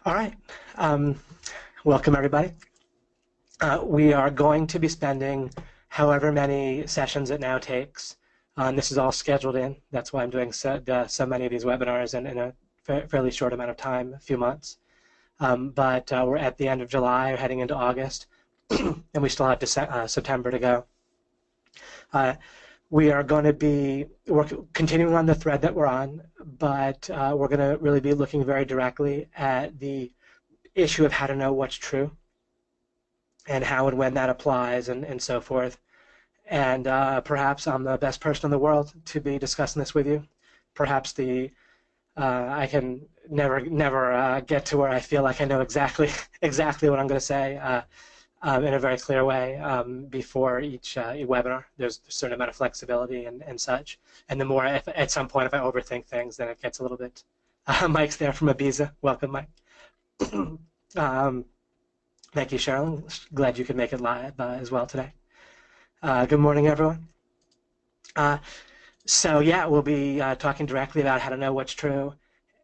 All right. Um, Welcome, everybody. We are going to be spending however many sessions it now takes. And this is all scheduled in. That's why I'm doing so many of these webinars in a fairly short amount of time, a few months. But we're at the end of July, or heading into August, and we still have September to go. We are going to be continuing on the thread that we're on, but we're going to really be looking very directly at the issue of how to know what's true and how and when that applies and so forth. And perhaps I'm the best person in the world to be discussing this with you. Perhaps I can never get to where I feel like I know exactly what I'm going to say in a very clear way before each webinar. There's a certain amount of flexibility and such. And the more, at some point, if I overthink things, then it gets a little bit. Mike's there from Ibiza. Welcome, Mike. Thank you, Cheryl. Glad you could make it live as well today. Good morning, everyone. So yeah, we'll be talking directly about how to know what's true,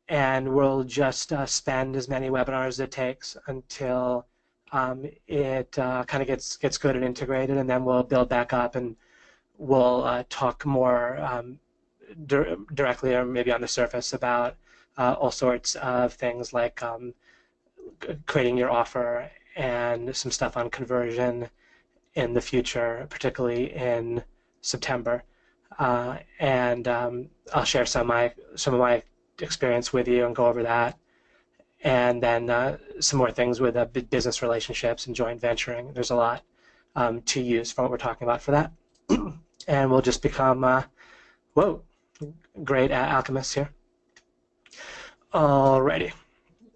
and we'll just spend as many webinars as it takes until it kind of gets good and integrated, and then we'll build back up and we'll talk more directly or maybe on the surface about all sorts of things like creating your offer and some stuff on conversion in the future, particularly in September. And I'll share some of my experience with you and go over that. And then some more things with business relationships and joint venturing. There's a lot to use from what we're talking about for that. And we'll just become, great alchemists here. Alrighty.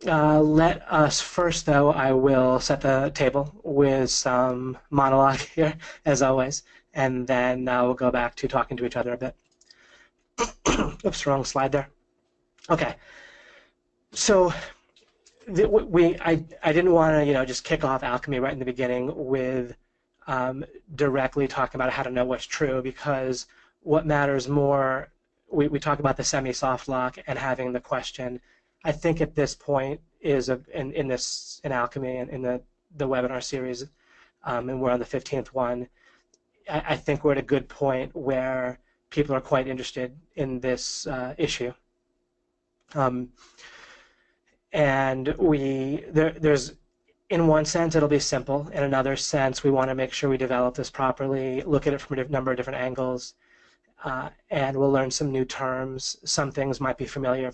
Let us first, though, I will set the table with some monologue here, as always, and then we'll go back to talking to each other a bit. Oops, wrong slide there. Okay. So I didn't want to just kick off alchemy right in the beginning with directly talking about how to know what's true, because what matters more, we talk about the semi-soft lock and having the question. I think at this point is in alchemy and in the webinar series, and we're on the 15th one. I think we're at a good point where people are quite interested in this issue. And there's, in one sense, it'll be simple. In another sense, we want to make sure we develop this properly, look at it from a number of different angles, and we'll learn some new terms. Some things might be familiar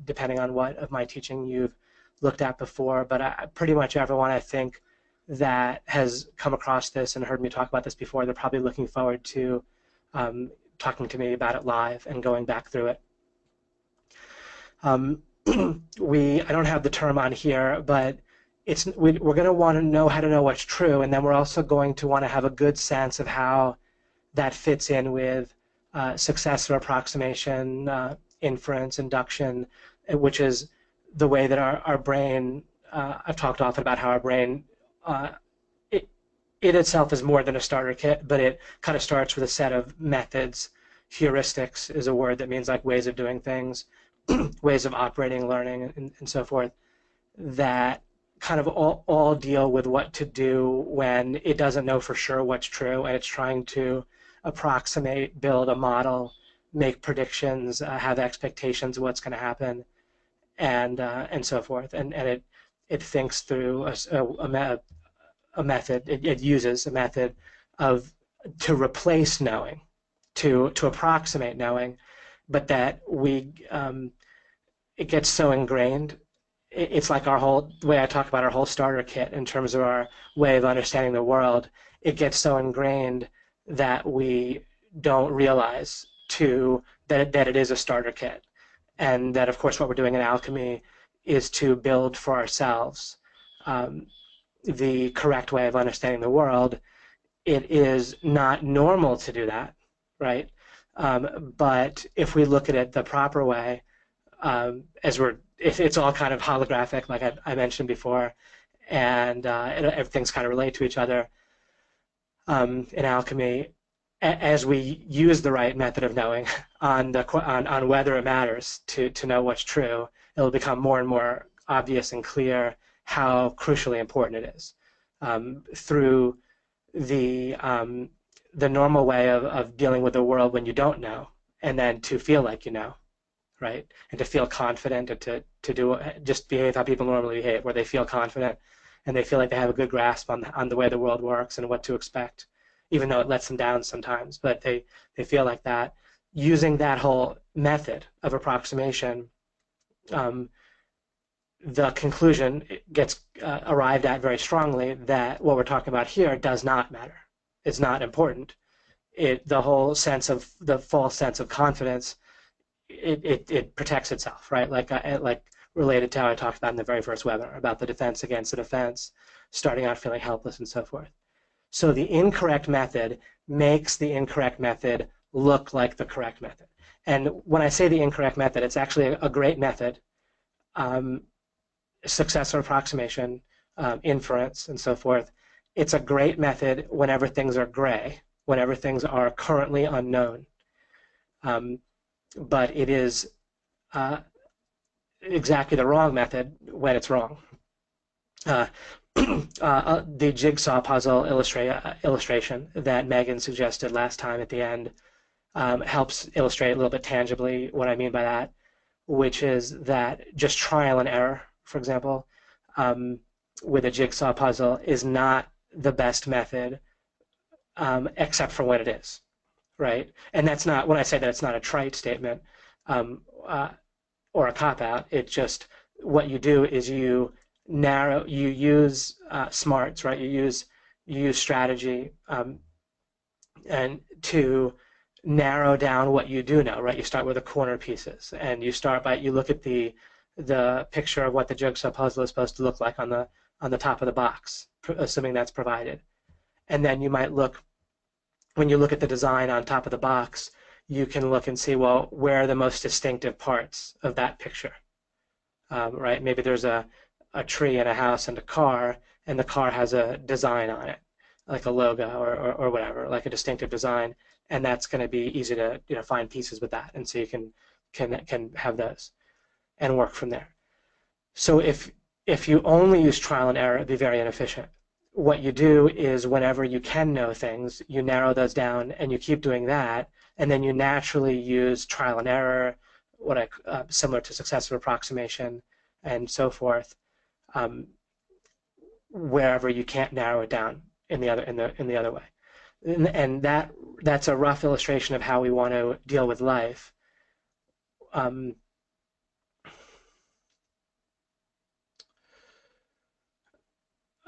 depending on what of my teaching you've looked at before, but pretty much everyone, I think, that has come across this and heard me talk about this before, they're probably looking forward to talking to me about it live and going back through it. I don't have the term on here, but we're going to want to know how to know what's true, and then we're also going to want to have a good sense of how that fits in with successor approximation, inference, induction, which is the way that our brain, I've talked often about how our brain, it itself is more than a starter kit, but it kind of starts with a set of methods. Heuristics is a word that means like ways of doing things, ways of operating, learning, and so forth, that kind of all deal with what to do when it doesn't know for sure what's true, and it's trying to approximate, build a model, make predictions, have expectations of what's going to happen, and so forth. And it thinks through a method. It uses a method to replace knowing, to approximate knowing, but that it gets so ingrained. It's like the way I talk about our whole starter kit in terms of our way of understanding the world. It gets so ingrained that we don't realize that it is a starter kit, and that, of course, what we're doing in alchemy is to build for ourselves the correct way of understanding the world. It is not normal to do that, right? But if we look at it the proper way, if it's all kind of holographic, like I mentioned before, and everything's kind of related to each other in alchemy, as we use the right method of knowing on whether it matters to know what's true, it'll become more and more obvious and clear how crucially important it is through the normal way of dealing with the world when you don't know, and then to feel like you know, right? And to feel confident and to do just behave how people normally behave, where they feel confident and they feel like they have a good grasp on the way the world works and what to expect, even though it lets them down sometimes. But they feel like that. Using that whole method of approximation, the conclusion gets arrived at very strongly that what we're talking about here does not matter. It's not important. The whole sense of the false sense of confidence, it protects itself, right? Like related to how I talked about in the very first webinar about the defense against the defense, starting out feeling helpless and so forth. So the incorrect method makes the incorrect method look like the correct method. And when I say the incorrect method, it's actually a great method, successor approximation, inference, and so forth. It's a great method whenever things are gray, whenever things are currently unknown. But it is exactly the wrong method when it's wrong. The jigsaw puzzle illustration that Megan suggested last time at the end helps illustrate a little bit tangibly what I mean by that, which is that just trial and error, for example, with a jigsaw puzzle is not the best method, except for when it is, right? And that's not, when I say that, it's not a trite statement or a cop-out. It's just what you do is you use smarts, right? You use strategy and to narrow down what you do know, right? You start with the corner pieces, and you look at the picture of what the jigsaw puzzle is supposed to look like on the top of the box, assuming that's provided. And then you might look, when you look at the design on top of the box, you can look and see, well, where are the most distinctive parts of that picture, right? Maybe there's a tree and a house and a car, and the car has a design on it, like a logo or whatever, like a distinctive design, and that's going to be easy to find pieces with that, and so you can have those and work from there. So if you only use trial and error, it'd be very inefficient. What you do is whenever you can know things, you narrow those down and you keep doing that, and then you naturally use trial and error, similar to successive approximation and so forth, wherever you can't narrow it down in the other way. And that's a rough illustration of how we want to deal with life.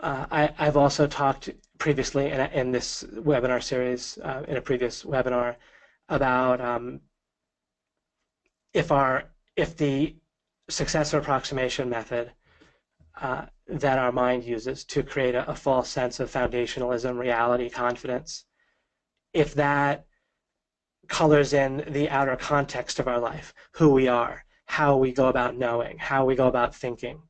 I've also talked previously in this webinar series, in a previous webinar, about if the successor approximation method that our mind uses to create a false sense of foundationalism, reality, confidence, if that colors in the outer context of our life, who we are, how we go about knowing, how we go about thinking,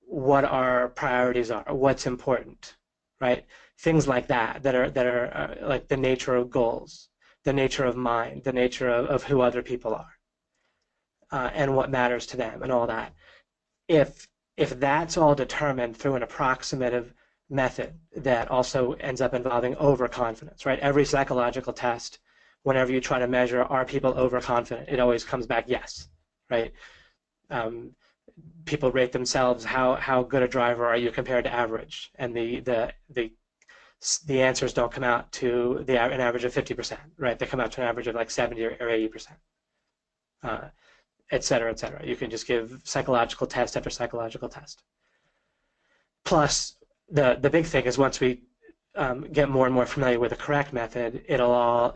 what our priorities are, what's important, right? Things like that are like the nature of goals, the nature of mind, the nature of who other people are, and what matters to them, and all that. If that's all determined through an approximative method that also ends up involving overconfidence, right? Every psychological test, whenever you try to measure are people overconfident, it always comes back yes, right? People rate themselves, how good a driver are you compared to average, and the answers don't come out to an average of 50%, right? They come out to an average of like 70 or 80%, et cetera, et cetera. You can just give psychological test after psychological test. Plus, the big thing is once we get more and more familiar with the correct method, we'll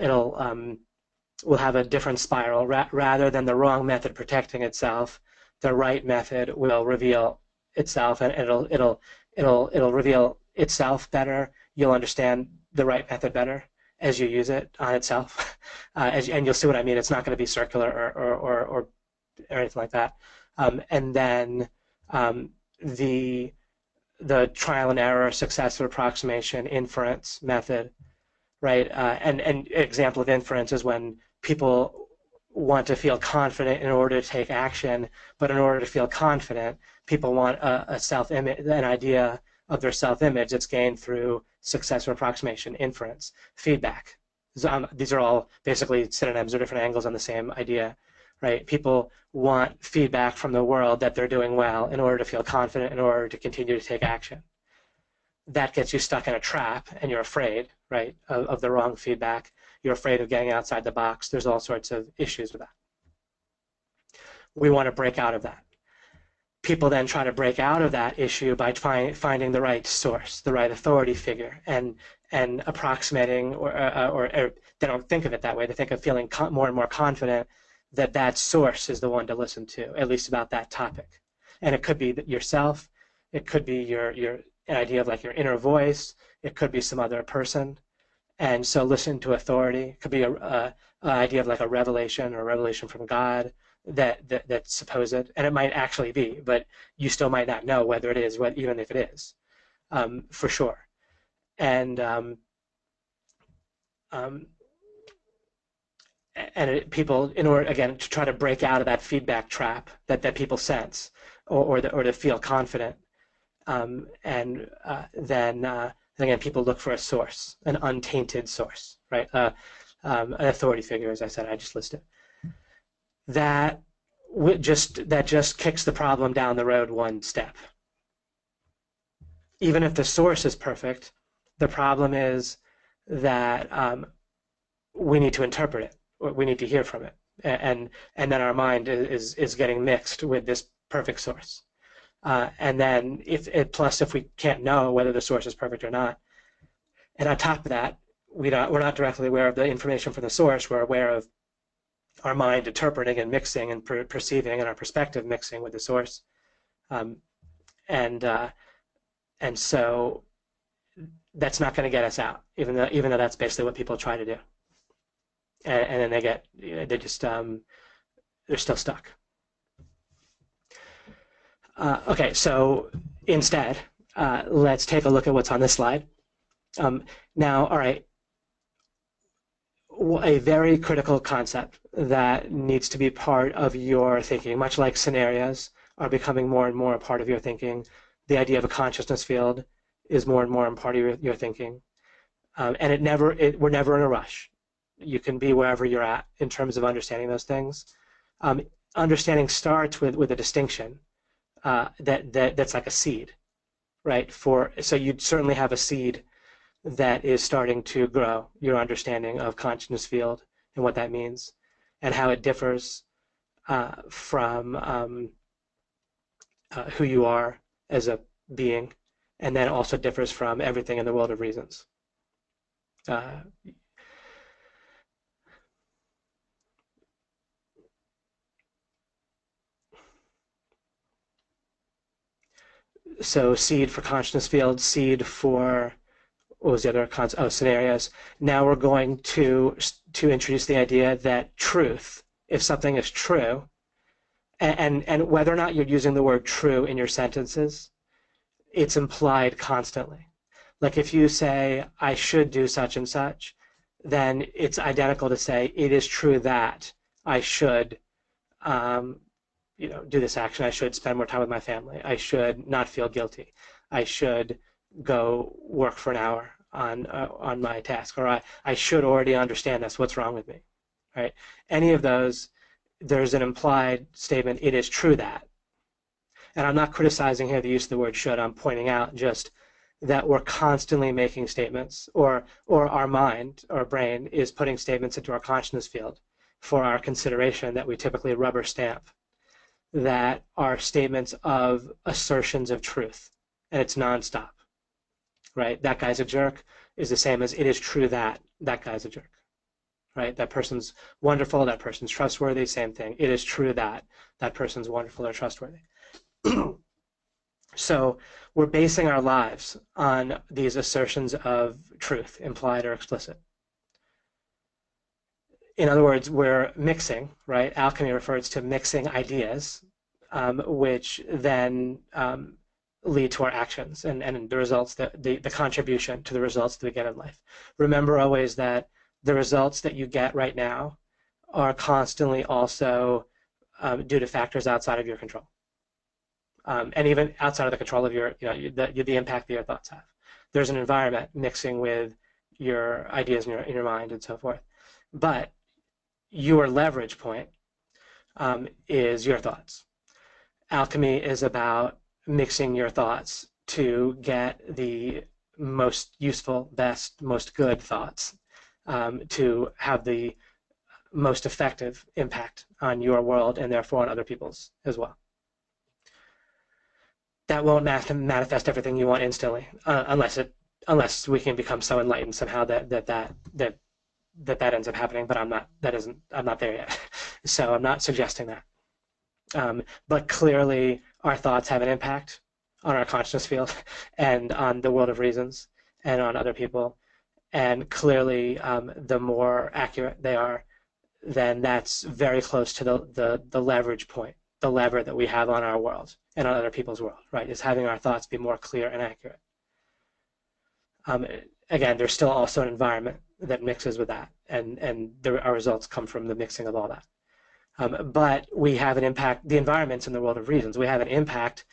have a different spiral. Rather than the wrong method protecting itself, the right method will reveal itself, and it'll reveal itself better. You'll understand the right method better as you use it on itself, and you'll see what I mean. It's not going to be circular or anything like that. And then the trial and error, successive approximation, inference method, right? And example of inference is when people want to feel confident in order to take action, but in order to feel confident, people want a self-image, an idea of their self-image that's gained through successor approximation, inference, feedback. So, these are all basically synonyms or different angles on the same idea, right? People want feedback from the world that they're doing well in order to feel confident, in order to continue to take action. That gets you stuck in a trap, and you're afraid, right, of the wrong feedback. You're afraid of getting outside the box. There's all sorts of issues with that. We want to break out of that. People then try to break out of that issue by finding the right source, the right authority figure, and approximating, or they don't think of it that way. They think of feeling more and more confident that that source is the one to listen to, at least about that topic. And it could be yourself. It could be an idea of like your inner voice. It could be some other person. And so listen to authority. It could be an idea of like a revelation or a revelation from God that's supposed, and it might actually be, but you still might not know whether it is, even if it is, for sure. And people, in order, again, to try to break out of that feedback trap that people sense, or to feel confident, then again, people look for a source, an untainted source, right? An authority figure, as I said, I just listed. That just kicks the problem down the road one step. Even if the source is perfect, the problem is that we need to interpret it, or we need to hear from it, and then our mind is getting mixed with this perfect source. And then if we can't know whether the source is perfect or not, and on top of that, we're not directly aware of the information from the source. We're aware of our mind interpreting and mixing and perceiving, and our perspective mixing with the source, and so that's not going to get us out, even though that's basically what people try to do, and then they're still stuck. Okay, so instead, let's take a look at what's on this slide. Now, all right, a very critical concept that needs to be part of your thinking, much like scenarios are becoming more and more a part of your thinking. The idea of a consciousness field is more and more a part of your thinking. And we're never in a rush. You can be wherever you're at in terms of understanding those things. Understanding starts with a distinction that's like a seed, right? So you'd certainly have a seed that is starting to grow your understanding of consciousness field and what that means, and how it differs from who you are as a being, and then also differs from everything in the world of reasons. So seed for consciousness field, seed for, what was the other scenarios. Now we're going to introduce the idea that truth, if something is true, and whether or not you're using the word true in your sentences, it's implied constantly. Like if you say, I should do such and such, then it's identical to say, it is true that I should do this action. I should spend more time with my family. I should not feel guilty. I should go work for an hour on my task, or I should already understand this. What's wrong with me, right? Any of those, there's an implied statement. It is true that, and I'm not criticizing here the use of the word should. I'm pointing out just that we're constantly making statements, or our mind, our brain, is putting statements into our consciousness field for our consideration that we typically rubber stamp, that are statements of assertions of truth, and it's nonstop, right? That guy's a jerk is the same as it is true that that guy's a jerk, right? That person's wonderful, that person's trustworthy, same thing. It is true that that person's wonderful or trustworthy. So we're basing our lives on these assertions of truth, implied or explicit. In other words, we're mixing, right? Alchemy refers to mixing ideas, which then lead to our actions and the results, the contribution to the results that we get in life. Remember always that the results that you get right now are constantly also due to factors outside of your control, and even outside of the control of your, the impact that your thoughts have. There's an environment mixing with your ideas in your mind and so forth, but your leverage point is your thoughts. Alchemy is about mixing your thoughts to get the most useful, best, most good thoughts to have the most effective impact on your world and therefore on other people's as well. That won't manifest everything you want instantly, unless we can become so enlightened somehow that ends up happening. But I'm not there yet, so I'm not suggesting that. But clearly, our thoughts have an impact on our consciousness field and on the world of reasons and on other people. And clearly, the more accurate they are, then that's very close to the leverage point, the lever that we have on our world and on other people's world, right? Is having our thoughts be more clear and accurate. Again, there's still also an environment that mixes with that, and our results come from the mixing of all that. But we have an impact, the environment's in the world of reasons. We have an impact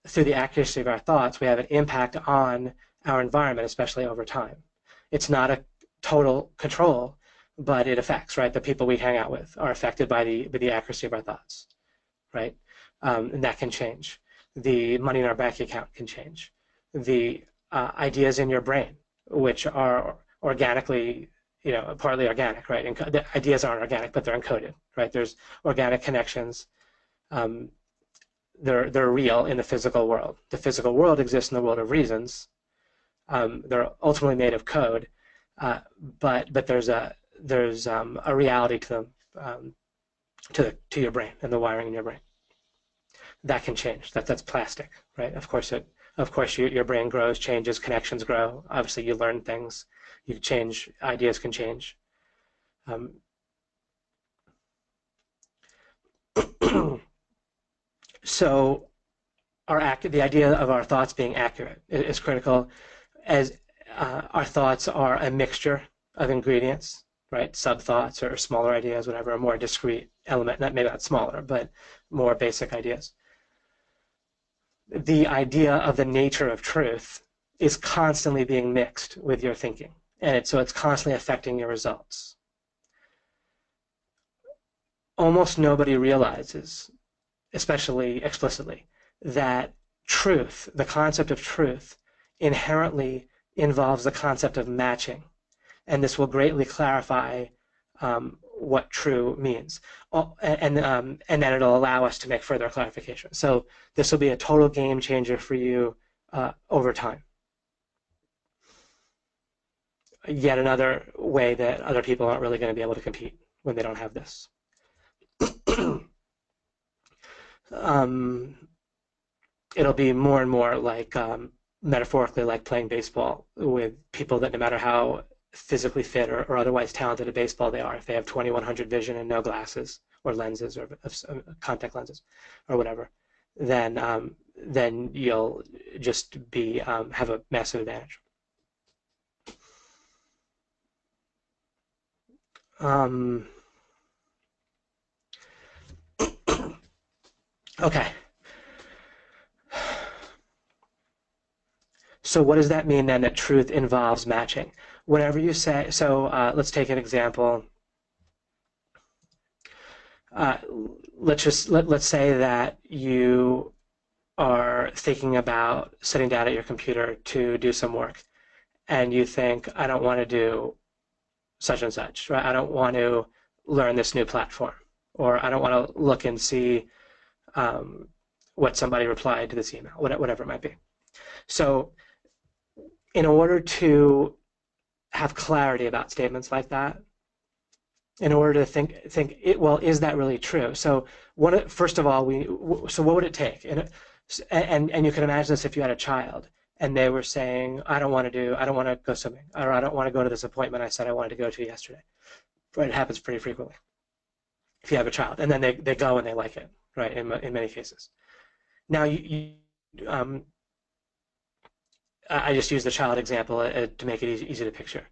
through the accuracy of our thoughts. We have an impact on our environment, especially over time. It's not a total control, but it affects, right? The people we hang out with are affected by the accuracy of our thoughts, right? And that can change. The money in our bank account can change. The ideas in your brain, which are organically, partly organic, right? And the ideas aren't organic, but they're encoded, right? There's organic connections. They're real in the physical world. The physical world exists in the world of reasons. They're ultimately made of code, but there's a reality to them, to your brain and the wiring in your brain. That can change. That's plastic, right? Of course your brain grows, changes, connections grow. Obviously, you learn things. You change. Ideas can change. So, the idea of our thoughts being accurate is critical, as our thoughts are a mixture of ingredients, right? Sub-thoughts or smaller ideas, whatever, a more discrete element, maybe not smaller, but more basic ideas. The idea of the nature of truth is constantly being mixed with your thinking, and so it's constantly affecting your results. Almost nobody realizes, especially explicitly, that truth, the concept of truth, inherently involves the concept of matching, and this will greatly clarify what true means, and then it'll allow us to make further clarification. So this will be a total game changer for you over time. Yet another way that other people aren't really going to be able to compete when they don't have this. It'll be more and more like, metaphorically, like playing baseball with people that no matter how physically fit or otherwise talented at baseball they are, if they have 2100 vision and no glasses or lenses or contact lenses or whatever, then you'll just be have a massive advantage. Okay. So what does that mean then, that truth involves matching? Whenever you say, so let's take an example. Let's say that you are thinking about sitting down at your computer to do some work, and you think, I don't want to do such and such, right? I don't want to learn this new platform, or I don't want to look and see what somebody replied to this email, whatever it might be. So in order to have clarity about statements like that, in order to think well, is that really true? So first of all, so what would it take? And you can imagine this if you had a child and they were saying, I don't want to go swimming, or I don't want to go to this appointment I said I wanted to go to yesterday. Right? It happens pretty frequently if you have a child, and then they go and they like it, right? In many cases. Now I just use the child example to make it easy to picture.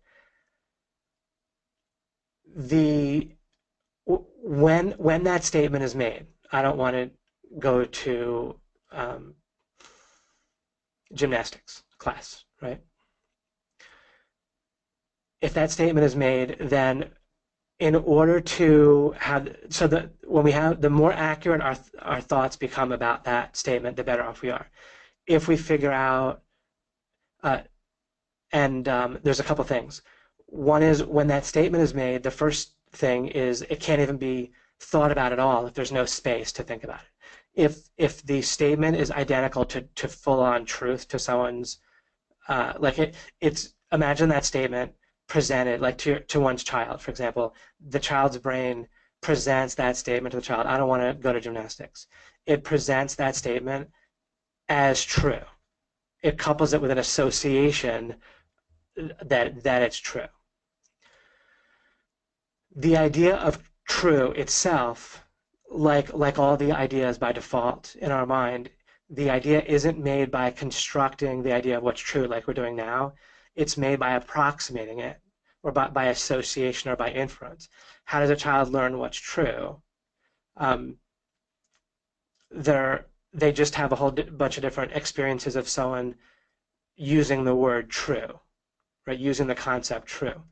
The when that statement is made, I don't want to go to gymnastics class, right? If that statement is made, then in order to have, so that when we have, the more accurate our thoughts become about that statement, the better off we are. If we figure out, uh, and there's a couple things. One is when that statement is made, the first thing is it can't even be thought about at all if there's no space to think about it. If the statement is identical to full-on truth to someone's, like it's, imagine that statement presented like to one's child, for example. The child's brain presents that statement to the child. I don't want to go to gymnastics. It presents that statement as true. It couples it with an association that it's true. The idea of true itself, like all the ideas by default in our mind, the idea isn't made by constructing the idea of what's true like we're doing now. It's made by approximating it, or by association, or by inference. How does a child learn what's true? They just have a whole bunch of different experiences of someone using the word true, right? Using the concept true.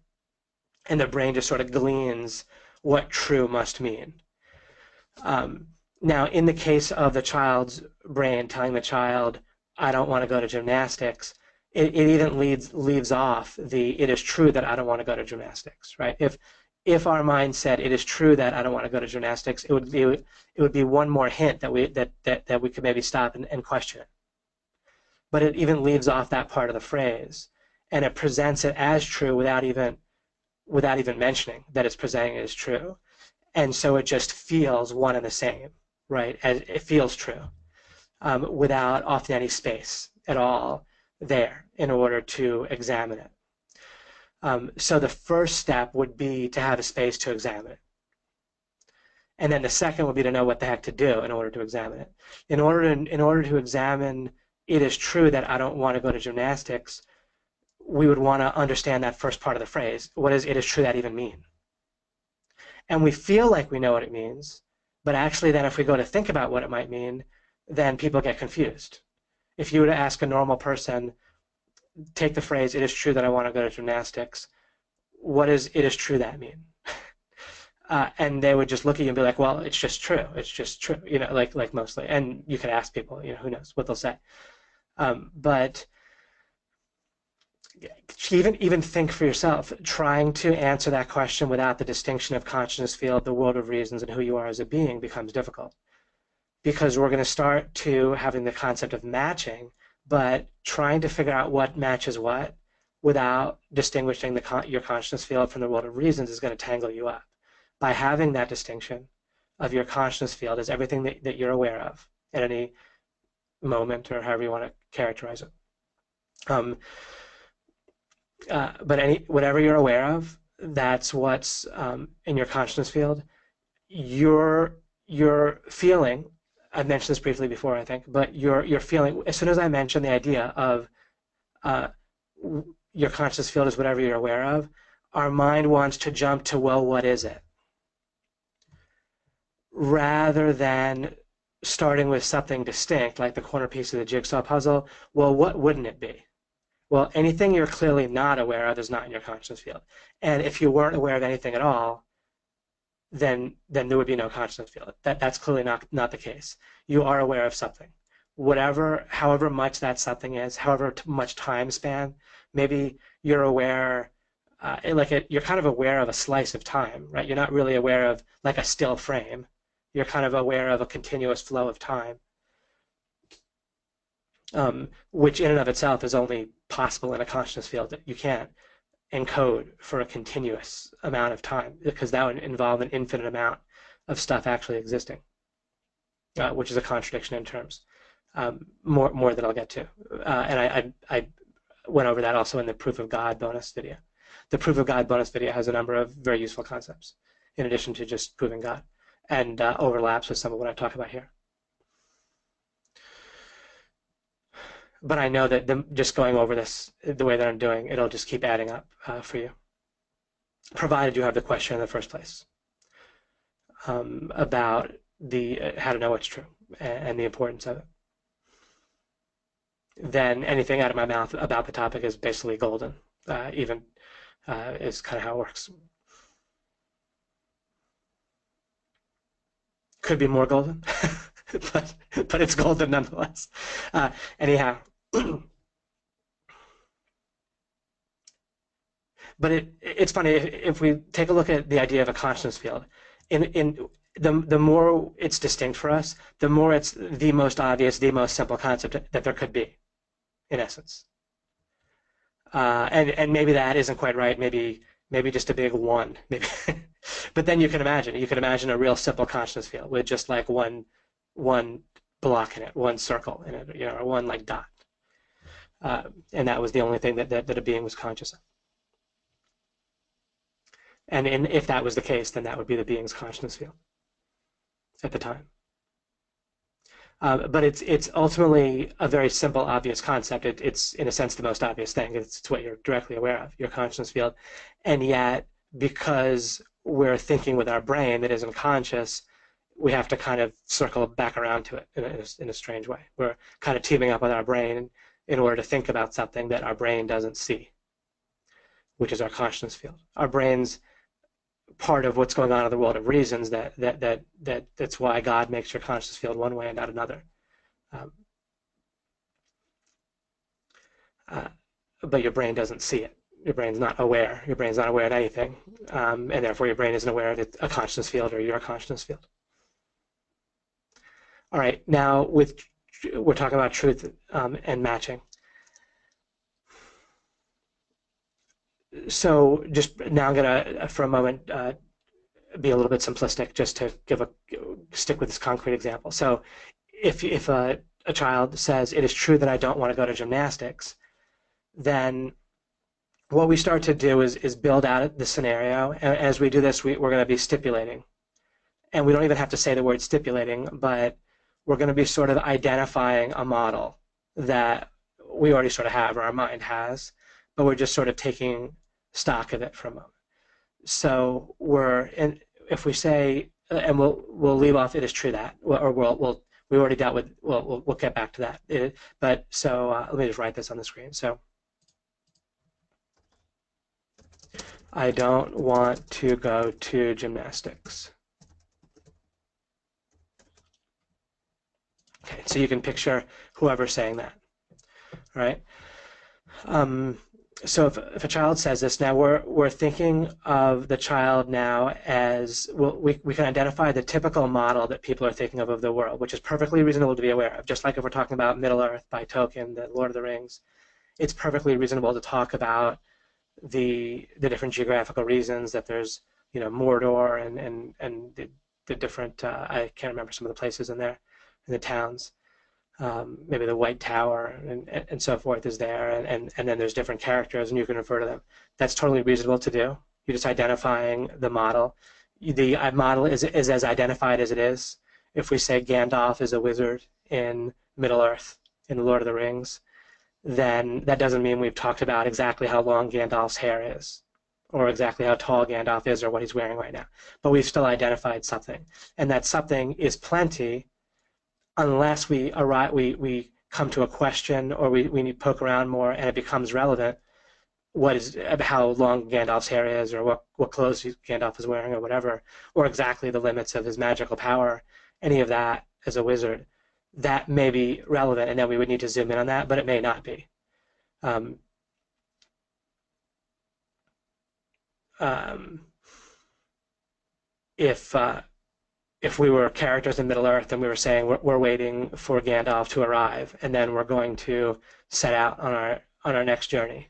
And the brain just sort of gleans what true must mean. Now, in the case of the child's brain telling the child, I don't want to go to gymnastics, it even leaves off the, it is true that I don't want to go to gymnastics, right? If our mind said it is true that I don't want to go to gymnastics, it would be one more hint that we could maybe stop and question it. But it even leaves off that part of the phrase, and it presents it as true without even mentioning that it's presenting it as true. And so it just feels one and the same, right? As it feels true, without often any space at all there in order to examine it. So the first step would be to have a space to examine it. And then the second would be to know what the heck to do in order to examine it. In order to examine it is true that I don't want to go to gymnastics, we would want to understand that first part of the phrase. What does it is true that even mean? And we feel like we know what it means, but actually then if we go to think about what it might mean, then people get confused. If you were to ask a normal person, take the phrase, it is true that I want to go to gymnastics, what does it is true that mean? And they would just look at you and be like, well, it's just true. It's just true, like mostly. And you could ask people, who knows what they'll say. But even think for yourself, trying to answer that question without the distinction of consciousness field, the world of reasons, and who you are as a being becomes difficult. Because we're going to start to having the concept of matching, but trying to figure out what matches what without distinguishing your consciousness field from the world of reasons is going to tangle you up. By having that distinction of your consciousness field as everything that you're aware of at any moment, or however you want to characterize it. But whatever you're aware of, that's what's in your consciousness field. Your feeling, I've mentioned this briefly before, I think, but your feeling, as soon as I mention the idea of your conscious field is whatever you're aware of, our mind wants to jump to, well, what is it? Rather than starting with something distinct, like the corner piece of the jigsaw puzzle, well, what wouldn't it be? Well, anything you're clearly not aware of is not in your consciousness field. And if you weren't aware of anything at all, then there would be no consciousness field. That's clearly not the case. You are aware of something. However much that something is, however much time span, maybe you're aware, you're kind of aware of a slice of time, right? You're not really aware of like a still frame. You're kind of aware of a continuous flow of time, which in and of itself is only possible in a consciousness field. You can't encode for a continuous amount of time because that would involve an infinite amount of stuff actually existing, which is a contradiction in terms. More that I'll get to. And I went over that also in the Proof of God bonus video. The Proof of God bonus video has a number of very useful concepts in addition to just proving God, and overlaps with some of what I talk about here. But I know that just going over this the way that I'm doing, it'll just keep adding up for you, provided you have the question in the first place. about how to know what's true and the importance of it, then anything out of my mouth about the topic is basically golden. Even is kind of how it works. Could be more golden, but it's golden nonetheless. Anyhow, but it's funny if we take a look at the idea of a consciousness field. In the more it's distinct for us, the more it's the most obvious, the most simple concept that there could be, in essence. And maybe that isn't quite right. Maybe just a big one. Maybe, but then you can imagine a real simple consciousness field with just like one block in it, one circle in it, or one like dot, and that was the only thing that a being was conscious of. And if that was the case, then that would be the being's consciousness field at the time. But it's ultimately a very simple, obvious concept. It's in a sense the most obvious thing. It's what you're directly aware of, your consciousness field. And yet, because we're thinking with our brain that isn't conscious, we have to kind of circle back around to it in a strange way. We're kind of teaming up with our brain in order to think about something that our brain doesn't see, which is our consciousness field. Our brain's part of what's going on in the world of reasons. That's why God makes your consciousness field one way and not another. But your brain doesn't see it. Your brain's not aware. Your brain's not aware of anything, and therefore your brain isn't aware of a consciousness field or your consciousness field. All right, now we're talking about truth and matching. So just now I'm going to, for a moment, be a little bit simplistic just to stick with this concrete example. So if a child says, it is true that I don't want to go to gymnastics, then what we start to do is build out the scenario. And as we do this, we're going to be stipulating. And we don't even have to say the word stipulating, but we're going to be sort of identifying a model that we already sort of have, or our mind has, but we're just sort of taking stock of it for a moment. So if we say, and we'll leave off, it is true that, or we already dealt with, we'll get back to that. But so let me just write this on the screen. So I don't want to go to gymnastics. Okay, so you can picture whoever's saying that, right? So if a child says this, now we're thinking of the child now as, well, we can identify the typical model that people are thinking of the world, which is perfectly reasonable to be aware of. Just like if we're talking about Middle-earth by Tolkien, the Lord of the Rings, it's perfectly reasonable to talk about the different geographical reasons that there's, Mordor and the different, I can't remember some of the places in there, in the towns. Maybe the White Tower and so forth is there, and then there's different characters, and you can refer to them. That's totally reasonable to do. You're just identifying the model. The model is as identified as it is. If we say Gandalf is a wizard in Middle-earth, in The Lord of the Rings, then that doesn't mean we've talked about exactly how long Gandalf's hair is, or exactly how tall Gandalf is, or what he's wearing right now. But we've still identified something, and that something is plenty, unless we come to a question, or we poke around more and it becomes relevant, how long Gandalf's hair is, or what clothes Gandalf is wearing, or whatever, or exactly the limits of his magical power, any of that as a wizard, that may be relevant, and then we would need to zoom in on that, but it may not be. If we were characters in Middle-earth and we were saying we're waiting for Gandalf to arrive, and then we're going to set out on our next journey,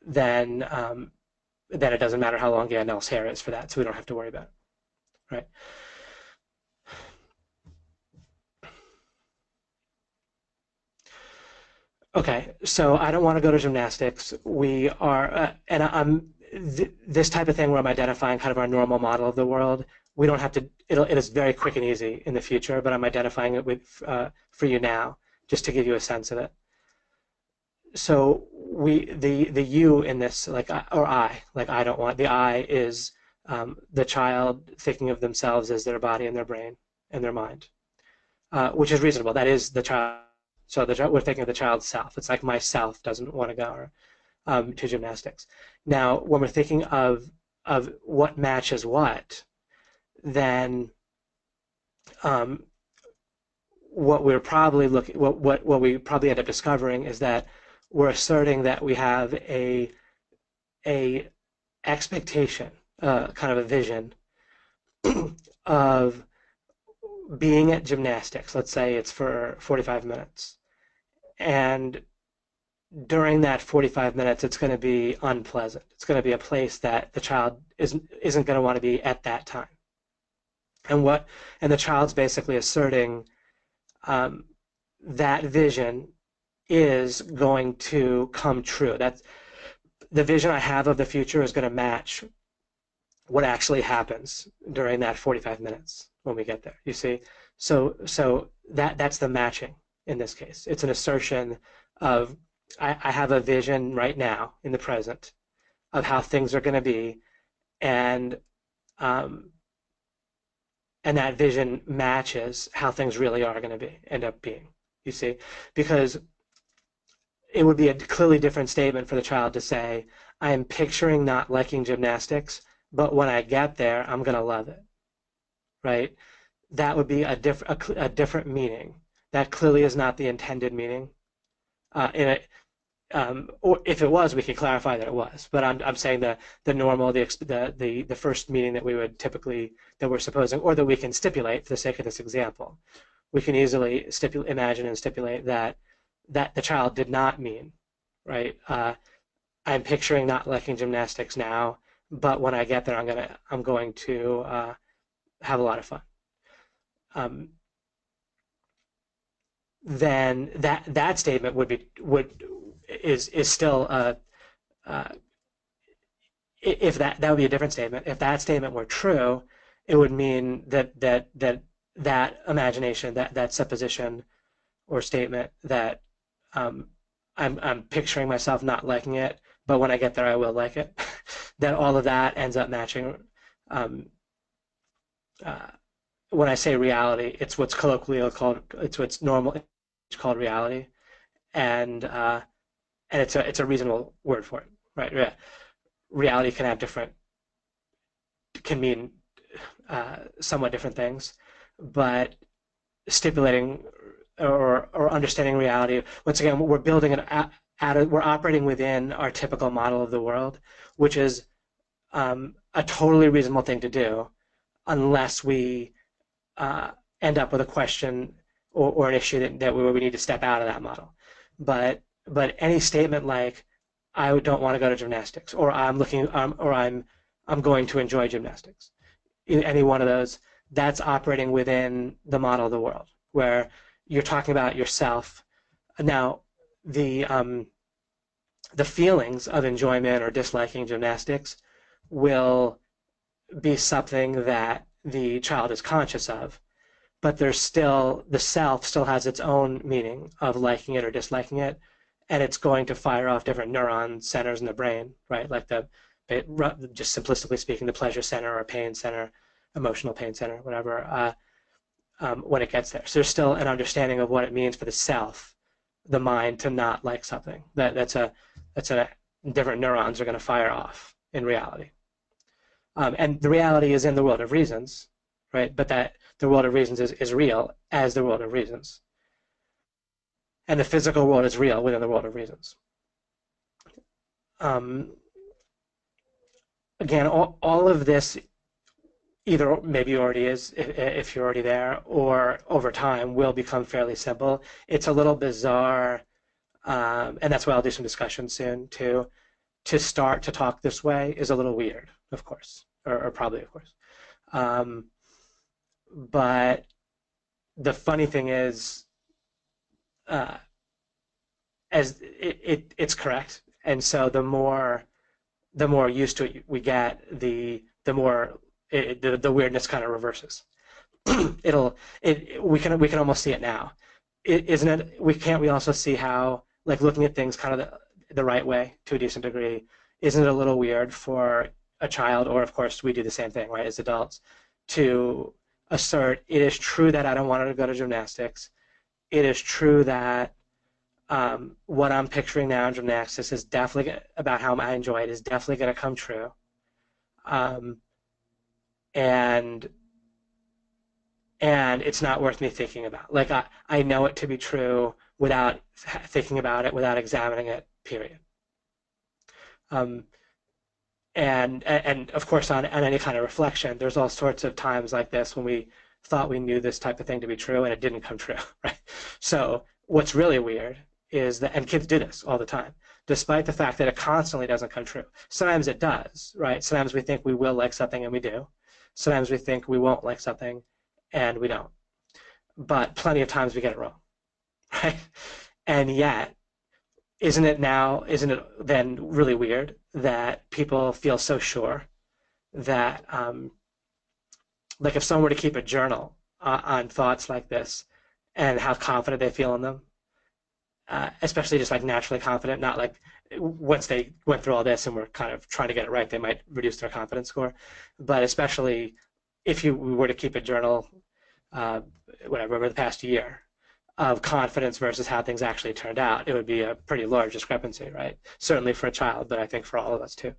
then it doesn't matter how long Gandalf's hair is for that, so we don't have to worry about it, right? Okay, so I don't want to go to gymnastics. We are, and this type of thing where I'm identifying kind of our normal model of the world. We don't have to. It is very quick and easy in the future, but I'm identifying it for you now, just to give you a sense of it. So the you in this, or I don't want, the I is the child thinking of themselves as their body and their brain and their mind, which is reasonable. That is the child. So we're thinking of the child's self. It's like myself doesn't want to go to gymnastics. Now, when we're thinking of what matches what, then what we're probably looking what we probably end up discovering is that we're asserting that we have a expectation, kind of a vision of being at gymnastics. Let's say it's for 45 minutes, and during that 45 minutes, it's going to be unpleasant. It's going to be a place that the child isn't going to want to be at that time. And the child's basically asserting that vision is going to come true. That's the vision I have of the future is going to match what actually happens during that 45 minutes when we get there. You see, so that's the matching in this case. It's an assertion of I have a vision right now in the present of how things are going to be, and that vision matches how things really are going to end up being. You see, because it would be a clearly different statement for the child to say, I am picturing not liking gymnastics, but when I get there, I'm going to love it, right? That would be a different meaning. That clearly is not the intended meaning. Or if it was, we could clarify that it was. But I'm saying the normal, the first meaning that we would typically, that we're supposing, or that we can stipulate for the sake of this example, we can easily imagine and stipulate that the child did not mean, right? I'm picturing not liking gymnastics now, but when I get there, I'm going to have a lot of fun. Then that statement is still if that would be a different statement. If that statement were true, it would mean that imagination, that supposition or statement that I'm picturing myself not liking it, but when I get there I will like it. That all of that ends up matching. When I say reality, it's what's colloquially called, it's what's normal called reality, and it's a reasonable word for it, right? Reality can mean somewhat different things, but stipulating or understanding reality, once again, we're building we're operating within our typical model of the world, which is a totally reasonable thing to do, unless we end up with a question or an issue that where we need to step out of that model. But any statement like I don't want to go to gymnastics, or I'm going to enjoy gymnastics, any one of those, that's operating within the model of the world where you're talking about yourself. Now, the feelings of enjoyment or disliking gymnastics will be something that the child is conscious of, but the self still has its own meaning of liking it or disliking it, and it's going to fire off different neuron centers in the brain, right? Like just simplistically speaking, the pleasure center or pain center, emotional pain center, whatever, when it gets there. So there's still an understanding of what it means for the self, the mind, to not like something. That's a different neurons are going to fire off in reality. And the reality is in the world of reasons, right? But that the world of reasons is real as the world of reasons. And the physical world is real within the world of reasons. Again, all of this either maybe already is, if you're already there, or over time will become fairly simple. It's a little bizarre, and that's why I'll do some discussion soon too. To start to talk this way is a little weird, of course, or probably, of course. But the funny thing is, as it's correct, and so the more used to it we get, the more the weirdness kind of reverses. We can almost see it now, isn't it? Can't we also see how, like, looking at things kind of the right way to a decent degree, isn't it a little weird for a child, or of course we do the same thing, right, as adults, to assert it is true that I don't want to go to gymnastics. It is true that what I'm picturing now in gymnastics is definitely about how I enjoy it is definitely going to come true. Um, and and it's not worth me thinking about. Like I know it to be true without thinking about it, without examining it, period. Um, and of course on any kind of reflection, there's all sorts of times like this when we thought we knew this type of thing to be true and it didn't come true, right? So what's really weird is that, and kids do this all the time, despite the fact that it constantly doesn't come true. Sometimes it does, right? Sometimes we think we will like something and we do. Sometimes we think we won't like something and we don't. But plenty of times we get it wrong, right? And yet, isn't it then really weird that people feel so sure that, like if someone were to keep a journal on thoughts like this and how confident they feel in them, especially just like naturally confident, not like once they went through all this and were kind of trying to get it right, they might reduce their confidence score. But especially if you were to keep a journal, whatever, over the past year of confidence versus how things actually turned out, it would be a pretty large discrepancy, right? Certainly for a child, but I think for all of us too.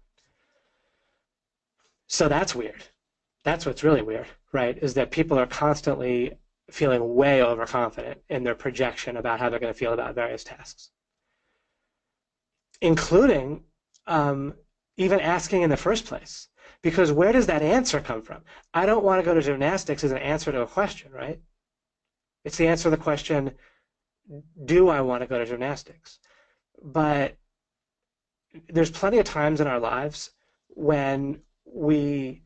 So that's weird. That's what's really weird, right? Is that people are constantly feeling way overconfident in their projection about how they're going to feel about various tasks, including even asking in the first place. Because where does that answer come from? I don't want to go to gymnastics is an answer to a question, right? It's the answer to the question, do I want to go to gymnastics? But there's plenty of times in our lives when we,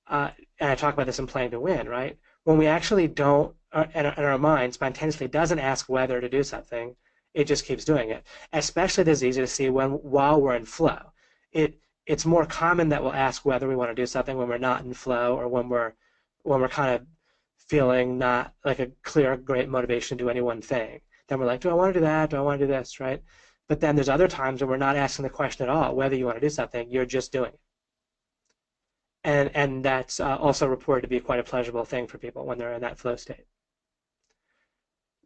and I talk about this in Playing to Win, right? When we actually don't, and our mind spontaneously doesn't ask whether to do something, it just keeps doing it. Especially this is easy to see while we're in flow. It's more common that we'll ask whether we want to do something when we're not in flow or when we're kind of feeling not like a clear, great motivation to do any one thing. Then we're like, do I want to do that? Do I want to do this, right? But then there's other times when we're not asking the question at all, whether you want to do something, you're just doing it. And that's also reported to be quite a pleasurable thing for people when they're in that flow state.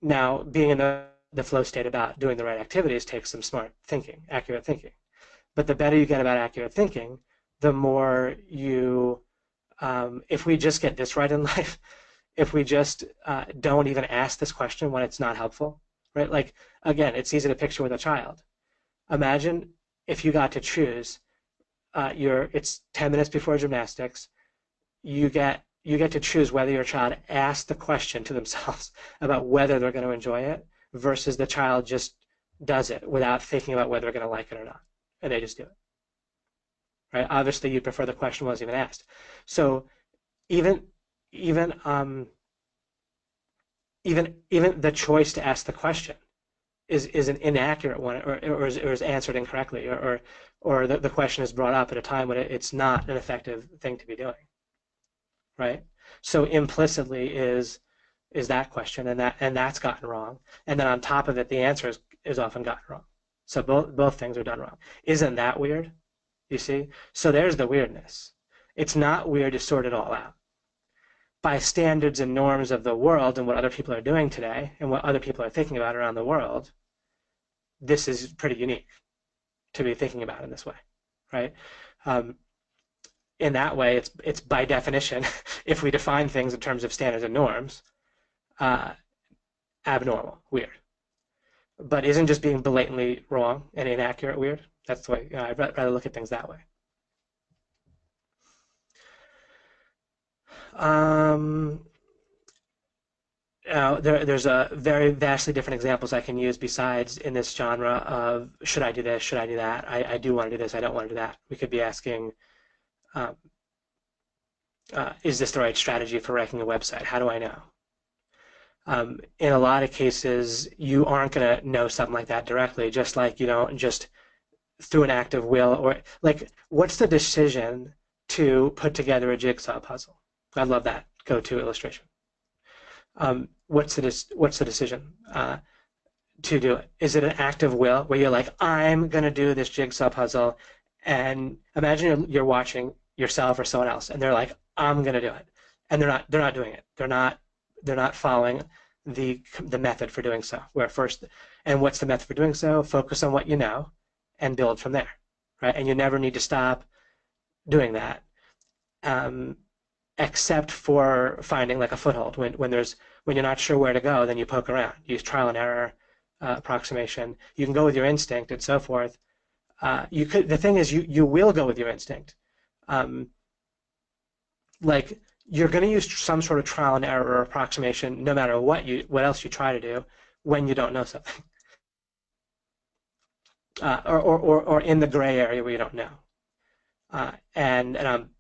Now, being in the flow state about doing the right activities takes some smart thinking, accurate thinking. But the better you get about accurate thinking, the more you, if we just get this right in life, if we just don't even ask this question when it's not helpful, right? Like, again, it's easy to picture with a child. Imagine if you got to choose, it's 10 minutes before gymnastics, you get to choose whether your child asks the question to themselves about whether they're going to enjoy it versus the child just does it without thinking about whether they're going to like it or not, and they just do it, right? Obviously, you'd prefer the question wasn't even asked. So even the choice to ask the question is an inaccurate one, or is answered incorrectly, or the question is brought up at a time when it's not an effective thing to be doing, right? So implicitly is that question, and that's gotten wrong, and then on top of it, the answer is often gotten wrong. So both things are done wrong. Isn't that weird? You see? So there's the weirdness. It's not weird to sort it all out. By standards and norms of the world and what other people are doing today and what other people are thinking about around the world, this is pretty unique to be thinking about in this way, right? In that way, it's by definition, if we define things in terms of standards and norms, abnormal, weird. But isn't just being blatantly wrong and inaccurate weird? That's the way, I'd rather look at things that way. There's a very vastly different examples I can use besides in this genre of should I do this, should I do that, I do want to do this, I don't want to do that. We could be asking, is this the right strategy for ranking a website? How do I know? In a lot of cases, you aren't going to know something like that directly, just like you don't just through an act of will, or like what's the decision to put together a jigsaw puzzle? I love that go-to illustration. What's the decision to do it? Is it an act of will where you're like, I'm going to do this jigsaw puzzle, and imagine you're watching yourself or someone else, and they're like, I'm going to do it, and they're not doing it. They're not following the method for doing so. Where first, and what's the method for doing so? Focus on what you know, and build from there, right? And you never need to stop doing that, um, except for finding like a foothold. When you're not sure where to go, then you poke around. Use trial and error approximation. You can go with your instinct and so forth. The thing is, you will go with your instinct. Um, like you're going to use some sort of trial and error approximation no matter what else you try to do when you don't know something, or in the gray area where you don't know. And I'm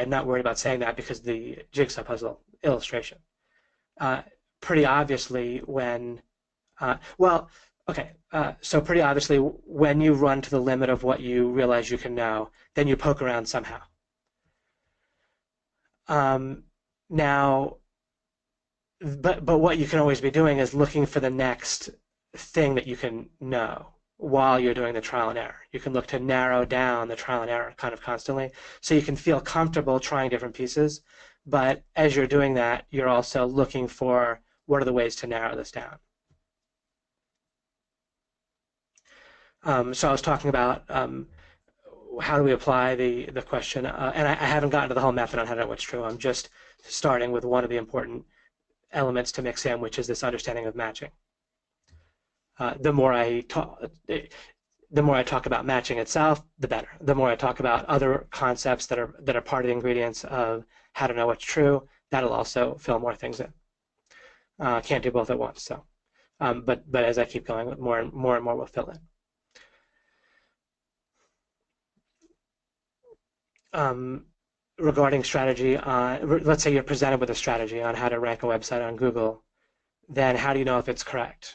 not worried about saying that because the jigsaw puzzle illustration. Pretty obviously when so pretty obviously when you run to the limit of what you realize you can know, then you poke around somehow. Now, but what you can always be doing is looking for the next thing that you can know while you're doing the trial and error. You can look to narrow down the trial and error kind of constantly, so you can feel comfortable trying different pieces. But as you're doing that, you're also looking for what are the ways to narrow this down. So I was talking about how do we apply the question, and I haven't gotten to the whole method on how to know what's true. I'm just starting with one of the important elements to mix in, which is this understanding of matching. The more I talk about matching itself, the better. The more I talk about other concepts that are part of the ingredients of how to know what's true, that'll also fill more things in. Can't do both at once, so. But as I keep going, more and more will fill in. Regarding strategy, let's say you're presented with a strategy on how to rank a website on Google, then how do you know if it's correct?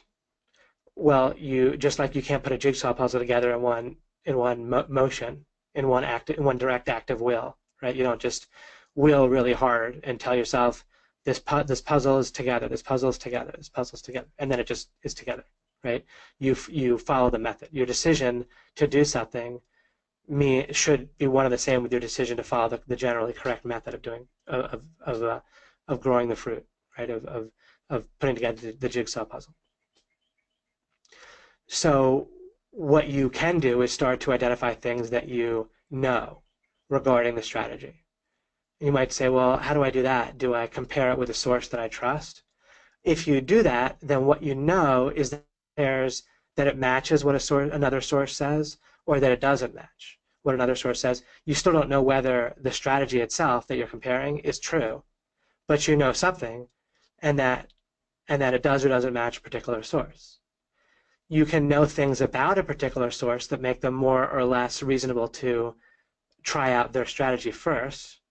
Well, just like you can't put a jigsaw puzzle together in one motion, in one direct act of will, right? You don't just will really hard and tell yourself this puzzle is together, this puzzle is together, this puzzle is together, and then it just is together, right? You follow the method. Your decision to do something should be one of the same with your decision to follow the generally correct method of doing of growing the fruit, right? Of putting together the jigsaw puzzle. So what you can do is start to identify things that you know regarding the strategy. You might say, well, how do I do that? Do I compare it with a source that I trust? If you do that, then what you know is that it matches what another source says, or that it doesn't match what another source says. You still don't know whether the strategy itself that you're comparing is true, but you know something, and that it does or doesn't match a particular source. You can know things about a particular source that make them more or less reasonable to try out their strategy first,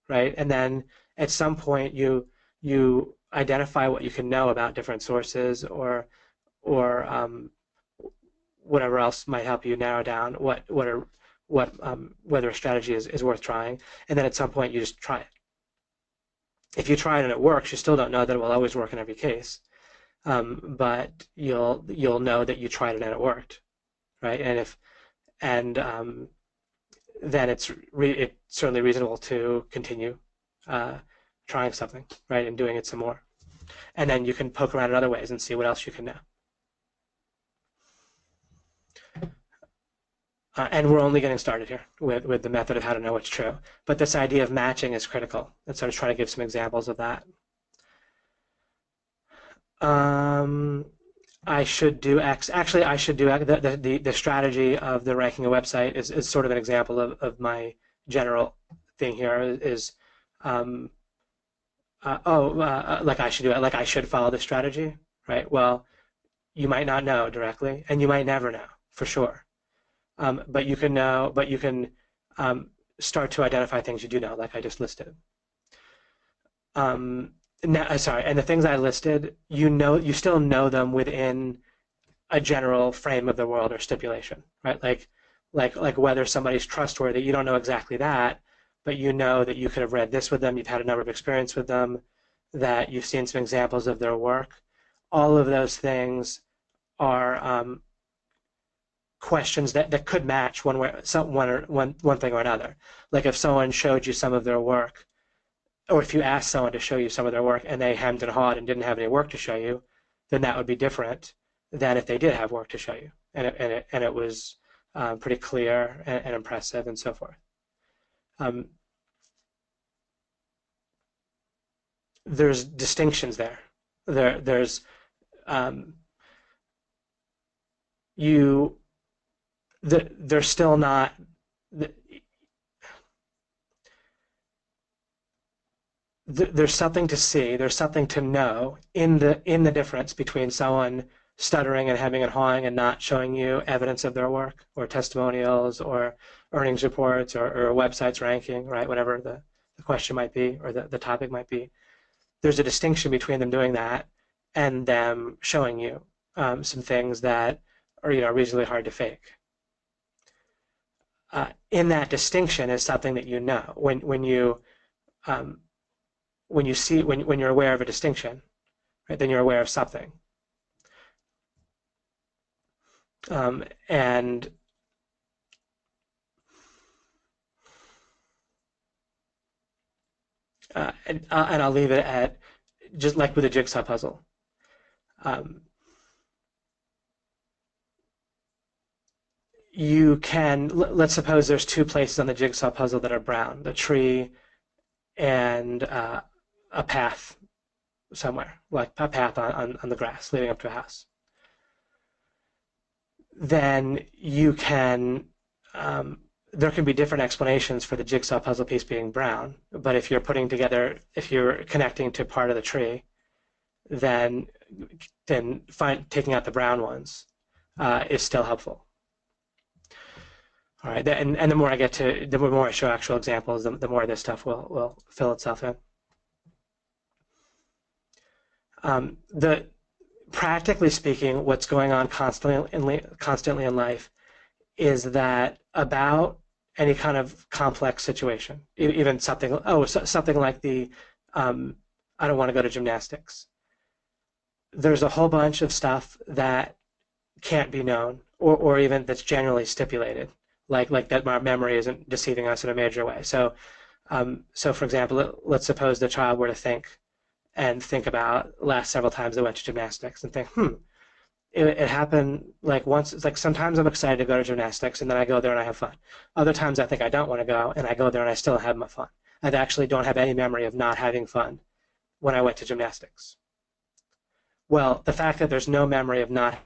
right? And then at some point you identify what you can know about different sources or whatever else might help you narrow down whether a strategy is worth trying, and then at some point you just try it. If you try it and it works, you still don't know that it will always work in every case, but you'll know that you tried it and it worked, right? And then it's certainly reasonable to continue trying something, right, and doing it some more, and then you can poke around in other ways and see what else you can know. And we're only getting started here with the method of how to know what's true. But this idea of matching is critical. And so I was trying to give some examples of that. I should do X. Actually, I should do the strategy of the ranking a website is sort of an example of my general thing here like I should do it, like I should follow the strategy, right? Well, you might not know directly, and you might never know for sure. But you can start to identify things you do know, like I just listed. And the things I listed, you still know them within a general frame of the world or stipulation, right? Like whether somebody's trustworthy, you don't know exactly that, but you know that you could have read this with them, you've had a number of experience with them, that you've seen some examples of their work. All of those things are questions that could match one way, one thing or another. Like if someone showed you some of their work, or if you asked someone to show you some of their work and they hemmed and hawed and didn't have any work to show you, then that would be different than if they did have work to show you, and it was pretty clear and impressive and so forth. There's distinctions there. There's they're still not. There's something to see, there's something to know in the difference between someone stuttering and hemming and hawing and not showing you evidence of their work or testimonials or earnings reports or websites ranking, right? Whatever the question might be or the topic might be. There's a distinction between them doing that and them showing you some things that are reasonably hard to fake. In that distinction is something that you know when you're aware of a distinction, right? Then you're aware of something, and I'll leave it at just like with a jigsaw puzzle. You can, let's suppose there's two places on the jigsaw puzzle that are brown, the tree and a path somewhere, like a path on the grass leading up to a house. Then you can, there can be different explanations for the jigsaw puzzle piece being brown, but if you're connecting to part of the tree, then taking out the brown ones is still helpful. All right, and the more I show actual examples, the more this stuff will fill itself in. Practically speaking, what's going on constantly in life is that about any kind of complex situation, even something like the I don't want to go to gymnastics. There's a whole bunch of stuff that can't be known, or even that's generally stipulated, like that our memory isn't deceiving us in a major way. So for example, let's suppose the child were to think about last several times they went to gymnastics and think, it happened like once. It's like sometimes I'm excited to go to gymnastics and then I go there and I have fun. Other times I think I don't want to go and I go there and I still have my fun. I actually don't have any memory of not having fun when I went to gymnastics. Well, the fact that there's no memory of not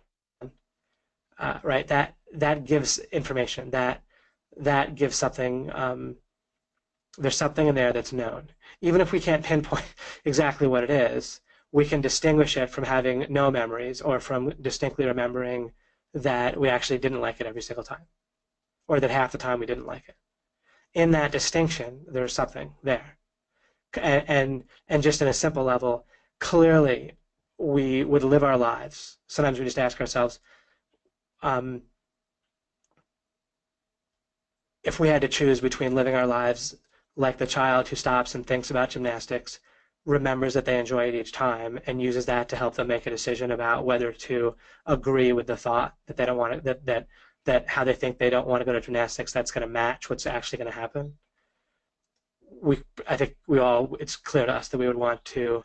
right, that gives information, that gives something, there's something in there that's known. Even if we can't pinpoint exactly what it is, we can distinguish it from having no memories or from distinctly remembering that we actually didn't like it every single time, or that half the time we didn't like it. In that distinction, there's something there. And just in a simple level, clearly we would live our lives. Sometimes we just ask ourselves, if we had to choose between living our lives like the child who stops and thinks about gymnastics, remembers that they enjoy it each time, and uses that to help them make a decision about whether to agree with the thought that they don't want to, that how they think they don't want to go to gymnastics, that's going to match what's actually going to happen. I think it's clear to us that we would want to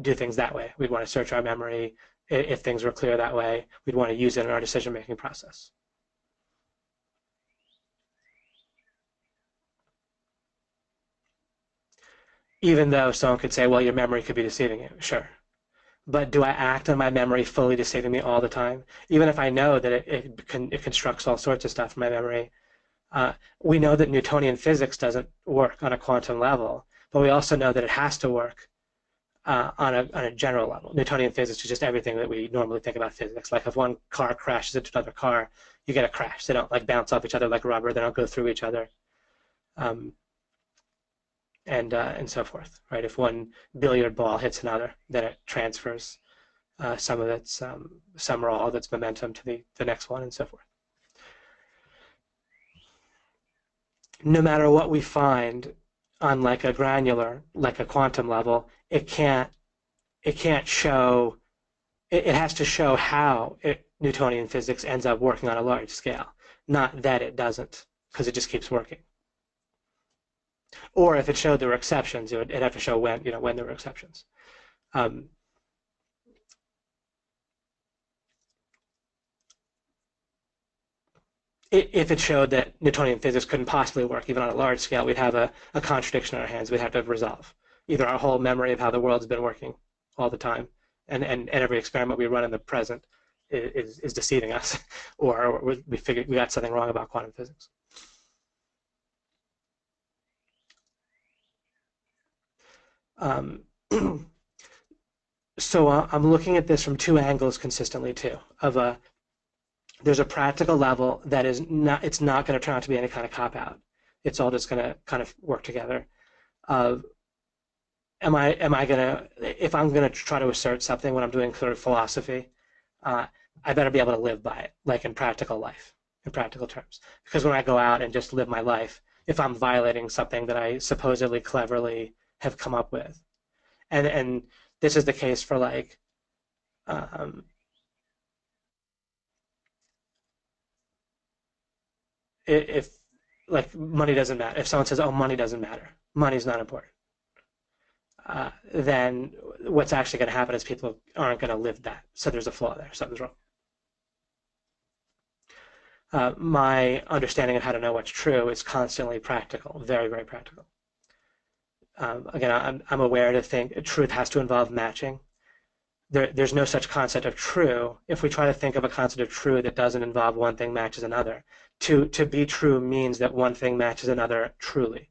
do things that way. We'd want to search our memory. If things were clear that way, we'd want to use it in our decision-making process. Even though someone could say, well, your memory could be deceiving you, sure. But do I act on my memory fully deceiving me all the time? Even if I know that it constructs all sorts of stuff from my memory, we know that Newtonian physics doesn't work on a quantum level, but we also know that it has to work on a general level. Newtonian physics is just everything that we normally think about physics. Like if one car crashes into another car, you get a crash. They don't like bounce off each other like rubber. They don't go through each other. And so forth, right? If one billiard ball hits another, then it transfers some of its, some or all of its momentum to the next one, and so forth. No matter what we find on like a granular, like a quantum level, it can't show. It has to show how Newtonian physics ends up working on a large scale, not that it doesn't, because it just keeps working. Or if it showed there were exceptions, it'd have to show when, when there were exceptions. If it showed that Newtonian physics couldn't possibly work even on a large scale, we'd have a contradiction on our hands we'd have to resolve. Either our whole memory of how the world's been working all the time and every experiment we run in the present is deceiving us, or we figured we got something wrong about quantum physics. So I'm looking at this from two angles consistently too. There's a practical level that is not, it's not going to turn out to be any kind of cop out. It's all just going to kind of work together. Am I going to, if I'm going to try to assert something when I'm doing sort of philosophy, I better be able to live by it, like in practical life, in practical terms. Because when I go out and just live my life, if I'm violating something that I supposedly cleverly have come up with, and this is the case for like, if like money doesn't matter, if someone says, "Oh, money doesn't matter, money's not important," then what's actually going to happen is people aren't going to live that. So there's a flaw there. Something's wrong. My understanding of how to know what's true is constantly practical, very, very practical. Again, I'm aware to think truth has to involve matching. There's no such concept of true. If we try to think of a concept of true that doesn't involve one thing matches another, to be true means that one thing matches another truly.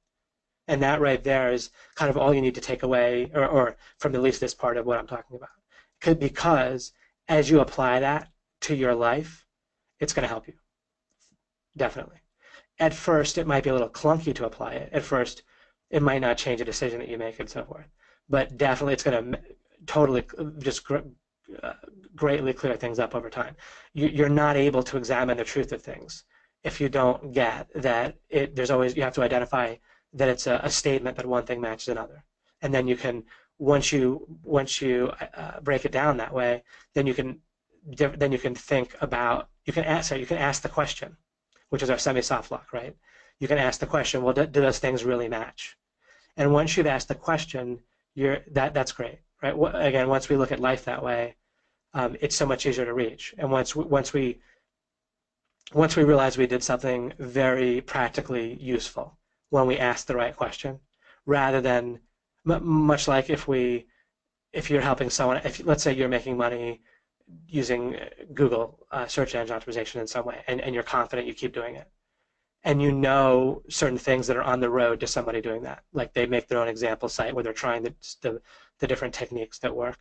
And that right there is kind of all you need to take away, or from at least this part of what I'm talking about. Because as you apply that to your life, it's going to help you. Definitely. At first, it might be a little clunky to apply it. At first, it might not change a decision that you make and so forth. But definitely, it's going to totally just greatly clear things up over time. You're not able to examine the truth of things if you don't get that there's always, you have to identify that it's a statement that one thing matches another. And then you can, once you break it down that way, then you can think about, you can ask the question, which is our semi-soft lock, right? You can ask the question, well, do those things really match? And once you've asked the question, that's great, right? Again, once we look at life that way, it's so much easier to reach. And once we realize we did something very practically useful when we asked the right question, rather than much like if you're helping someone, let's say you're making money using Google search engine optimization in some way, and you're confident you keep doing it, and you know certain things that are on the road to somebody doing that, like they make their own example site where they're trying the different techniques that work,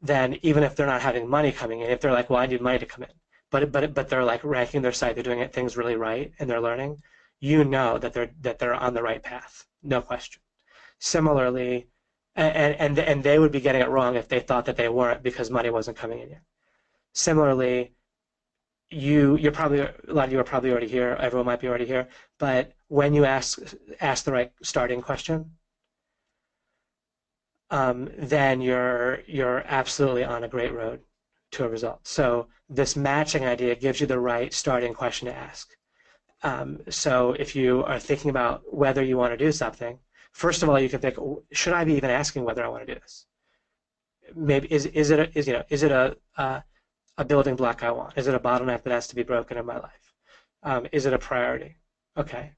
then even if they're not having money coming in, if they're like, well, I need money to come in, but they're like ranking their site, they're doing things really right, and they're learning, you know that they're on the right path, no question. Similarly, and they would be getting it wrong if they thought that they weren't because money wasn't coming in yet. Similarly, you're probably, a lot of you are probably already here, everyone might be already here, but when you ask the right starting question, then you're absolutely on a great road to a result. So this matching idea gives you the right starting question to ask. So if you are thinking about whether you want to do something, first of all, you can think, should I be even asking whether I want to do this? Maybe is it a building block I want? Is it a bottleneck that has to be broken in my life? Is it a priority? Okay,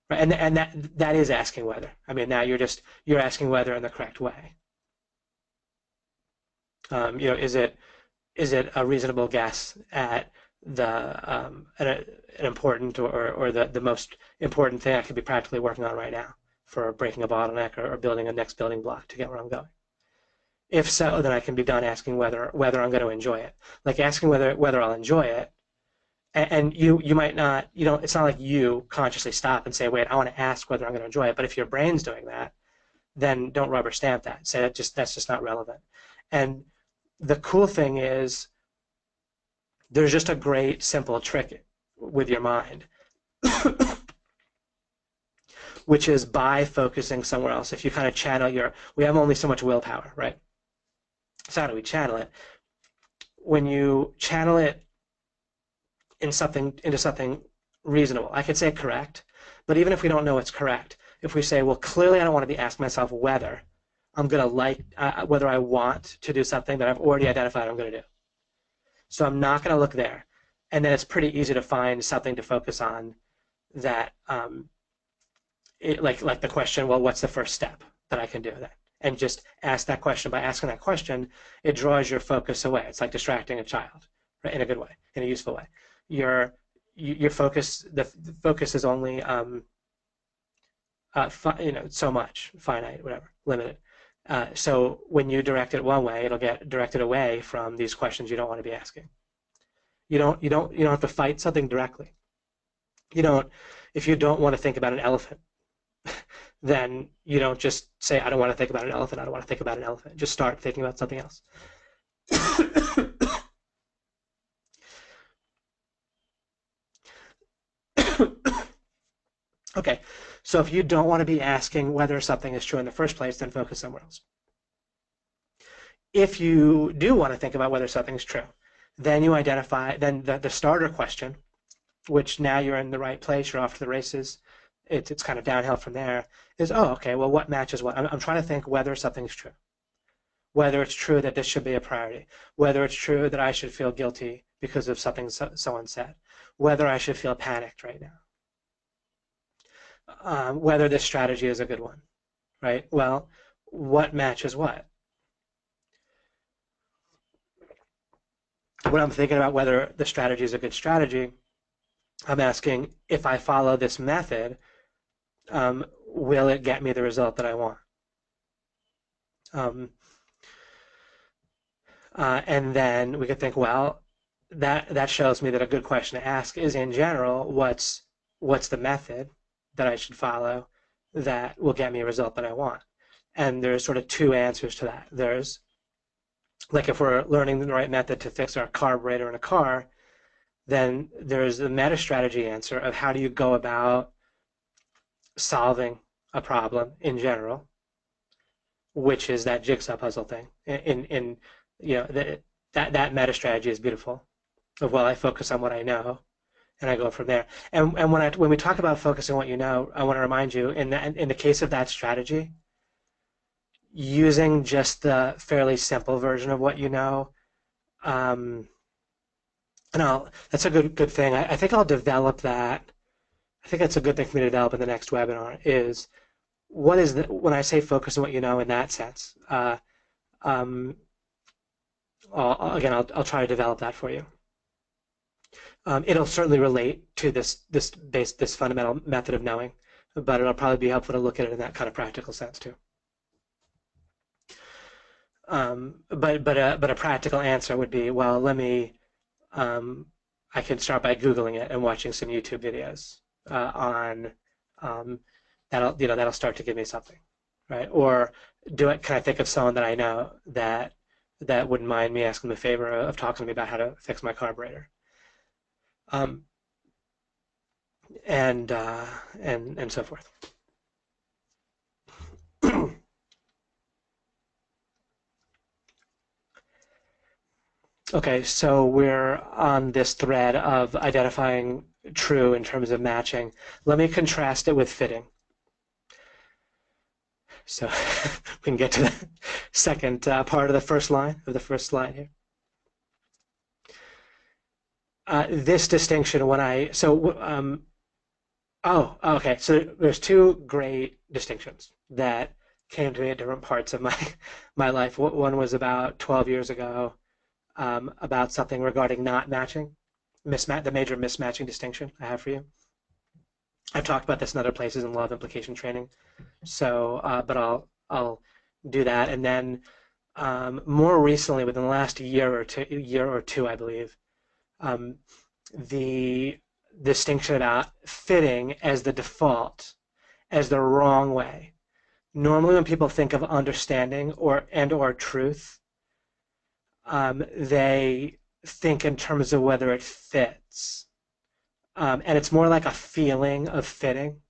right, and that is asking whether. I mean, now you're asking whether in the correct way. Is it a reasonable guess at an important or the most important thing I could be practically working on right now for breaking a bottleneck or building a next building block to get where I'm going? If so, then I can be done asking whether I'm going to enjoy it. Like asking whether I'll enjoy it, and you might not, it's not like you consciously stop and say, wait, I want to ask whether I'm going to enjoy it. But if your brain's doing that, then don't rubber stamp that. Say that's just not relevant. And the cool thing is, there's just a great simple trick with your mind, which is by focusing somewhere else. If you kind of channel we have only so much willpower, right? So how do we channel it? when you channel it into something reasonable, I could say correct, but even if we don't know it's correct, if we say, well, clearly I don't want to be asking myself whether I'm going to whether I want to do something that I've already identified I'm going to do. So I'm not going to look there. And then it's pretty easy to find something to focus on that, like the question, well, what's the first step that I can do that? And just ask that question. By asking that question, it draws your focus away. It's like distracting a child, right? In a good way, in a useful way. Your focus, the focus is only, so much, finite, whatever, limited. So when you direct it one way, it'll get directed away from these questions you don't want to be asking. You don't have to fight something directly. If you don't want to think about an elephant, then you don't just say, I don't want to think about an elephant, I don't want to think about an elephant. Just start thinking about something else. Okay, so if you don't want to be asking whether something is true in the first place, then focus somewhere else. If you do want to think about whether something's true, then you identify, then the starter question, which now you're in the right place, you're off to the races, it's kind of downhill from there, is, oh, okay, well, what matches what? I'm trying to think whether something's true. Whether it's true that this should be a priority. Whether it's true that I should feel guilty because of something someone said. Whether I should feel panicked right now. Whether this strategy is a good one, right? Well, what matches what? When I'm thinking about whether the strategy is a good strategy, I'm asking, if I follow this method, will it get me the result that I want? And then we could think, well, that shows me that a good question to ask is, in general, what's the method that I should follow that will get me a result that I want? And there's sort of two answers to that. There's, like, if we're learning the right method to fix our carburetor in a car, then there's the meta strategy answer of how do you go about solving a problem in general, which is that jigsaw puzzle thing. That meta strategy is beautiful. Of, well, I focus on what I know, and I go from there. And when we talk about focusing on what you know, I want to remind you, in the case of that strategy, using just the fairly simple version of what you know, that's a good thing. I think I'll develop that. I think that's a good thing for me to develop in the next webinar. Is what is when I say focus on what you know in that sense. I'll try to develop that for you. It'll certainly relate to this fundamental method of knowing, but it'll probably be helpful to look at it in that kind of practical sense too. But a practical answer would be, well, let me. I can start by Googling it and watching some YouTube videos on that'll start to give me something, right? Or can I think of someone that I know that wouldn't mind me asking them a favor of talking to me about how to fix my carburetor, and so forth. Okay, so we're on this thread of identifying true in terms of matching. Let me contrast it with fitting. So we can get to the second part of the first line of the first slide here. This distinction, okay. So there's two great distinctions that came to me at different parts of my life. One was about 12 years ago. About something regarding not matching, the major mismatching distinction I have for you. I've talked about this in other places in law of implication training, so but I'll do that. And then more recently, within the last year or two, I believe, the distinction about fitting as the default, as the wrong way. Normally, when people think of understanding or truth, they think in terms of whether it fits. And it's more like a feeling of fitting,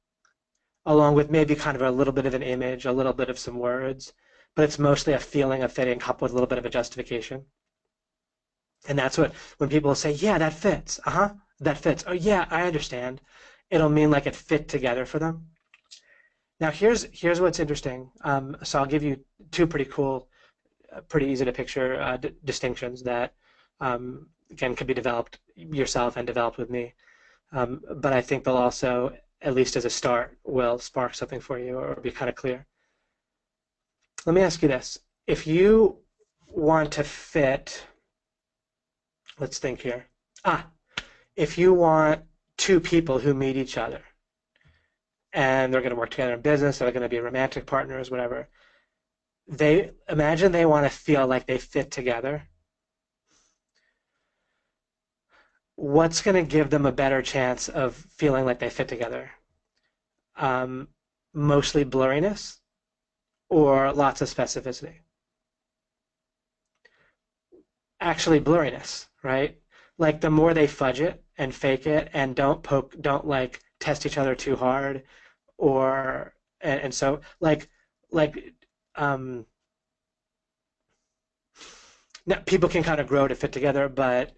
along with maybe kind of a little bit of an image, a little bit of some words, but it's mostly a feeling of fitting coupled with a little bit of a justification. And that's what, when people say, yeah, that fits. Uh-huh, that fits. Oh, yeah, I understand. It'll mean like it fit together for them. Now, here's what's interesting. So I'll give you two pretty cool, pretty easy to picture distinctions that, again, could be developed yourself and developed with me. But I think they'll also, at least as a start, will spark something for you or be kind of clear. Let me ask you this. If you want to fit, let's think here. If you want two people who meet each other and they're going to work together in business, they're going to be romantic partners, whatever, they imagine they want to feel like they fit together. What's going to give them a better chance of feeling like they fit together? Um, Mostly blurriness or lots of specificity? Actually blurriness, right? Like the more they fudge it and fake it and don't like test each other too hard, or and so like um, now people can kind of grow to fit together, but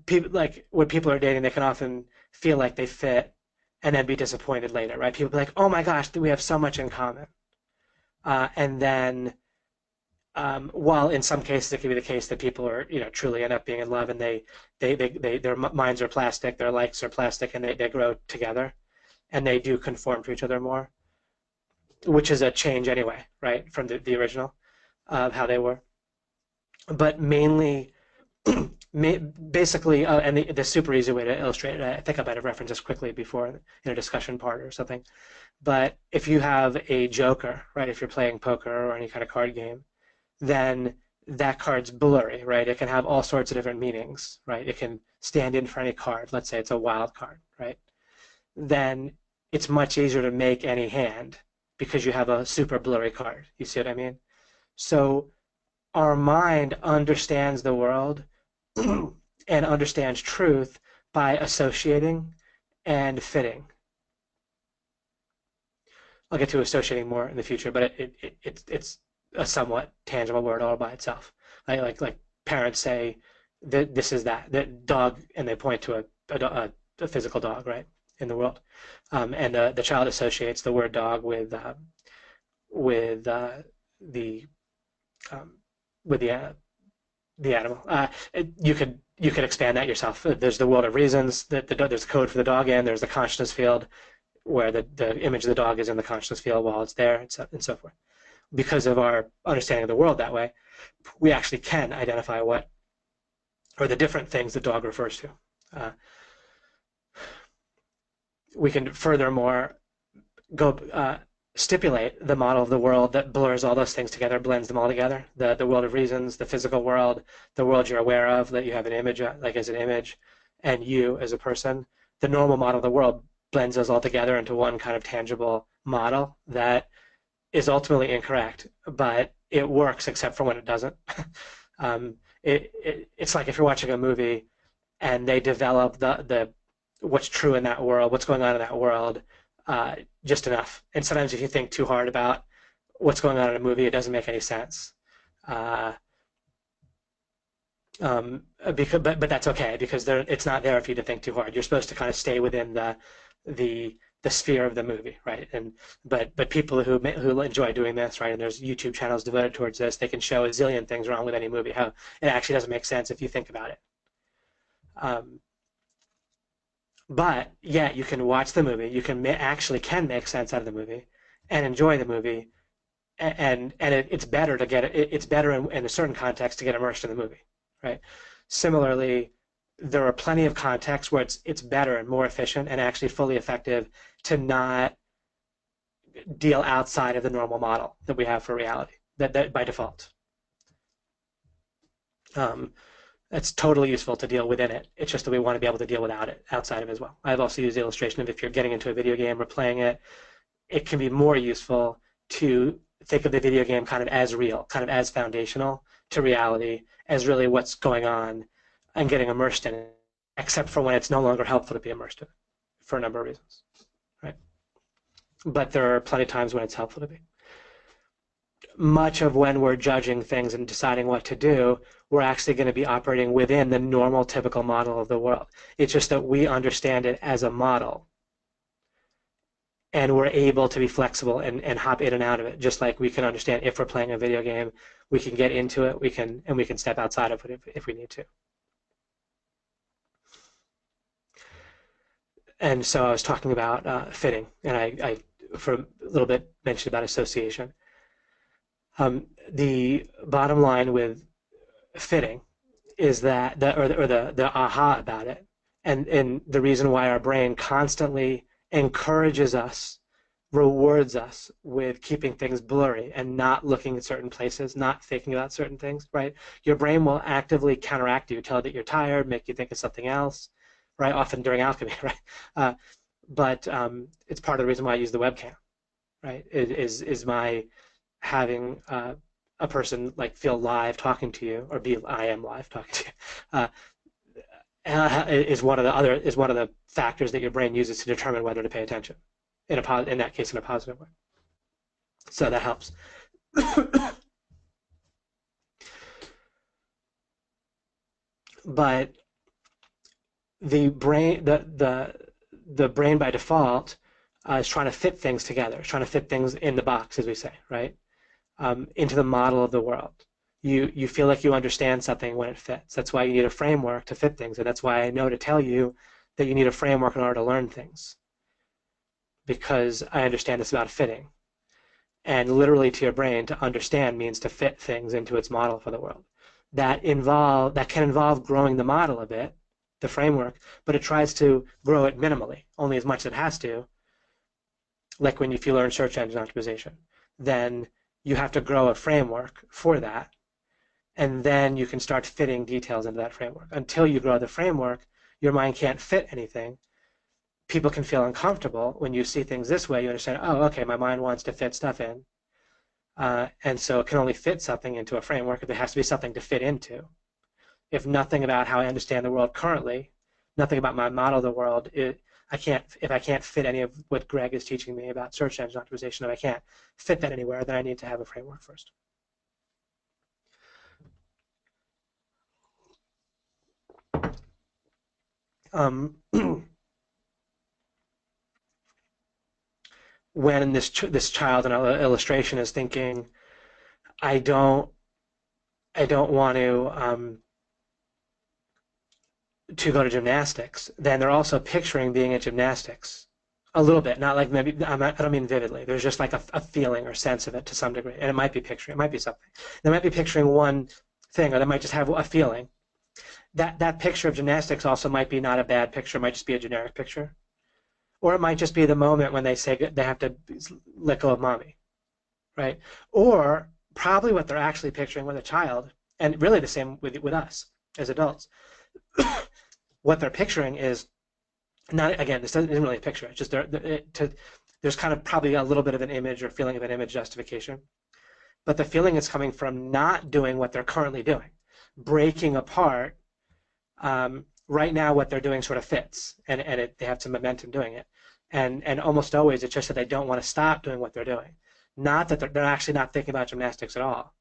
people like when people are dating, they can often feel like they fit and then be disappointed later, right? People be like, oh my gosh, we have so much in common, and then while in some cases it can be the case that people are, truly end up being in love and their minds are plastic, their likes are plastic, and they grow together and they do conform to each other more, which is a change anyway, right, from the original of how they were. But mainly, basically, and the super easy way to illustrate it, I think I might have referenced this quickly before in a discussion part or something. But if you have a joker, right, if you're playing poker or any kind of card game, then that card's blurry, right? It can have all sorts of different meanings, right? It can stand in for any card. Let's say it's a wild card, right? Then it's much easier to make any hand because you have a super blurry card. You see what I mean? So our mind understands the world and understands truth by associating and fitting. I'll get to associating more in the future, but it's a somewhat tangible word all by itself. Like parents say, this is that dog, and they point to a physical dog, right, in the world, and the child associates the word dog with the um, with the animal. You could expand that yourself. There's the world of reasons. There's a code for the dog, and there's the consciousness field where the image of the dog is in the consciousness field while it's there, and so forth. Because of our understanding of the world that way, we actually can identify what or the different things the dog refers to. We can furthermore go stipulate the model of the world that blurs all those things together, blends them all together. The world of reasons, the physical world, the world you're aware of that you have an image, like as an image, and you as a person. The normal model of the world blends those all together into one kind of tangible model that is ultimately incorrect, but it works except for when it doesn't. It's like if you're watching a movie and they develop the what's true in that world, what's going on in that world, just enough. And sometimes if you think too hard about what's going on in a movie, it doesn't make any sense. But that's okay because it's not there for you to think too hard. You're supposed to kind of stay within the sphere of the movie, right? But people who enjoy doing this, right? And there's YouTube channels devoted towards this. They can show a zillion things wrong with any movie. How it actually doesn't make sense if you think about it. But yeah, you can watch the movie. You can actually can make sense out of the movie and enjoy the movie. And it's better to get it. It's better in a certain context to get immersed in the movie, right? Similarly, there are plenty of contexts where it's better and more efficient and actually fully effective to not deal outside of the normal model that we have for reality, that by default. It's totally useful to deal within it. It's just that we want to be able to deal without it, outside of it as well. I've also used the illustration of if you're getting into a video game or playing it, it can be more useful to think of the video game kind of as real, kind of as foundational to reality, as really what's going on and getting immersed in it, except for when it's no longer helpful to be immersed in it for a number of reasons, right? But there are plenty of times when it's helpful to be. much of when we're judging things and deciding what to do, we're actually going to be operating within the normal, typical model of the world. It's just that we understand it as a model, and we're able to be flexible and hop in and out of it, just like we can understand if we're playing a video game, we can get into it, we can step outside of it if we need to. And so I was talking about fitting, and I for a little bit mentioned about association. The bottom line with fitting is that the aha about it, and the reason why our brain constantly encourages us, rewards us with keeping things blurry and not looking at certain places, not thinking about certain things, right? Your brain will actively counteract you, tell you that you're tired, make you think of something else, right? Often during alchemy, right? But it's part of the reason why I use the webcam, right? Is my having a person like feel live talking to you, or I am live talking to you, is one of the factors that your brain uses to determine whether to pay attention. In that case, in a positive way. So that helps. But the brain, the brain by default is trying to fit things together, trying to fit things in the box, as we say, right? Into the model of the world. You feel like you understand something when it fits. That's why you need a framework to fit things, and that's why I know to tell you that you need a framework in order to learn things, because I understand it's about fitting. And literally to your brain, to understand means to fit things into its model for the world. That can involve growing the model a bit, the framework, but it tries to grow it minimally, only as much as it has to. Like if you learn search engine optimization, then you have to grow a framework for that, and then you can start fitting details into that framework. Until you grow the framework, your mind can't fit anything. People can feel uncomfortable when you see things this way. You understand, oh, okay, my mind wants to fit stuff in, and so it can only fit something into a framework if there has to be something to fit into. If nothing about how I understand the world currently, nothing about my model of the world, if I can't fit any of what Greg is teaching me about search engine optimization, if I can't fit that anywhere, then I need to have a framework first. When this child in an illustration is thinking, I don't want to go to gymnastics, then they're also picturing being at gymnastics a little bit, not like maybe, I don't mean vividly. There's just like a feeling or sense of it to some degree, and it might be picturing, it might be something. They might be picturing one thing, or they might just have a feeling. That picture of gymnastics also might be not a bad picture, it might just be a generic picture. Or it might just be the moment when they say they have to let go of mommy, right? Or probably what they're actually picturing with a child, and really the same with us as adults. What they're picturing is not, again, this isn't really a picture, it's just there's kind of probably a little bit of an image or feeling of an image justification. But the feeling is coming from not doing what they're currently doing, breaking apart. Right now what they're doing sort of fits, and they have some momentum doing it. And almost always it's just that they don't want to stop doing what they're doing. Not that they're actually not thinking about gymnastics at all.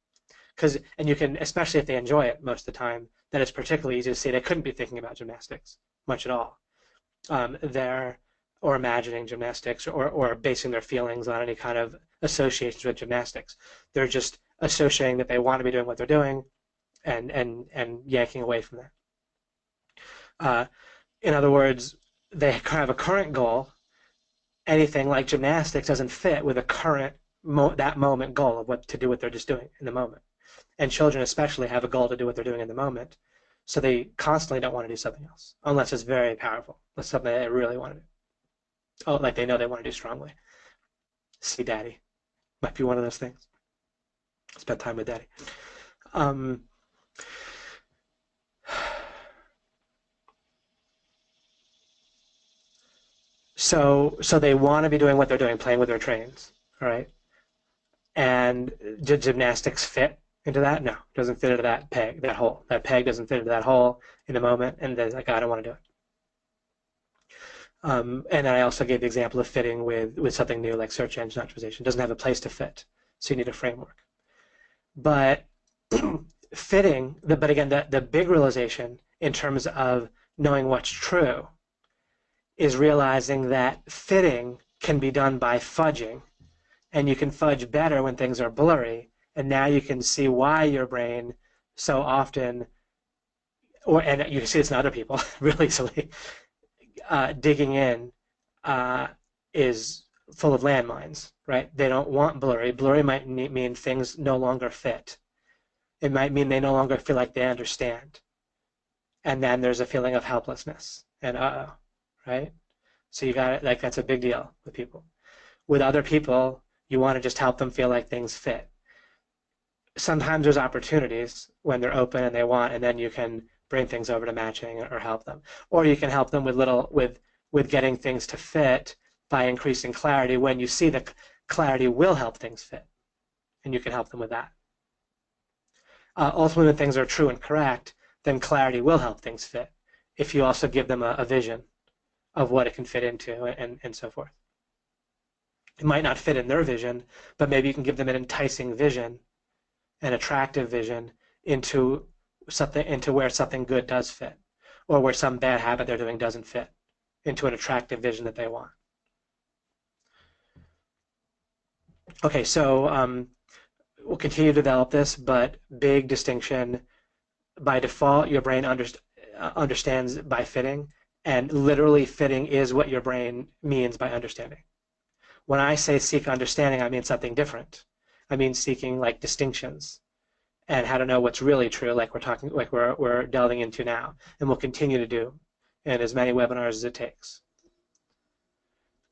And you can, especially if they enjoy it most of the time, then it's particularly easy to see they couldn't be thinking about gymnastics much at all. Or imagining gymnastics, or basing their feelings on any kind of associations with gymnastics. They're just associating that they want to be doing what they're doing and yanking away from that. In other words, they have a current goal. Anything like gymnastics doesn't fit with a current that moment goal of what to do what they're just doing in the moment. And children especially have a goal to do what they're doing in the moment, so they constantly don't want to do something else unless it's very powerful. That's something they really want to do. Oh, like they know they want to do strongly. See daddy. Might be one of those things. Spend time with daddy. So they want to be doing what they're doing, playing with their trains, all right? And did gymnastics fit into that? No, it doesn't fit into that peg, that hole. That peg doesn't fit into that hole in the moment, and they're like, I don't want to do it. And I also gave the example of fitting with something new like search engine optimization. It doesn't have a place to fit, so you need a framework. But fitting, but again, the big realization in terms of knowing what's true is realizing that fitting can be done by fudging, and you can fudge better when things are blurry. And now you can see why your brain so often, and you can see this in other people really easily, digging in is full of landmines, right? They don't want blurry. Blurry might mean things no longer fit. It might mean they no longer feel like they understand. And then there's a feeling of helplessness and uh-oh, right? So you got it, like that's a big deal with people. With other people, you want to just help them feel like things fit. Sometimes there's opportunities when they're open and they want, and then you can bring things over to matching or help them. Or you can help them with getting things to fit by increasing clarity when you see that clarity will help things fit, and you can help them with that. Ultimately, when things are true and correct, then clarity will help things fit if you also give them a vision of what it can fit into and so forth. It might not fit in their vision, but maybe you can give them an enticing vision, an attractive vision into where something good does fit, or where some bad habit they're doing doesn't fit, into an attractive vision that they want. Okay, so we'll continue to develop this, but big distinction. By default, your brain understands by fitting, and literally fitting is what your brain means by understanding. When I say seek understanding, I mean something different. I mean seeking like distinctions and how to know what's really true, like we're delving into now, and we'll continue to do in as many webinars as it takes.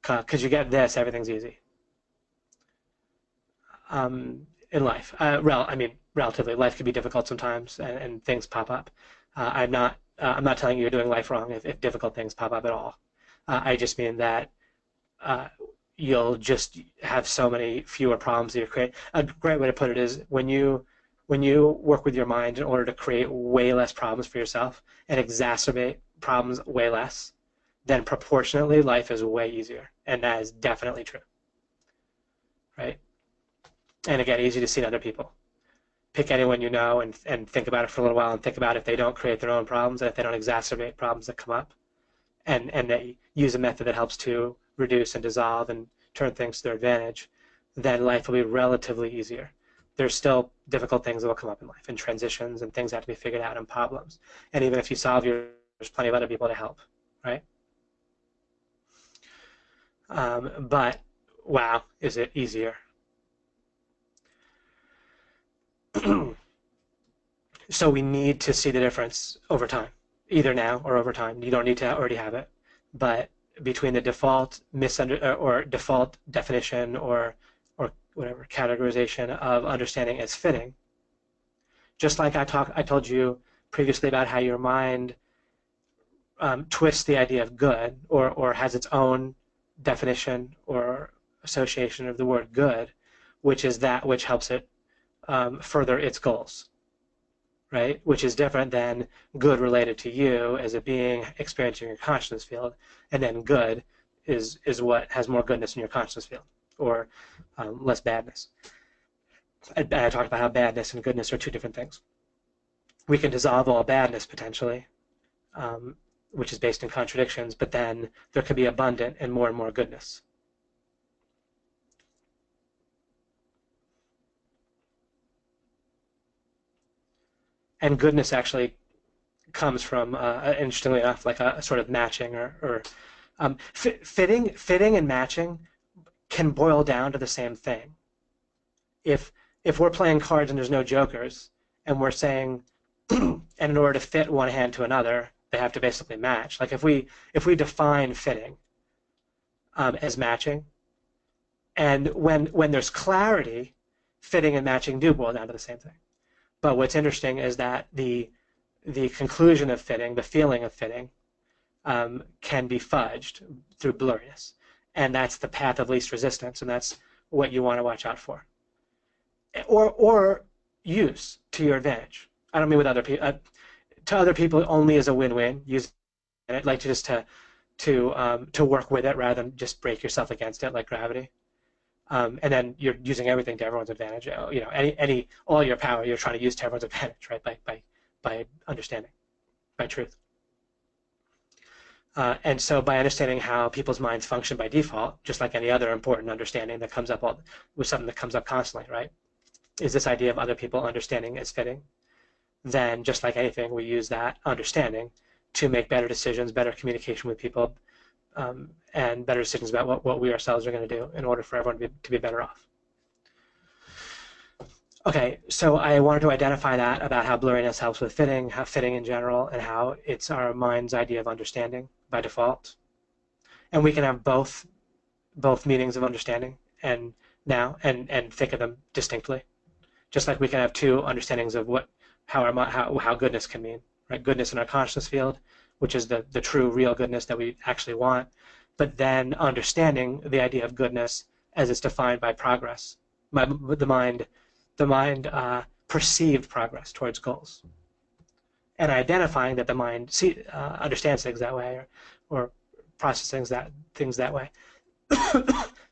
Because you get this, everything's easy. In life, relatively, life can be difficult sometimes, and things pop up. I'm not telling you you're doing life wrong if difficult things pop up at all. I just mean that you'll just have so many fewer problems that you create. A great way to put it is when you work with your mind in order to create way less problems for yourself and exacerbate problems way less, then proportionately life is way easier, and that is definitely true, right? And again, easy to see in other people. Pick anyone you know and think about it for a little while and think about if they don't create their own problems and if they don't exacerbate problems that come up, and they use a method that helps to reduce and dissolve and turn things to their advantage, then life will be relatively easier. There's still difficult things that will come up in life and transitions and things that have to be figured out and problems. And even if you solve yours, there's plenty of other people to help, right? But wow, is it easier? So we need to see the difference over time, either now or over time. You don't need to already have it, but between the default or default definition or whatever categorization of understanding as fitting, just like I told you previously about how your mind twists the idea of good or has its own definition or association of the word good, which is that which helps it further its goals, right? Which is different than good related to you as a being experiencing your consciousness field, and then good is what has more goodness in your consciousness field, or less badness. I talked about how badness and goodness are two different things. We can dissolve all badness potentially, which is based in contradictions, but then there can be abundant and more goodness. And goodness actually comes from, interestingly enough, like a sort of matching or fitting and matching can boil down to the same thing. If we're playing cards and there's no jokers, and we're saying, and in order to fit one hand to another, they have to basically match. Like if we define fitting as matching, and when there's clarity, fitting and matching do boil down to the same thing. But what's interesting is that the conclusion of fitting, the feeling of fitting, can be fudged through blurriness. And that's the path of least resistance, and that's what you want to watch out for. Or use to your advantage. I don't mean with other people. To other people only as a win-win. Use it like just to work with it rather than just break yourself against it like gravity. And then you're using everything to everyone's advantage. You know, all your power you're trying to use to everyone's advantage, right? By understanding, by truth. And so by understanding how people's minds function by default, just like any other important understanding that comes up with something that comes up constantly, right? Is this idea of other people understanding is fitting? Then just like anything, we use that understanding to make better decisions, better communication with people, and better decisions about what we ourselves are going to do in order for everyone to be better off. Okay, so I wanted to identify that about how blurriness helps with fitting, how fitting in general, and how it's our mind's idea of understanding by default. And we can have both meanings of understanding and think of them distinctly. Just like we can have two understandings of how goodness can mean, right? Goodness in our consciousness field, which is the true, real goodness that we actually want, but then understanding the idea of goodness as it's defined by progress, the mind perceived progress towards goals, and identifying that the mind understands things that way or processes things that way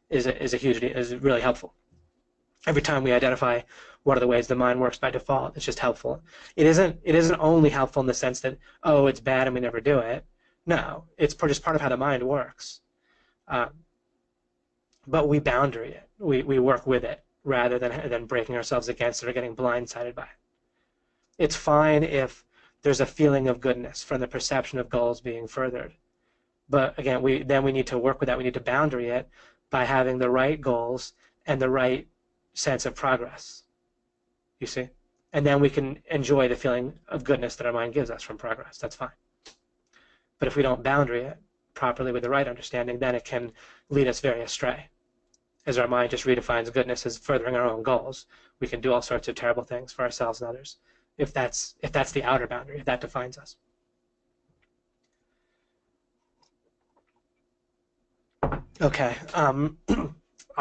is really helpful. Every time we identify what are the ways the mind works by default, it's just helpful. It isn't only helpful in the sense that, oh, it's bad and we never do it. No, it's just part of how the mind works. But we boundary it. We work with it rather than breaking ourselves against it or getting blindsided by it. It's fine if there's a feeling of goodness from the perception of goals being furthered. But again, we need to work with that. We need to boundary it by having the right goals and the right sense of progress, you see? And then we can enjoy the feeling of goodness that our mind gives us from progress. That's fine. But if we don't boundary it properly with the right understanding, then it can lead us very astray. As our mind just redefines goodness as furthering our own goals, we can do all sorts of terrible things for ourselves and others if that's the outer boundary, if that defines us. Okay. I'm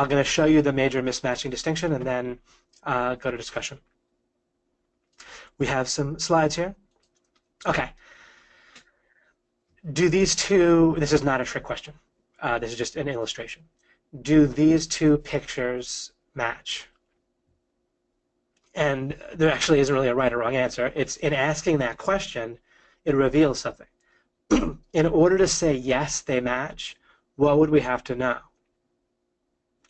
going to show you the major mismatching distinction and then go to discussion. We have some slides here. Okay. This is not a trick question. This is just an illustration. Do these two pictures match? And there actually isn't really a right or wrong answer. It's in asking that question, it reveals something. In order to say yes, they match, what would we have to know?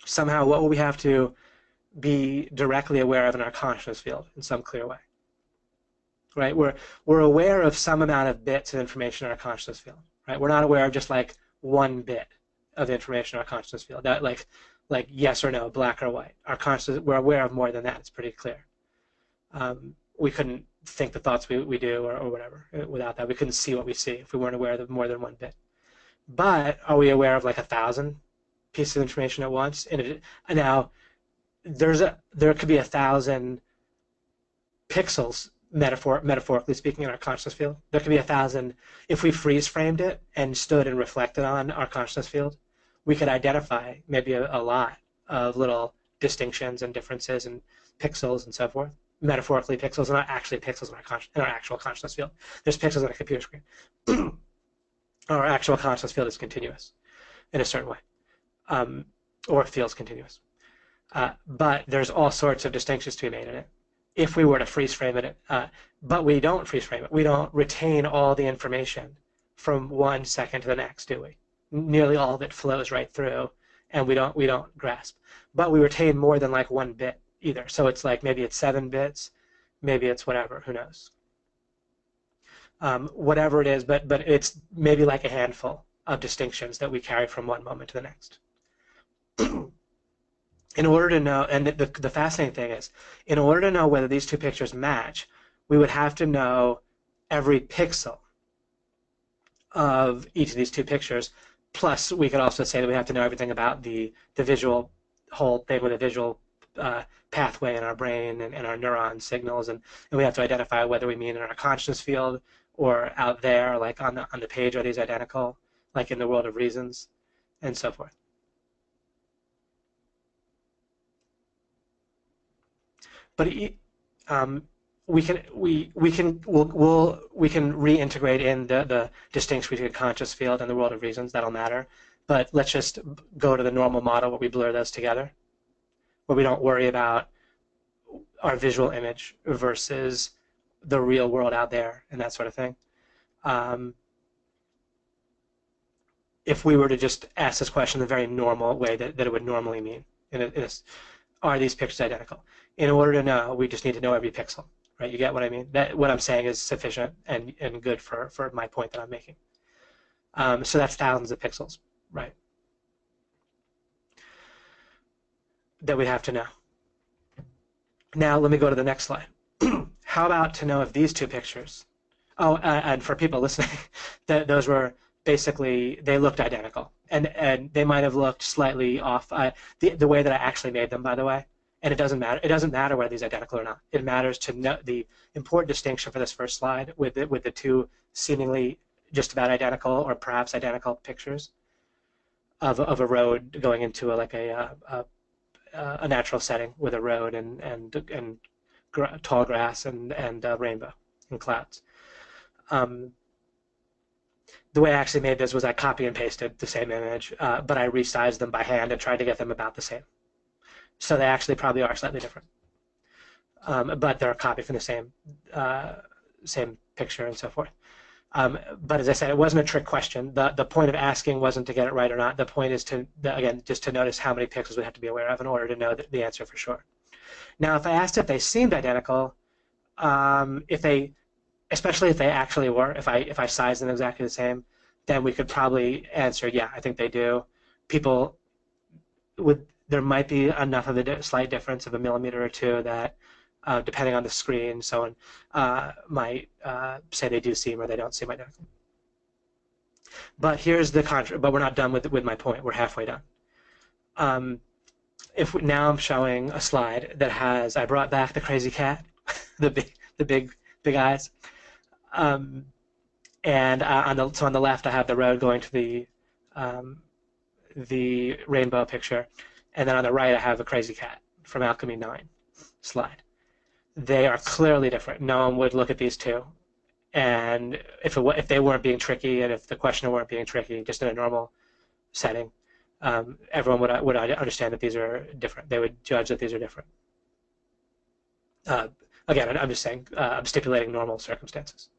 Somehow, what would we have to be directly aware of in our consciousness field in some clear way? Right? We're aware of some amount of bits of information in our consciousness field. Right? We're not aware of just like one bit of information in our consciousness field. That like yes or no, black or white. We're aware of more than that. It's pretty clear. We couldn't think the thoughts we do or whatever without that. We couldn't see what we see if we weren't aware of more than one bit. But are we aware of like 1,000 pieces of information at once? And now there could be 1,000 pixels, metaphorically speaking, in our consciousness field. There could be 1,000. If we freeze framed it and stood and reflected on our consciousness field, we could identify maybe a lot of little distinctions and differences and pixels and so forth. Metaphorically, pixels are not actually pixels in our actual consciousness field. There's pixels on a computer screen. Our actual consciousness field is continuous in a certain way, or it feels continuous. But there's all sorts of distinctions to be made in it if we were to freeze frame it. But we don't freeze frame it. We don't retain all the information from 1 second to the next, do we? Nearly all of it flows right through, and we don't grasp. But we retain more than like 1 bit either. So it's like maybe it's 7 bits, maybe it's whatever. Who knows? Whatever it is, but it's maybe like a handful of distinctions that we carry from one moment to the next. In order to know, and the fascinating thing is, in order to know whether these two pictures match, we would have to know every pixel of each of these two pictures. Plus, we could also say that we have to know everything about the visual whole thing with a visual pathway in our brain and our neuron signals, and we have to identify whether we mean in our consciousness field or out there, like on the page, are these identical, like in the world of reasons, and so forth. But we can reintegrate in the distinction between conscious field and the world of reasons. That'll matter. But let's just go to the normal model where we blur those together. where we don't worry about our visual image versus the real world out there and that sort of thing. If we were to just ask this question the very normal way that it would normally mean, are these pictures identical? In order to know, we just need to know every pixel, right? You get what I mean? That what I'm saying is sufficient and good for my point that I'm making. So that's thousands of pixels, right? That we have to know. Now let me go to the next slide. How about to know if these two pictures, and for people listening, those were basically, they looked identical, and they might have looked slightly off. The way that I actually made them, by the way, and it doesn't matter. It doesn't matter whether these are identical or not. It matters to know the important distinction for this first slide with the two seemingly just about identical or perhaps identical pictures of a road going into a natural setting with a road and tall grass and rainbow and clouds. The way I actually made this was I copy and pasted the same image, but I resized them by hand and tried to get them about the same. So they actually probably are slightly different, but they're a copy from the same picture and so forth. But as I said, it wasn't a trick question. The point of asking wasn't to get it right or not. The point is again, just to notice how many pixels we have to be aware of in order to know the answer for sure. Now, if I asked if they seemed identical, especially if they actually were, if I sized them exactly the same, then we could probably answer, yeah, I think they do. People there might be enough of a slight difference of a millimeter or two that, depending on the screen, someone might say they do seem or they don't seem identical. But here's the but we're not done with my point. We're halfway done. Now I'm showing a slide that has, I brought back the crazy cat, the big eyes, and so on the left I have the road going to the rainbow picture, and then on the right I have a crazy cat from Alchemy 9 slide. They are clearly different. No one would look at these two, and if they weren't being tricky, and if the questioner weren't being tricky, just in a normal setting, everyone would understand that these are different. They would judge that these are different. Again, I'm just saying, I'm stipulating normal circumstances.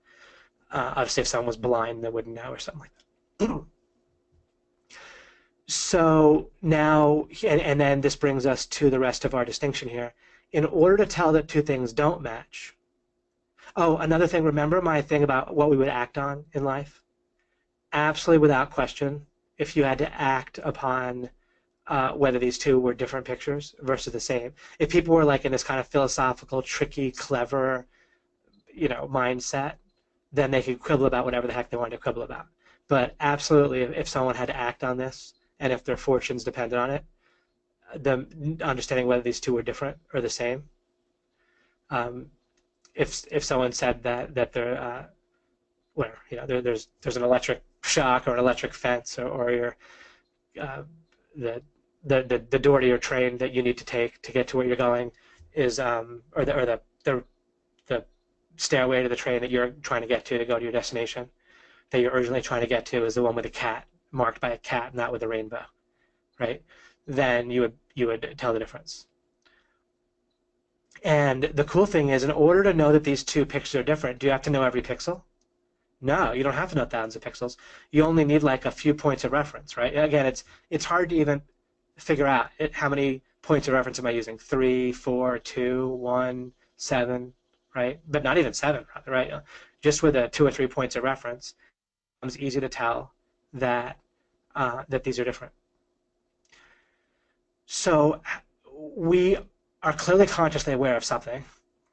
Obviously, if someone was blind, they wouldn't know or something like that. So now, and then this brings us to the rest of our distinction here. In order to tell that two things don't match. Oh, another thing, remember my thing about what we would act on in life? Absolutely without question, if you had to act upon whether these two were different pictures versus the same. If people were like in this kind of philosophical, tricky, clever, mindset, then they could quibble about whatever the heck they wanted to quibble about. But absolutely, if someone had to act on this, and if their fortunes depended on it, the understanding whether these two were different or the same. If someone said that they're there's an electric shock or an electric fence or your the door to your train that you need to take to get to where you're going is or the stairway to the train that you're trying to get to go to your destination that you're urgently trying to get to is the one with a cat marked by a cat, not with a rainbow, right? Then you would tell the difference. And the cool thing is, in order to know that these two pictures are different, do you have to know every pixel? No, you don't have to know thousands of pixels. You only need like a few points of reference, right? Again, it's hard to even figure out how many points of reference am I using? 3, 4, 2, 1, 7, right? But not even 7, right? Just with 2 or 3 points of reference, it becomes easy to tell that that these are different. So we are clearly consciously aware of something,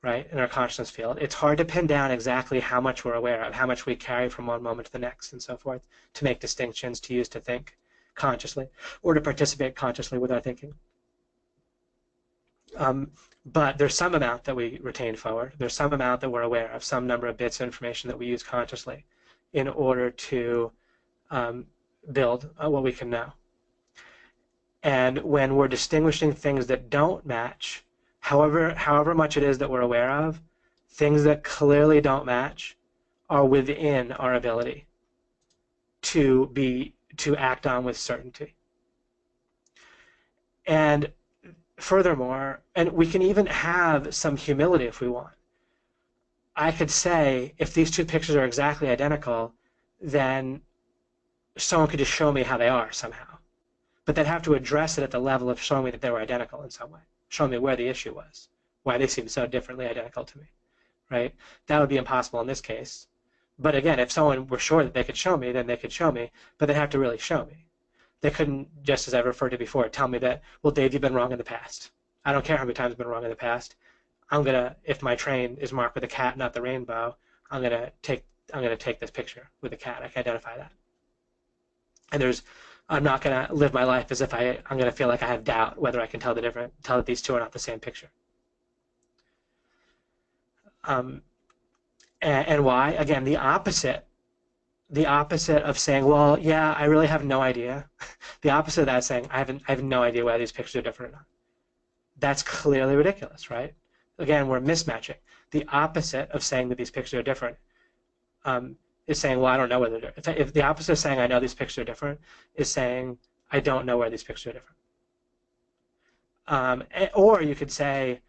right, in our consciousness field. It's hard to pin down exactly how much we're aware of, how much we carry from one moment to the next and so forth, to make distinctions, to use to think consciously, or to participate consciously with our thinking. But there's some amount that we retain forward. There's some amount that we're aware of, some number of bits of information that we use consciously in order to build what we can know. And when we're distinguishing things that don't match, however much it is that we're aware of, things that clearly don't match are within our ability to act on with certainty. And furthermore, and we can even have some humility if we want. I could say, if these two pictures are exactly identical, then someone could just show me how they are somehow. But they'd have to address it at the level of showing me that they were identical in some way, showing me where the issue was, why they seem so differently identical to me, right? That would be impossible in this case. But again, if someone were sure that they could show me, then they could show me, but they'd have to really show me. They couldn't, just as I referred to before, tell me that, well, Dave, you've been wrong in the past. I don't care how many times I've been wrong in the past. If my train is marked with a cat, not the rainbow, I'm gonna take this picture with a cat. I can identify that. And I'm not gonna live my life as if I'm gonna feel like I have doubt whether I can tell that these two are not the same picture. And why? Again, the opposite of saying, well, yeah, I really have no idea. The opposite of that is saying, I have no idea whether these pictures are different or not. That's clearly ridiculous, right? Again, we're mismatching. The opposite of saying that these pictures are different is saying, well, I don't know whether they're different. If the opposite of saying I know these pictures are different is saying I don't know where these pictures are different. Or you could say,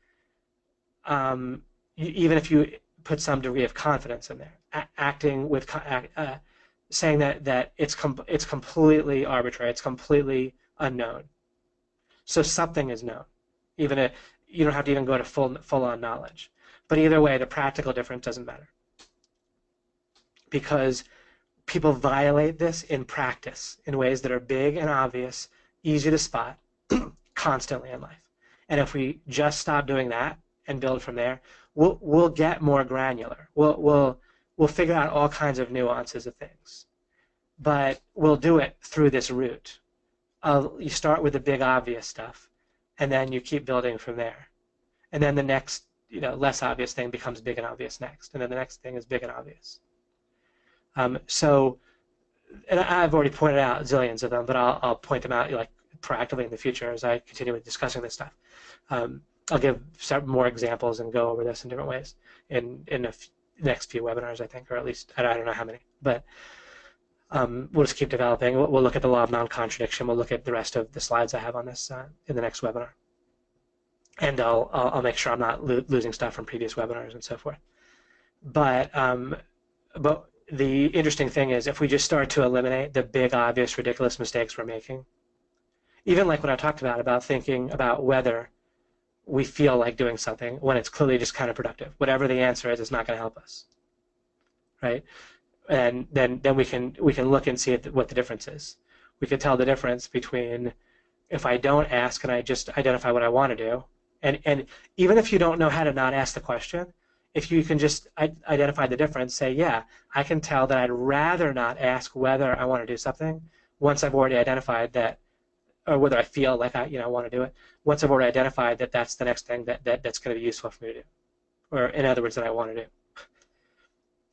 even if you put some degree of confidence in there, saying that it's completely arbitrary, it's completely unknown. So something is known, even if you don't have to even go to full-on knowledge. But either way, the practical difference doesn't matter, because people violate this in practice in ways that are big and obvious, easy to spot, constantly in life. And if we just stop doing that and build from there, we'll get more granular. We'll figure out all kinds of nuances of things, but we'll do it through this route. You start with the big obvious stuff, and then you keep building from there. And then the next, less obvious thing becomes big and obvious next, and then the next thing is big and obvious. And I've already pointed out zillions of them, but I'll point them out proactively in the future as I continue with discussing this stuff. I'll give some more examples and go over this in different ways in the next few webinars, I think, or at least I don't know how many, but we'll just keep developing. We'll look at the law of non-contradiction. We'll look at the rest of the slides I have on this in the next webinar, and I'll make sure I'm not losing stuff from previous webinars and so forth. But the interesting thing is, if we just start to eliminate the big, obvious, ridiculous mistakes we're making, even like what I talked about thinking about whether we feel like doing something when it's clearly just counterproductive. Whatever the answer is, it's not going to help us, right? And then we can look and see what the difference is. We could tell the difference between if I don't ask and I just identify what I want to do, and even if you don't know how to not ask the question, if you can just identify the difference, say, yeah, I can tell that I'd rather not ask whether I want to do something once I've already identified that, or whether I feel like I want to do it. Once I've already identified that that's the next thing that's going to be useful for me to do, or in other words, that I want to do.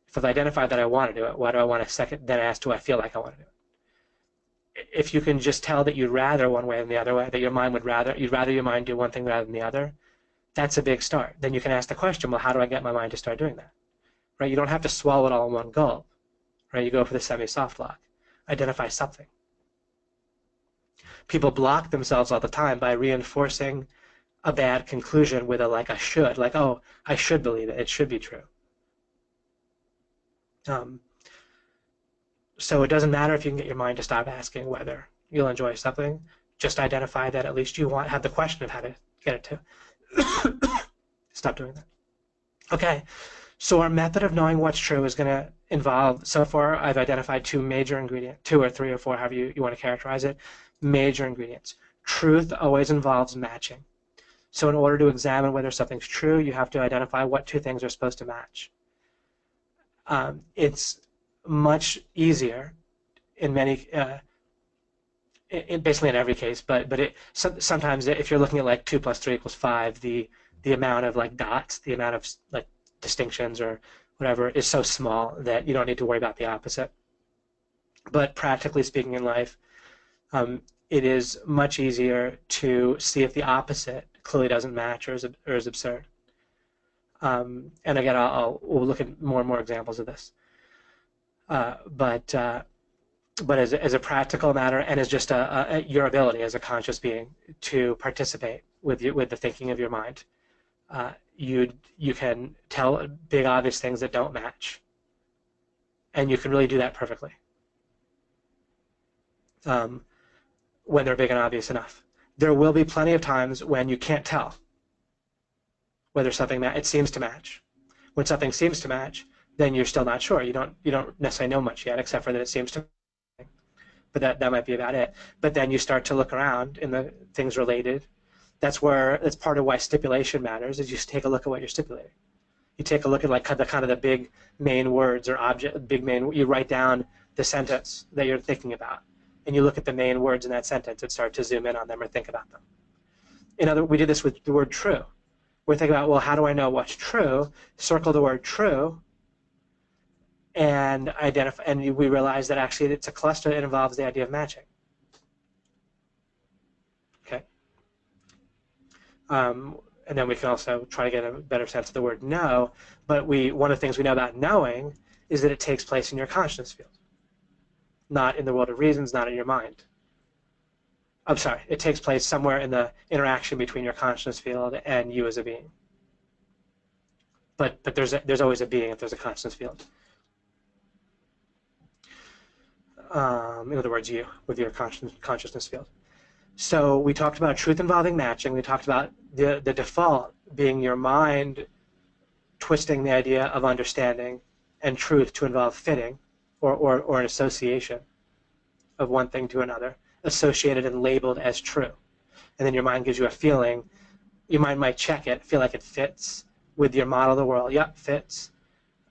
If I've identified that I want to do it, why do I want to then ask, do I feel like I want to do it? If you can just tell that you'd rather one way than the other way, that you'd rather your mind do one thing rather than the other, that's a big start. Then you can ask the question, well, how do I get my mind to start doing that? Right? You don't have to swallow it all in one gulp. Right? You go for the semi-soft lock. Identify something. People block themselves all the time by reinforcing a bad conclusion with a should, like, oh, I should believe it. It should be true. So it doesn't matter if you can get your mind to stop asking whether you'll enjoy something. Just identify that at least you have the question of how to get it to. Stop doing that. Okay, so our method of knowing what's true is going to involve, so far I've identified two major ingredients, 2 or 3 or 4, however you want to characterize it, major ingredients. Truth always involves matching. So in order to examine whether something's true, you have to identify what two things are supposed to match. It's much easier in many, basically in every case, but sometimes if you're looking at 2 + 3 = 5, the amount of dots, the amount of distinctions or whatever is so small that you don't need to worry about the opposite. But practically speaking in life, it is much easier to see if the opposite clearly doesn't match or is absurd. And again, we'll look at more and more examples of this. But but as a practical matter and as just your ability as a conscious being to participate with the thinking of your mind. You can tell big obvious things that don't match, and you can really do that perfectly um, when they're big and obvious enough. There will be plenty of times when you can't tell whether something it seems to match. When something seems to match, then you're still not sure. You don't necessarily know much yet, except for that it seems to. But that might be about it. But then you start to look around in the things related. That's part of why stipulation matters. Is you take a look at what you're stipulating. You take a look at like the big main words or object, big main. You write down the sentence that you're thinking about, and you look at the main words in that sentence and start to zoom in on them or think about them. We did this with the word true. We're thinking about, well, how do I know what's true? Circle the word true, and identify. And we realize that actually it's a cluster that involves the idea of matching. Okay. And then we can also try to get a better sense of the word know. But one of the things we know about knowing is that it takes place in your consciousness field, not in the world of reasons, not in your mind. I'm sorry, it takes place somewhere in the interaction between your consciousness field and you as a being. But there's always a being if there's a consciousness field. In other words, you with your consciousness field. So we talked about truth involving matching. We talked about the default being your mind twisting the idea of understanding and truth to involve fitting or an association of one thing to another, associated and labeled as true. And then your mind gives you a feeling. Your mind might check it, feel like it fits with your model of the world. Yep, fits,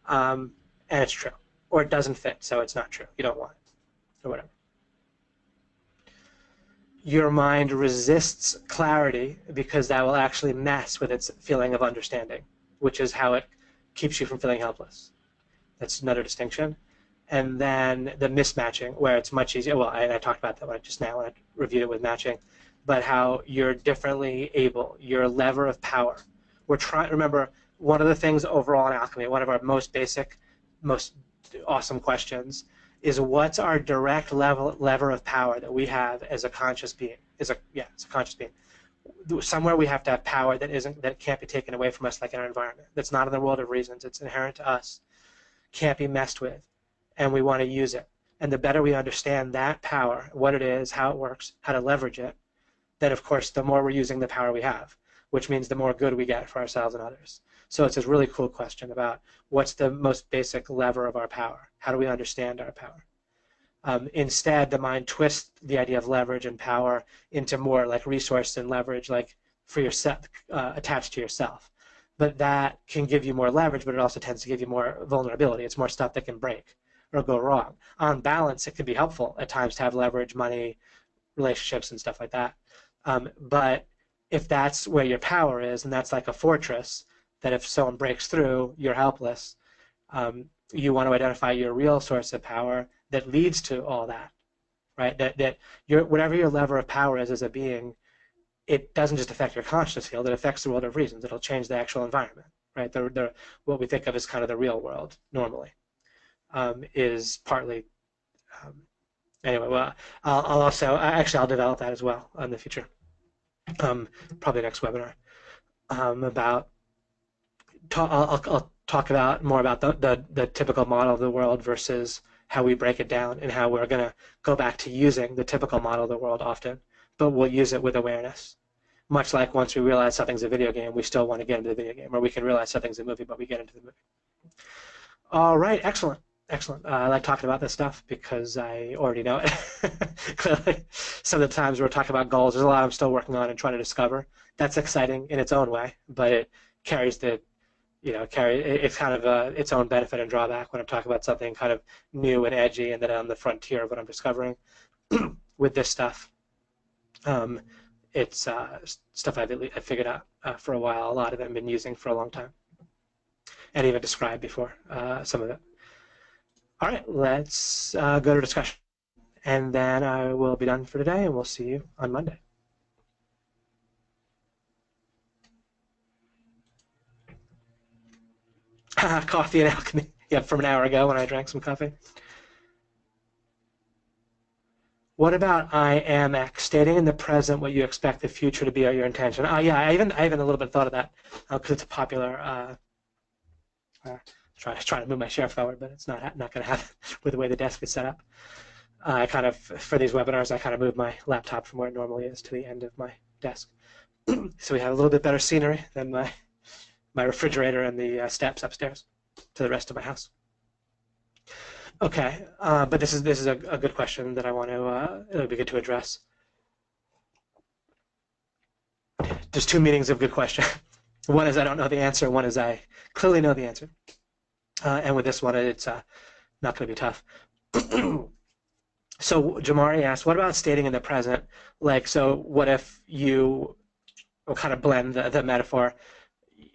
and it's true. Or it doesn't fit, so it's not true. You don't want it, or whatever. Your mind resists clarity because that will actually mess with its feeling of understanding, which is how it keeps you from feeling helpless. That's another distinction. And then the mismatching, where it's much easier. Well, I talked about that just now when I reviewed it with matching, but how you're differently able, your lever of power. Remember, one of the things overall in alchemy, one of our most basic, most awesome questions is what's our direct lever of power that we have as a conscious being? As a conscious being. Somewhere we have to have power that can't be taken away from us, like in our environment. That's not in the world of reasons. It's inherent to us. Can't be messed with, and we want to use it. And the better we understand that power, what it is, how it works, how to leverage it, then of course the more we're using the power we have, which means the more good we get for ourselves and others. So it's this really cool question about what's the most basic lever of our power? How do we understand our power? Instead, the mind twists the idea of leverage and power into more like resource and leverage, like for yourself, attached to yourself. But that can give you more leverage, but it also tends to give you more vulnerability. It's more stuff that can break or go wrong. On balance, it can be helpful at times to have leverage, money, relationships, and stuff like that. But if that's where your power is, and that's like a fortress, that if someone breaks through, you're helpless. You want to identify your real source of power that leads to all that, right? That whatever your lever of power is as a being, it doesn't just affect your conscious field, it affects the world of reasons. It'll change the actual environment, right? What we think of as kind of the real world normally is partly, anyway, well, I'll develop that as well in the future, probably next webinar, I'll talk about more about the typical model of the world versus how we break it down and how we're going to go back to using the typical model of the world often, but we'll use it with awareness. Much like once we realize something's a video game, we still want to get into the video game, or we can realize something's a movie, but we get into the movie. All right, excellent. Excellent. I like talking about this stuff because I already know it. Clearly, some of the times we're talking about goals, there's a lot I'm still working on and trying to discover. That's exciting in its own way, but it carries it's kind of its own benefit and drawback when I'm talking about something kind of new and edgy and then on the frontier of what I'm discovering. With this stuff, it's stuff I've figured out for a while. A lot of it I've been using for a long time, and even described before some of it. All right, let's go to discussion, and then I will be done for today, and we'll see you on Monday. Coffee and alchemy. Yeah, from an hour ago when I drank some coffee. What about I am X, stating in the present what you expect the future to be or your intention? Yeah, I even a little bit thought of that because it's a popular. Trying to move my chair forward, but it's not going to happen with the way the desk is set up. I kind of, for these webinars, I kind of move my laptop from where it normally is to the end of my desk. So we have a little bit better scenery than my refrigerator and the steps upstairs to the rest of my house. Okay, but this is a good question that I want to, it would be good to address. There's two meanings of good question. One is I don't know the answer, one is I clearly know the answer. And with this one, it's not going to be tough. So Jamari asked, what about stating in the present? Like, so what if you will kind of blend the metaphor,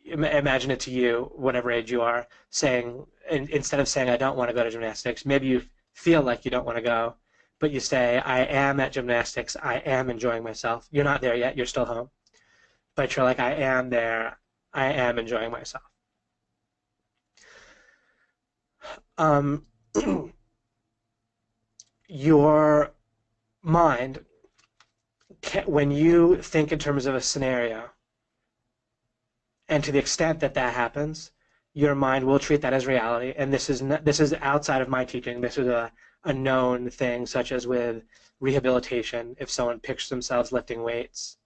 imagine it to you, whatever age you are, saying, instead of saying, I don't want to go to gymnastics, maybe you feel like you don't want to go, but you say, I am at gymnastics, I am enjoying myself. You're not there yet, you're still home. But you're like, I am there, I am enjoying myself. Your mind, when you think in terms of a scenario, and to the extent that that happens, your mind will treat that as reality. And this is outside of my teaching. This is a known thing, such as with rehabilitation. If someone pictures themselves lifting weights,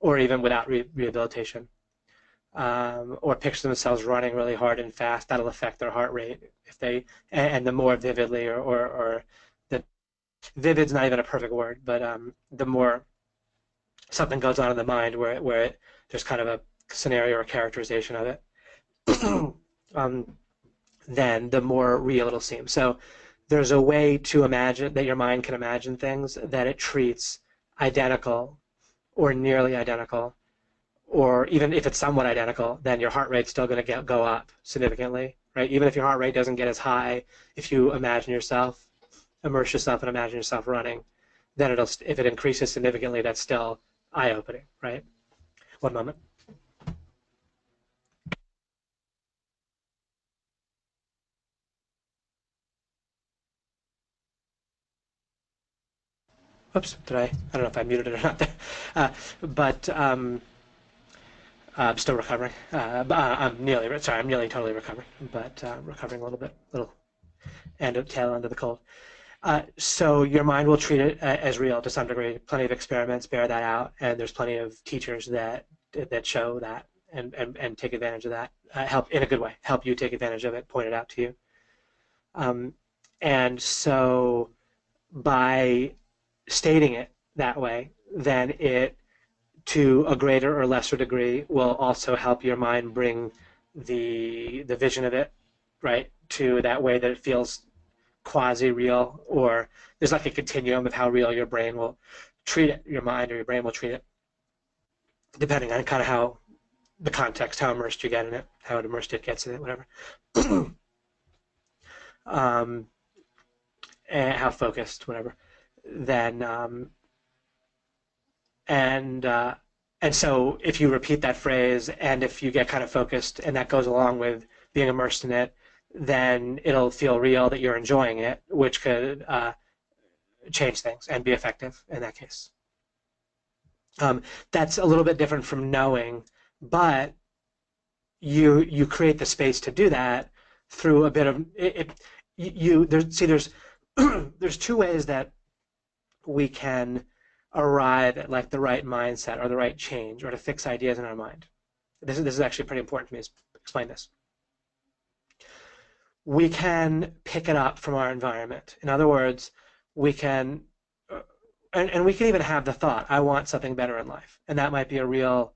or even without rehabilitation, or picture themselves running really hard and fast, that'll affect their heart rate. If they, and the more vividly, or the vivid's not even a perfect word, but the more something goes on in the mind where there's kind of a scenario or characterization of it, then the more real it'll seem. So there's a way to imagine, that your mind can imagine things that it treats identical or nearly identical, or even if it's somewhat identical, then your heart rate's still going to go up significantly, right? Even if your heart rate doesn't get as high, if you imagine yourself, immerse yourself and imagine yourself running, then if it increases significantly, that's still eye-opening, right? One moment. Oops, I don't know if I muted it or not there. But I'm still recovering. I'm nearly totally recovering, but recovering a little bit, tail end of the cold. So your mind will treat it as real to some degree. Plenty of experiments bear that out, and there's plenty of teachers that show that and take advantage of that, help in a good way, help you take advantage of it, point it out to you. And so by stating it that way, then it, to a greater or lesser degree, will also help your mind bring the vision of it, right, to that way that it feels quasi-real, or there's like a continuum of how real your brain will treat it, your mind or your brain will treat it, depending on kind of how the context, how immersed you get in it, how immersed it gets in it, whatever. And how focused, whatever. Then and so if you repeat that phrase, and if you get kind of focused, and that goes along with being immersed in it, then it'll feel real that you're enjoying it, which could change things and be effective in that case. That's a little bit different from knowing, but you create the space to do that through a bit of there's there's two ways that we can arrive at like the right mindset or the right change, or to fix ideas in our mind. This is actually pretty important to me to explain this. We can pick it up from our environment. In other words, we can, and we can even have the thought, I want something better in life. And that might be a real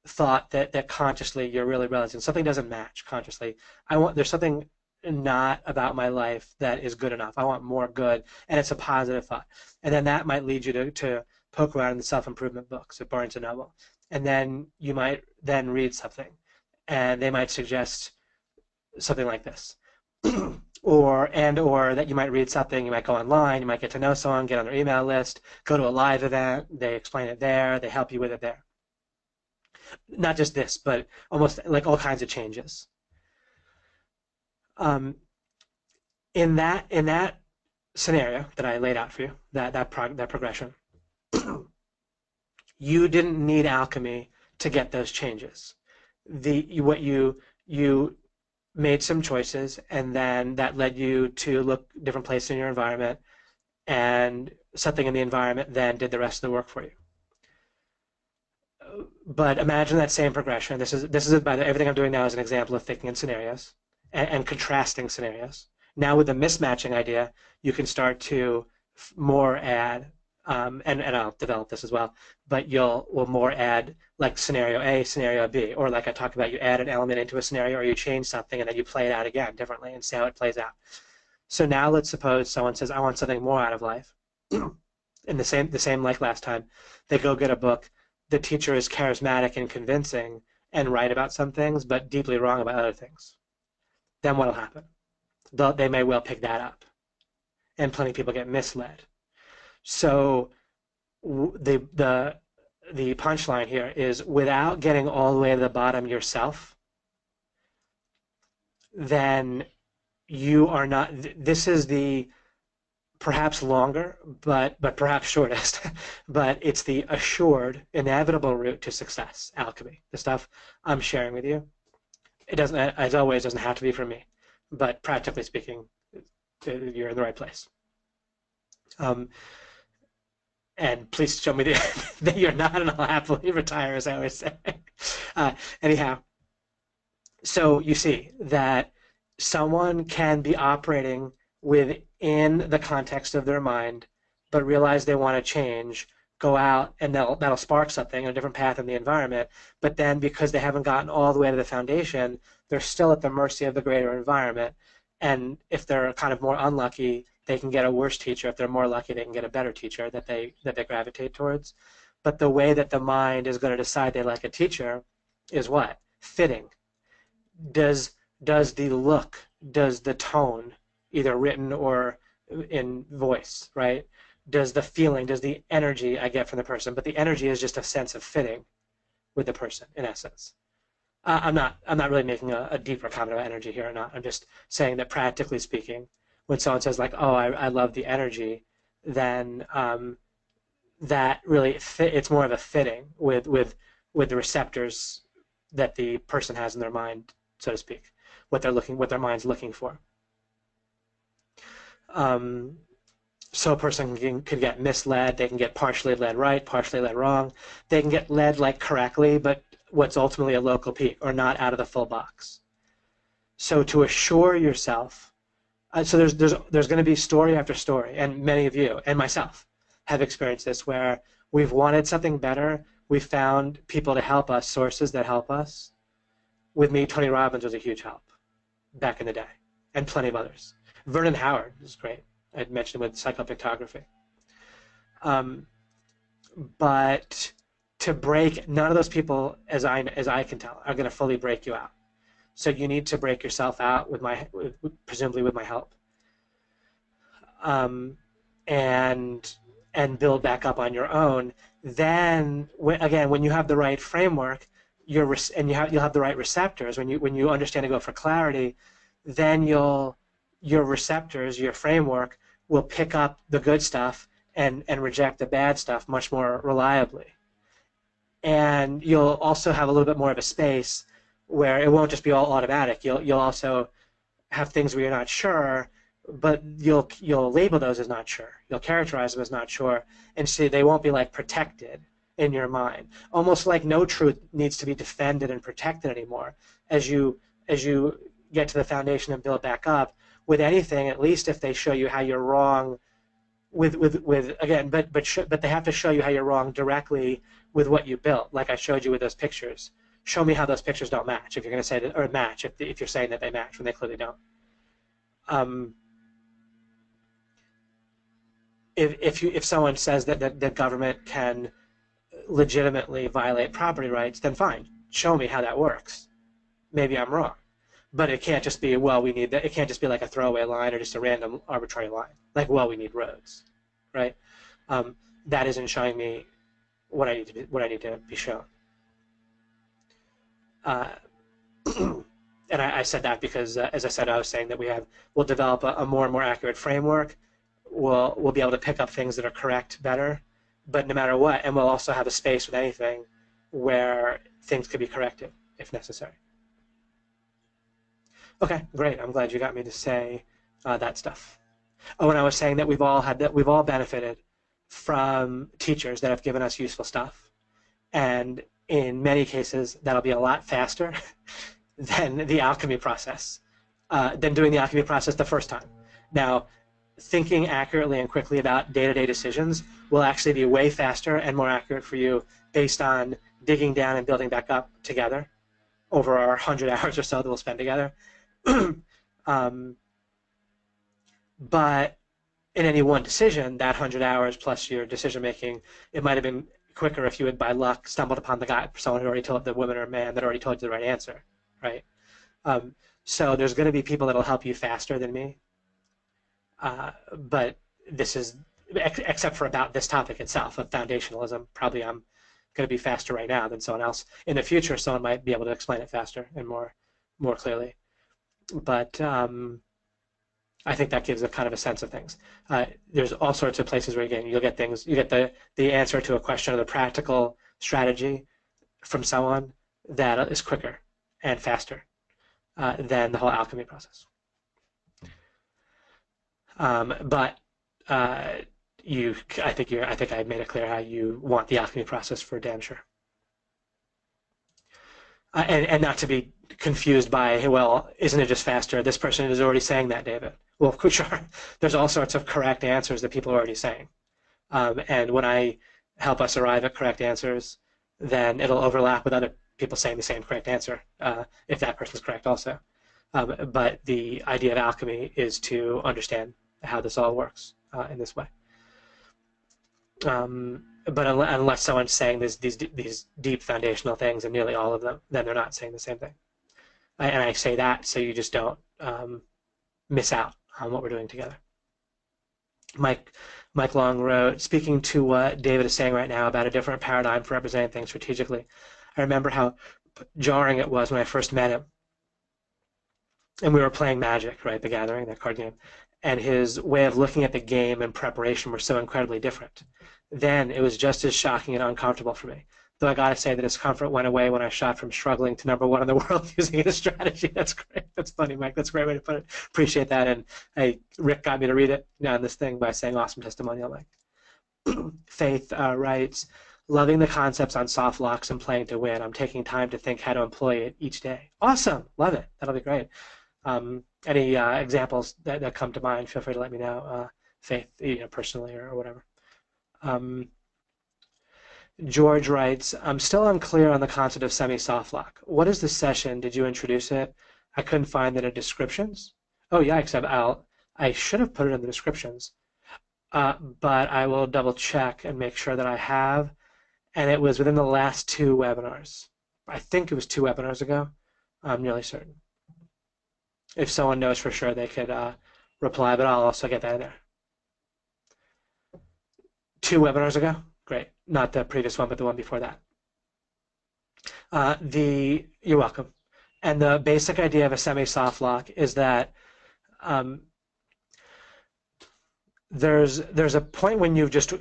thought that consciously you're really realizing something doesn't match consciously. There's something not about my life that is good enough. I want more good, and it's a positive thought. And then that might lead you to poke around in the self-improvement books at Barnes & Noble. And then you might then read something, and they might suggest something like this. or that you might read something, you might go online, you might get to know someone, get on their email list, go to a live event, they explain it there, they help you with it there. Not just this, but almost like all kinds of changes. In that scenario that I laid out for you, that progression, you didn't need alchemy to get those changes. What you made some choices, and then that led you to look different places in your environment, and something in the environment then did the rest of the work for you. But imagine that same progression. This is everything I'm doing now is an example of thinking in scenarios and contrasting scenarios. Now with the mismatching idea, you can start to more add, and I'll develop this as well, but will more add like scenario A, scenario B, or like I talked about, you add an element into a scenario, or you change something and then you play it out again differently and see how it plays out. So now let's suppose someone says, I want something more out of life. And the same like last time, they go get a book. The teacher is charismatic and convincing and right about some things, but deeply wrong about other things. Then what'll happen? They may well pick that up, and plenty of people get misled. So the punchline here is, without getting all the way to the bottom yourself, then you are not. This is the perhaps longer, but perhaps shortest, but it's the assured, inevitable route to success. Alchemy, the stuff I'm sharing with you, it doesn't, as always, doesn't have to be from me, but practically speaking, you're in the right place. And please show me that you're not, and I'll happily retire, as I always say. Anyhow, so you see that someone can be operating within the context of their mind, but realize they want to change, go out, and that'll spark something, a different path in the environment. But then because they haven't gotten all the way to the foundation, they're still at the mercy of the greater environment. And if they're kind of more unlucky, they can get a worse teacher. If they're more lucky, they can get a better teacher that they gravitate towards. But the way that the mind is going to decide they like a teacher is what? Fitting. Does the look, does the tone, either written or in voice, right? Does the feeling, does the energy I get from the person, but the energy is just a sense of fitting with the person, in essence. I'm not really making a deeper comment about energy here or not. I'm just saying that practically speaking, when someone says like, oh, I love the energy, then that really it's more of a fitting with the receptors that the person has in their mind, so to speak, what their mind's looking for. So a person could get misled. They can get partially led right, partially led wrong. They can get led like correctly, but what's ultimately a local peak, or not out of the full box. So to assure yourself, so there's going to be story after story, and many of you and myself have experienced this, where we've wanted something better. We've found people to help us, sources that help us. With me, Tony Robbins was a huge help back in the day, and plenty of others. Vernon Howard is great. I mentioned with psychopictography. But to break, none of those people, as I can tell, are going to fully break you out. So you need to break yourself out presumably with my help, and build back up on your own. Then again, when you have the right framework, you'll have the right receptors. When you understand to go for clarity, then your receptors, your framework, will pick up the good stuff and reject the bad stuff much more reliably. And you'll also have a little bit more of a space where it won't just be all automatic. You'll also have things where you're not sure, but you'll label those as not sure. You'll characterize them as not sure, and so they won't be like protected in your mind. Almost like no truth needs to be defended and protected anymore. As you get to the foundation and build back up, with anything, at least if they show you how you're wrong, but they have to show you how you're wrong directly with what you built, like I showed you with those pictures. Show me how those pictures don't match, if you're going to say that, or match if you're saying that they match when they clearly don't. If someone says that the government can legitimately violate property rights, then fine, show me how that works. Maybe I'm wrong. But it can't just be, well, we need that. It can't just be like a throwaway line or just a random arbitrary line. Like, well, we need roads, right? That isn't showing me what I need to be shown. And I said that because, as I said, I was saying that we'll develop a more and more accurate framework we'll be able to pick up things that are correct better, but no matter what, and we'll also have a space with anything where things could be corrected if necessary. Okay, great. I'm glad you got me to say that stuff. Oh, and I was saying that we've all benefited from teachers that have given us useful stuff, and in many cases that'll be a lot faster than the alchemy process, than doing the alchemy process the first time. Now, thinking accurately and quickly about day-to-day decisions will actually be way faster and more accurate for you based on digging down and building back up together over our 100 hours or so that we'll spend together. But in any one decision, that 100 hours plus your decision making, it might have been quicker if you had by luck stumbled upon the guy, someone who already told the woman or man that already told you the right answer, right? So there's going to be people that'll help you faster than me, but this is except for about this topic itself of foundationalism. Probably I'm going to be faster right now than someone else. In the future, someone might be able to explain it faster and more clearly. But I think that gives a kind of a sense of things. There's all sorts of places where again you'll get things. You get the answer to a question or the practical strategy from someone that is quicker and faster than the whole alchemy process. But I think I made it clear how you want the alchemy process for damn sure. And not to be confused by, well, isn't it just faster? This person is already saying that, David. Well, sure. There's all sorts of correct answers that people are already saying. And when I help us arrive at correct answers, then it'll overlap with other people saying the same correct answer, if that person's correct also. But the idea of alchemy is to understand how this all works in this way. But unless someone's saying these deep foundational things, and nearly all of them, then they're not saying the same thing. And I say that so you just don't miss out on what we're doing together. Mike Long wrote, speaking to what David is saying right now about a different paradigm for representing things strategically, I remember how jarring it was when I first met him. And we were playing Magic, right, the Gathering, that card game. And his way of looking at the game and preparation were so incredibly different. Then it was just as shocking and uncomfortable for me. Though I gotta say the discomfort went away when I shot from struggling to #1 in the world using his strategy. That's great. That's funny, Mike. That's a great way to put it. Appreciate that. And Rick got me to read it on this thing by saying awesome testimonial, Mike. Faith writes, loving the concepts on soft locks and playing to win. I'm taking time to think how to employ it each day. Awesome. Love it. That'll be great. Any examples that come to mind, feel free to let me know, Faith, personally or whatever. George writes, I'm still unclear on the concept of semi-soft lock. What is the session? Did you introduce it? I couldn't find it in descriptions. Oh, yeah, except I should have put it in the descriptions, but I will double check and make sure that I have. And it was within the last 2 webinars. I think it was 2 webinars ago. I'm nearly certain. If someone knows for sure, they could reply, but I'll also get that in there. 2 webinars ago? Great. Not the previous one, but the one before that. You're welcome. And the basic idea of a semi-soft lock is that there's a point when you've just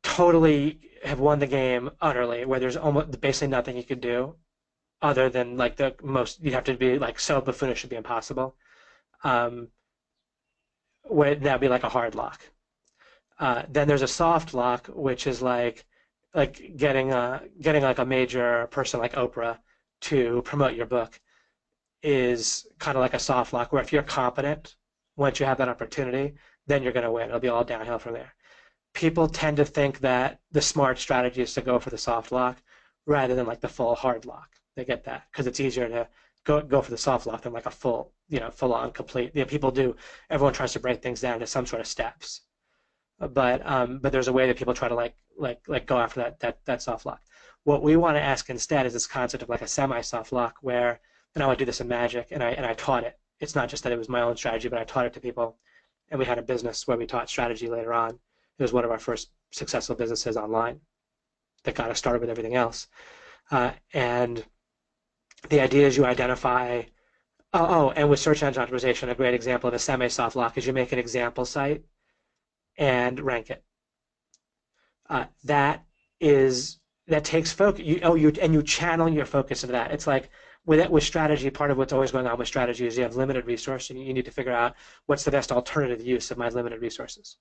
totally have won the game utterly, where there's almost basically nothing you could do other than like the most, you'd have to be like so buffoonish it'd be impossible. Where that'd be like a hard lock. Then there's a soft lock, which is like getting like a major person like Oprah to promote your book is kind of like a soft lock, where if you're competent, once you have that opportunity, then you're going to win. It'll be all downhill from there. People tend to think that the smart strategy is to go for the soft lock rather than like the full hard lock. They get that because it's easier to go for the soft lock than like a full on complete. People do. Everyone tries to break things down into some sort of steps. But there's a way that people try to like go after that soft lock. What we want to ask instead is this concept of like a semi-soft lock, where, and I would do this in Magic, and I taught it. It's not just that it was my own strategy, but I taught it to people, and we had a business where we taught strategy later on. It was one of our first successful businesses online that got us started with everything else. And the idea is you identify. And with search engine optimization, a great example of a semi-soft lock is you make an example site and rank it. That takes focus. You channel your focus into that. It's like with strategy, part of what's always going on with strategy is you have limited resource, and you need to figure out what's the best alternative use of my limited resources.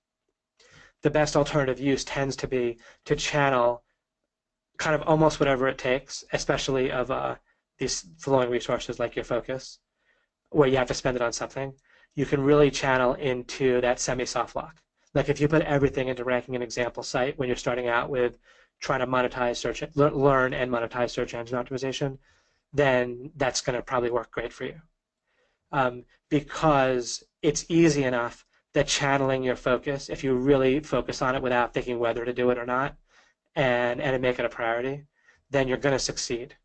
The best alternative use tends to be to channel kind of almost whatever it takes, especially of these flowing resources like your focus, where you have to spend it on something. You can really channel into that semi-soft lock. Like if you put everything into ranking an example site when you're starting out with trying to monetize search, learn and monetize search engine optimization, then that's going to probably work great for you. Because it's easy enough that channeling your focus, if you really focus on it without thinking whether to do it or not, and make it a priority, then you're going to succeed.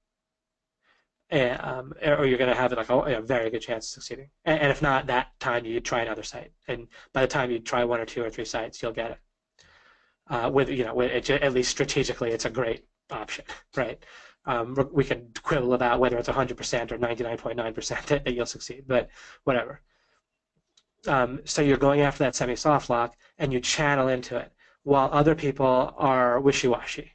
Or you're going to have like a very good chance of succeeding. And if not, that time you try another site, and by the time you try 1 or 2 or 3 sites, you'll get it. At least strategically, it's a great option, right? We can quibble about whether it's 100% or 99.9% that you'll succeed, but whatever. So you're going after that semi-soft lock, and you channel into it, while other people are wishy-washy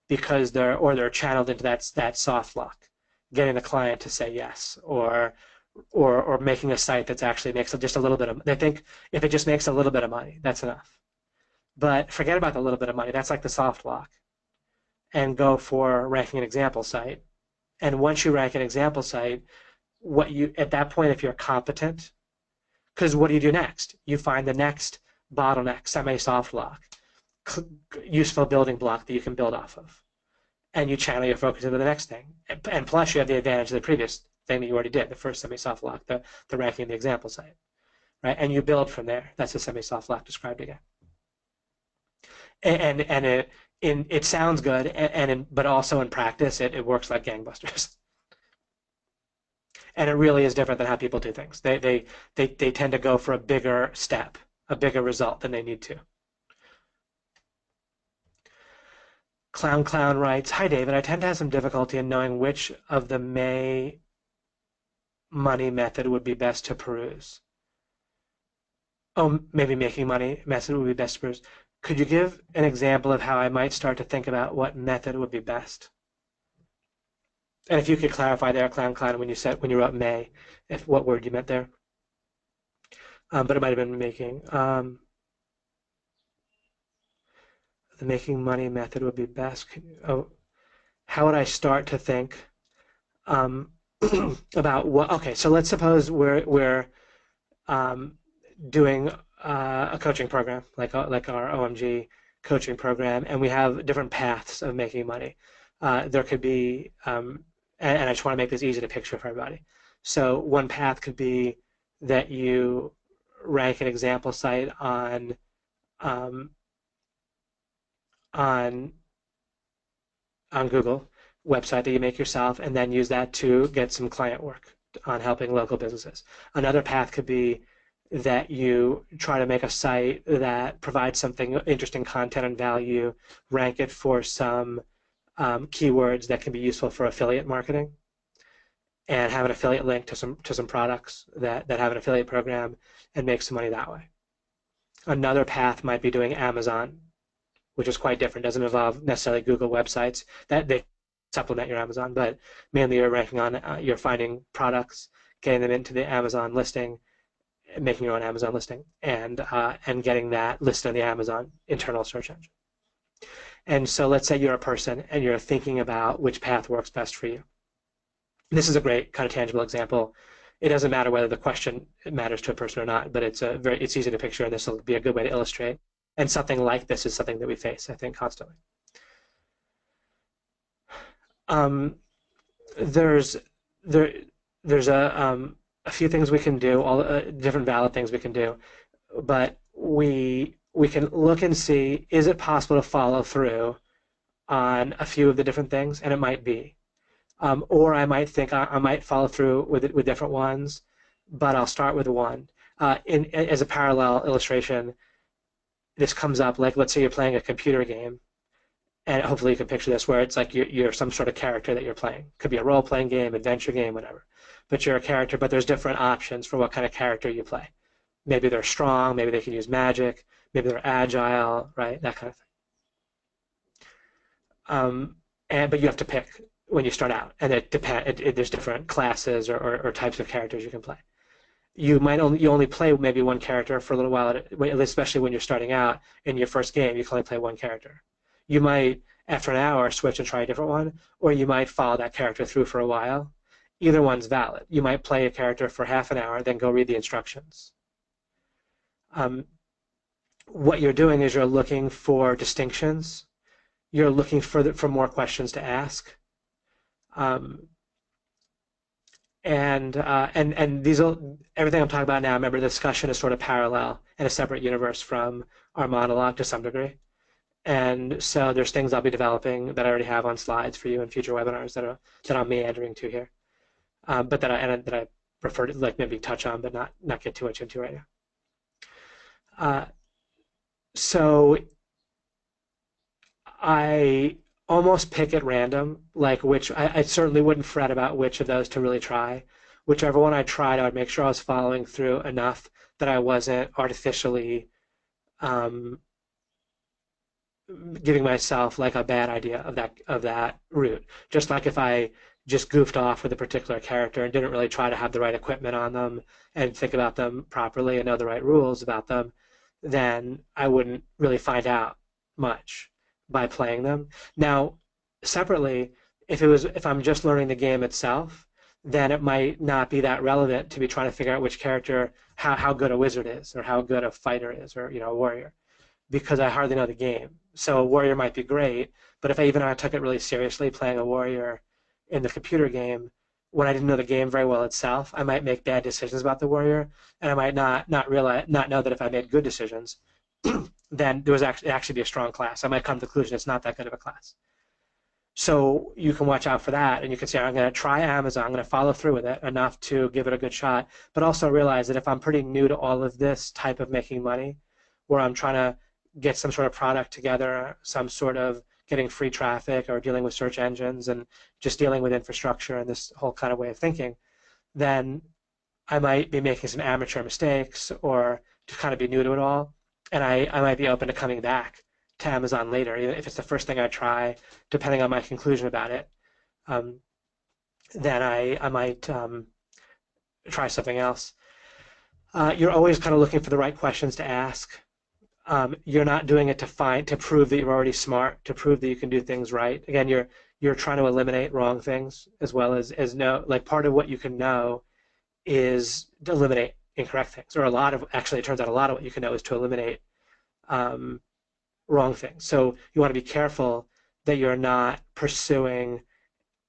because they're channeled into that soft lock, getting the client to say yes, or making a site that actually makes just a little bit of. They think if it just makes a little bit of money, that's enough. But forget about the little bit of money. That's like the soft lock, and go for ranking an example site. And once you rank an example site, at that point, if you're competent, because what do you do next? You find the next bottleneck, semi-soft lock, useful building block that you can build off of, and you channel your focus into the next thing. And plus, you have the advantage of the previous thing that you already did, the first semi-soft lock, the ranking the example site, right? And you build from there. That's the semi-soft lock described again. And it sounds good, but also in practice, it works like gangbusters. And it really is different than how people do things. They tend to go for a bigger step, a bigger result than they need to. Clown writes, "Hi David, I tend to have some difficulty in knowing which of the May money method would be best to peruse." Oh, maybe making money method would be best to peruse. Could you give an example of how I might start to think about what method would be best? And if you could clarify there, clown, when you wrote May, what word you meant there. But it might have been making. The making money method would be best. How would I start to think about what? Okay, so let's suppose we're doing a coaching program, like our OMG coaching program, and we have different paths of making money. There could be, and I just want to make this easy to picture for everybody. So one path could be that you rank an example site on Google website that you make yourself, and then use that to get some client work on helping local businesses. Another path could be that you try to make a site that provides something interesting content and value, rank it for some keywords that can be useful for affiliate marketing, and have an affiliate link to some products that have an affiliate program, and make some money that way. Another path might be doing Amazon, which is quite different. Doesn't involve necessarily Google websites. That they supplement your Amazon, but mainly you're ranking on you're finding products, getting them into the Amazon listing, making your own Amazon listing, and getting that listed on the Amazon internal search engine. And so let's say you're a person and you're thinking about which path works best for you. This is a great kind of tangible example. It doesn't matter whether the question matters to a person or not, but it's easy to picture, and this will be a good way to illustrate. And something like this is something that we face, I think, constantly. There's a few things we can do, all different valid things we can do, but we can look and see, is it possible to follow through on a few of the different things? And it might be. Or I might think I might follow through with different ones, but I'll start with one. As a parallel illustration, this comes up, like let's say you're playing a computer game, and hopefully you can picture this, where it's like you're some sort of character that you're playing. Could be a role-playing game, adventure game, whatever. But you're a character, but there's different options for what kind of character you play. Maybe they're strong, maybe they can use magic, maybe they're agile, right? That kind of thing. But you have to pick when you start out, and there's different classes or types of characters you can play. You only play maybe one character for a little while, especially when you're starting out in your first game. You can only play one character. You might, after an hour, switch and try a different one, or you might follow that character through for a while. Either one's valid. You might play a character for half an hour, then go read the instructions. What you're doing is you're looking for distinctions. You're looking for more questions to ask. And these everything I'm talking about now, remember, the discussion is sort of parallel in a separate universe from our monologue to some degree. And so there's things I'll be developing that I already have on slides for you in future webinars that I'm meandering to here, but that I prefer to like maybe touch on, but not get too much into right now. So I almost pick at random, like I certainly wouldn't fret about which of those to really try. Whichever one I tried, I would make sure I was following through enough that I wasn't artificially giving myself like a bad idea of that route. Just like if I just goofed off with a particular character and didn't really try to have the right equipment on them and think about them properly and know the right rules about them, then I wouldn't really find out much by playing them. Now, separately, if I'm just learning the game itself, then it might not be that relevant to be trying to figure out which character, how good a wizard is, or how good a fighter is, or a warrior, because I hardly know the game. So a warrior might be great, but if I took it really seriously playing a warrior in the computer game, when I didn't know the game very well itself, I might make bad decisions about the warrior, and I might not know that if I made good decisions, then there was actually be a strong class. I might come to the conclusion it's not that good of a class. So you can watch out for that, and you can say, I'm going to try Amazon, I'm going to follow through with it enough to give it a good shot, but also realize that if I'm pretty new to all of this type of making money, where I'm trying to get some sort of product together, some sort of getting free traffic or dealing with search engines and just dealing with infrastructure and this whole kind of way of thinking, then I might be making some amateur mistakes or to kind of be new to it all. And I might be open to coming back to Amazon later, even if it's the first thing I try, depending on my conclusion about it. Then I might try something else. You're always kind of looking for the right questions to ask. You're not doing it to prove that you're already smart, to prove that you can do things right. Again, you're trying to eliminate wrong things as well as know. Like part of what you can know is to eliminate incorrect things, or actually it turns out a lot of what you can know is to eliminate wrong things. So you want to be careful that you're not pursuing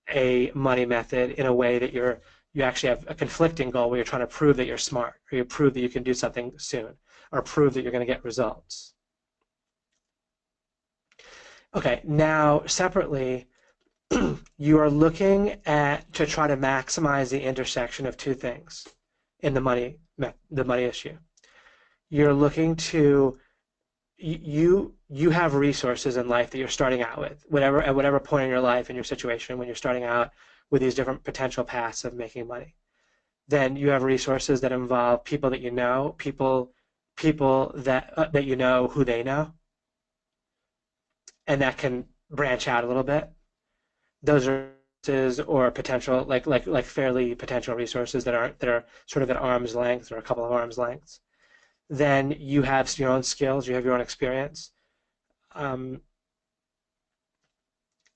a money method in a way that you actually have a conflicting goal where you're trying to prove that you're smart, or you prove that you can do something soon, or prove that you're going to get results. Okay, now separately, you are looking to try to maximize the intersection of two things in the money issue. You're looking to you have resources in life that you're starting out with, at whatever point in your life and your situation when you're starting out with these different potential paths of making money. Then you have resources that involve people that you know, people that you know who they know, and that can branch out a little bit. Those are or potential like fairly potential resources that are sort of at arm's length or a couple of arm's lengths. Then you have your own skills, you have your own experience,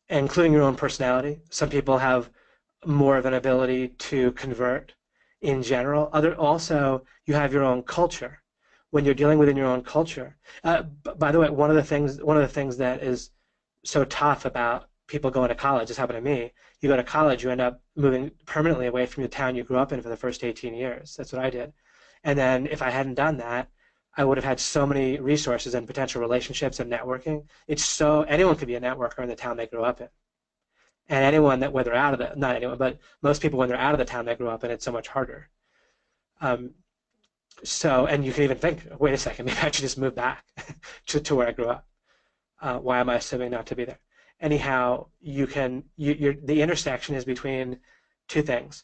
including your own personality. Some people have more of an ability to convert in general. Also, you have your own culture. When you're dealing within your own culture, by the way, one of the things that is so tough about people going to college, this happened to me. You go to college, you end up moving permanently away from the town you grew up in for the first 18 years. That's what I did. And then if I hadn't done that, I would have had so many resources and potential relationships and networking. Anyone could be a networker in the town they grew up in. And anyone that, whether out of the, not anyone, but most people when they're out of the town they grew up in, it's so much harder. And you can even think, wait a second, maybe I should just move back to where I grew up. Why am I assuming not to be there? Anyhow, the intersection is between two things.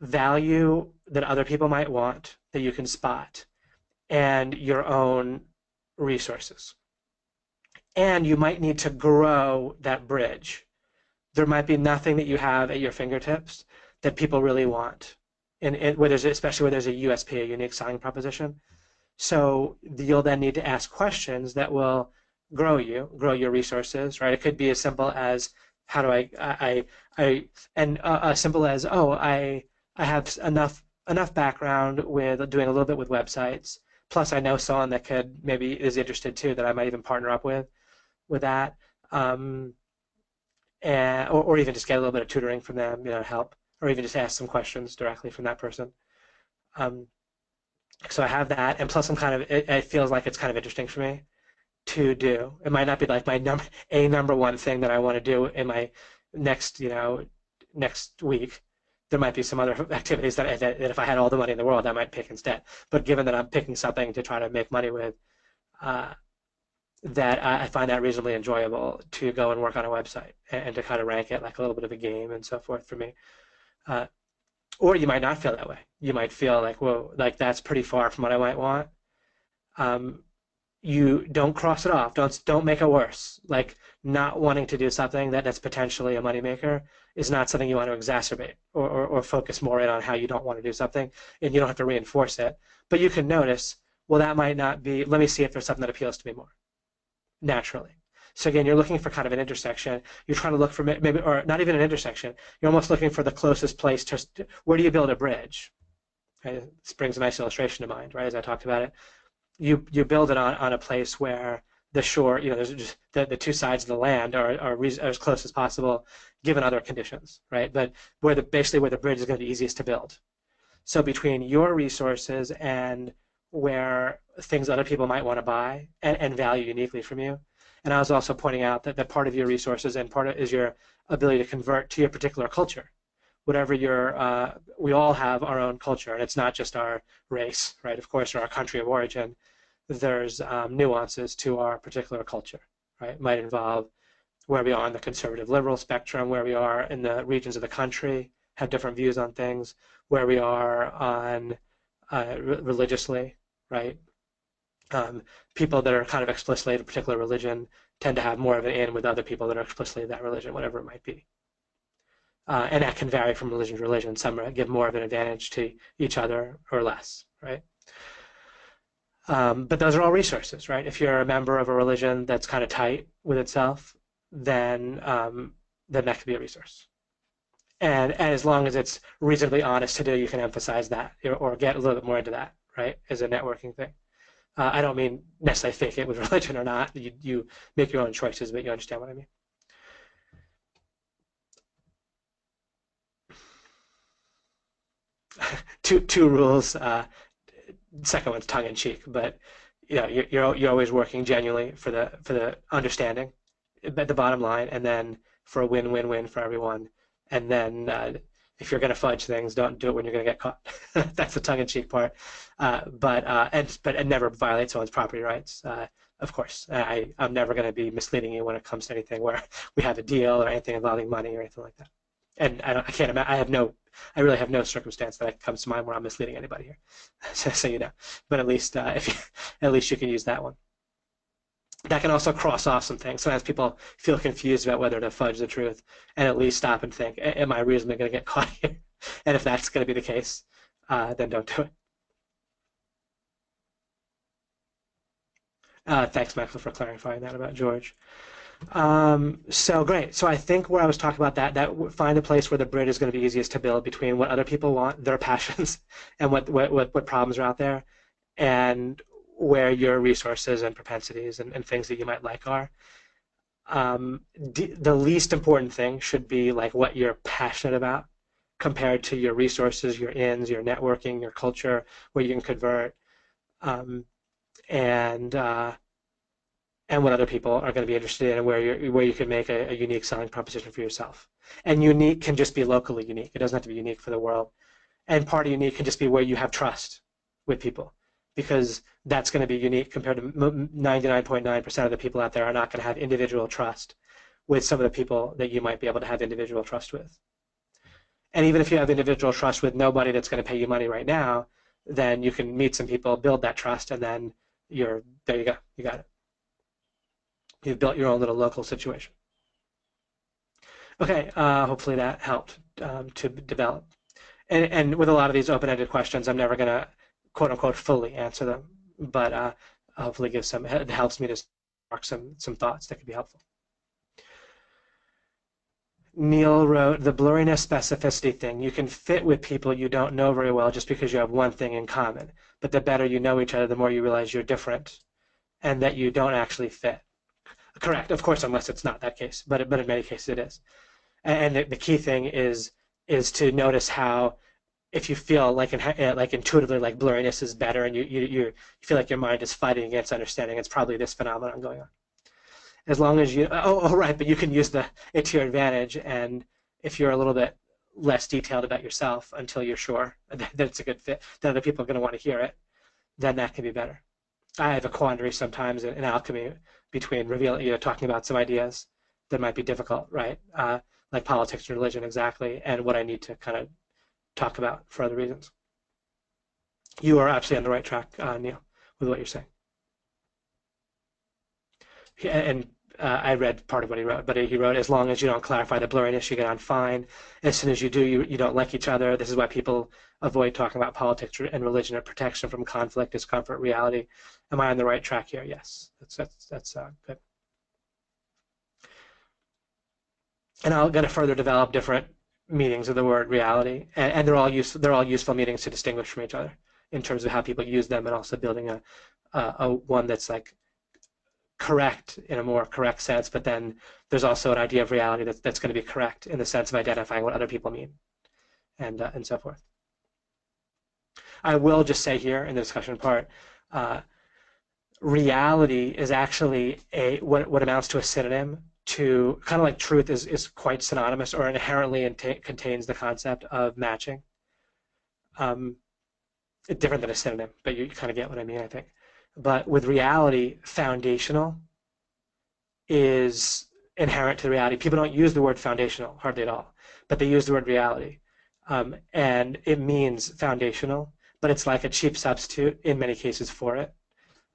Value that other people might want that you can spot, and your own resources. And you might need to grow that bridge. There might be nothing that you have at your fingertips that people really want, and where there's, especially where there's a USP, a unique selling proposition. So you'll then need to ask questions that will grow your resources, right? It could be as simple as, how do and as simple as, oh, I have enough background with doing a little bit with websites. Plus, I know someone that could maybe is interested too, that I might even partner up with that, or even just get a little bit of tutoring from them, help, or even just ask some questions directly from that person. So I have that, and plus it feels like it's kind of interesting for me to do. It might not be like my number one thing that I want to do in my next next week. There might be some other activities that if I had all the money in the world, I might pick instead. But given that I'm picking something to try to make money with, that I find that reasonably enjoyable to go and work on a website and to kind of rank it like a little bit of a game and so forth for me. Or you might not feel that way. You might feel like, whoa, like that's pretty far from what I might want. You don't cross it off. Don't make it worse. Like, not wanting to do something that's potentially a moneymaker is not something you want to exacerbate or focus more in on how you don't want to do something, and you don't have to reinforce it. But you can notice, well, that might not be, let me see if there's something that appeals to me more naturally. So again, you're looking for kind of an intersection. You're trying to look for maybe, or not even an intersection. You're almost looking for the closest place to, where do you build a bridge? Right? This brings a nice illustration to mind, right? As I talked about it, you build it on a place where the shore, there's just the two sides of the land are as close as possible, given other conditions, right? But basically where the bridge is going to be easiest to build. So between your resources and where things other people might want to buy and value uniquely from you. And I was also pointing out that part of your resources and part of is your ability to convert to your particular culture. Whatever we all have our own culture, and it's not just our race, right? Of course, or our country of origin. There's nuances to our particular culture, right? It might involve where we are on the conservative liberal spectrum, where we are in the regions of the country, have different views on things, where we are on religiously, right? People that are kind of explicitly of a particular religion tend to have more of an in with other people that are explicitly that religion, whatever it might be. And that can vary from religion to religion. Some give more of an advantage to each other or less, right? But those are all resources, right? If you're a member of a religion that's kind of tight with itself, then that could be a resource. And as long as it's reasonably honest to do, you can emphasize that or get a little bit more into that, right, as a networking thing. I don't mean necessarily fake it with religion or not. You make your own choices, but you understand what I mean. Two rules. Second one's tongue in cheek, but you're always working genuinely for the understanding at the bottom line, and then for a win-win-win for everyone. And then if you're going to fudge things, don't do it when you're going to get caught. That's the tongue-in-cheek part. But never violate someone's property rights. Of course, I'm never going to be misleading you when it comes to anything where we have a deal or anything involving money or anything like that. And I can't imagine. I really have no circumstance that comes to mind where I'm misleading anybody here. So you know. But at least at least you can use that one. That can also cross off some things. Sometimes people feel confused about whether to fudge the truth, and at least stop and think, am I reasonably going to get caught here? And if that's going to be the case, then don't do it. Thanks, Michael, for clarifying that about George. So great. So I think where I was talking about that find a place where the bridge is going to be easiest to build between what other people want, their passions, and what problems are out there, and where your resources and propensities and things that you might like are. The least important thing should be like what you're passionate about compared to your resources, your ins, your networking, your culture, where you can convert, and what other people are going to be interested in, and where you can make a unique selling proposition for yourself. And unique can just be locally unique. It doesn't have to be unique for the world. And part of unique can just be where you have trust with people, because that's going to be unique compared to 99.9% of the people out there are not going to have individual trust with some of the people that you might be able to have individual trust with. And even if you have individual trust with nobody that's going to pay you money right now, then you can meet some people, build that trust, and then there you go. You got it. You've built your own little local situation. Okay, hopefully that helped to develop. And with a lot of these open-ended questions, I'm never going to quote unquote fully answer them, but hopefully it helps me to spark some thoughts that could be helpful. Neil wrote, the blurriness specificity thing. You can fit with people you don't know very well just because you have one thing in common. But the better you know each other, the more you realize you're different and that you don't actually fit. Correct, of course, unless it's not that case, but in many cases it is. And the key thing is to notice how, if you feel like intuitively like blurriness is better and you feel like your mind is fighting against understanding, it's probably this phenomenon going on. As long as right, but you can use it to your advantage, and if you're a little bit less detailed about yourself until you're sure that it's a good fit, that other people are going to want to hear it, then that can be better. I have a quandary sometimes in alchemy between talking about some ideas that might be difficult, right? Like politics and religion exactly, and what I need to kind of talk about for other reasons. You are absolutely on the right track, Neil, with what you're saying. And I read part of what he wrote, but he wrote, as long as you don't clarify the blurriness, you get on fine. As soon as you do, you don't like each other. This is why people avoid talking about politics and religion or protection from conflict, discomfort, reality. Am I on the right track here? Yes, that's good. And I'm going to further develop different meanings of the word reality, and they're all useful meanings to distinguish from each other in terms of how people use them, and also building a one that's like correct in a more correct sense, but then there's also an idea of reality that's going to be correct in the sense of identifying what other people mean, and so forth. I will just say here in the discussion part, reality is actually what amounts to a synonym to, kind of like truth is quite synonymous or inherently contains the concept of matching. It's different than a synonym, but you kind of get what I mean, I think. But with reality, foundational is inherent to the reality. People don't use the word foundational hardly at all, but they use the word reality. And it means foundational, but it's like a cheap substitute in many cases for it.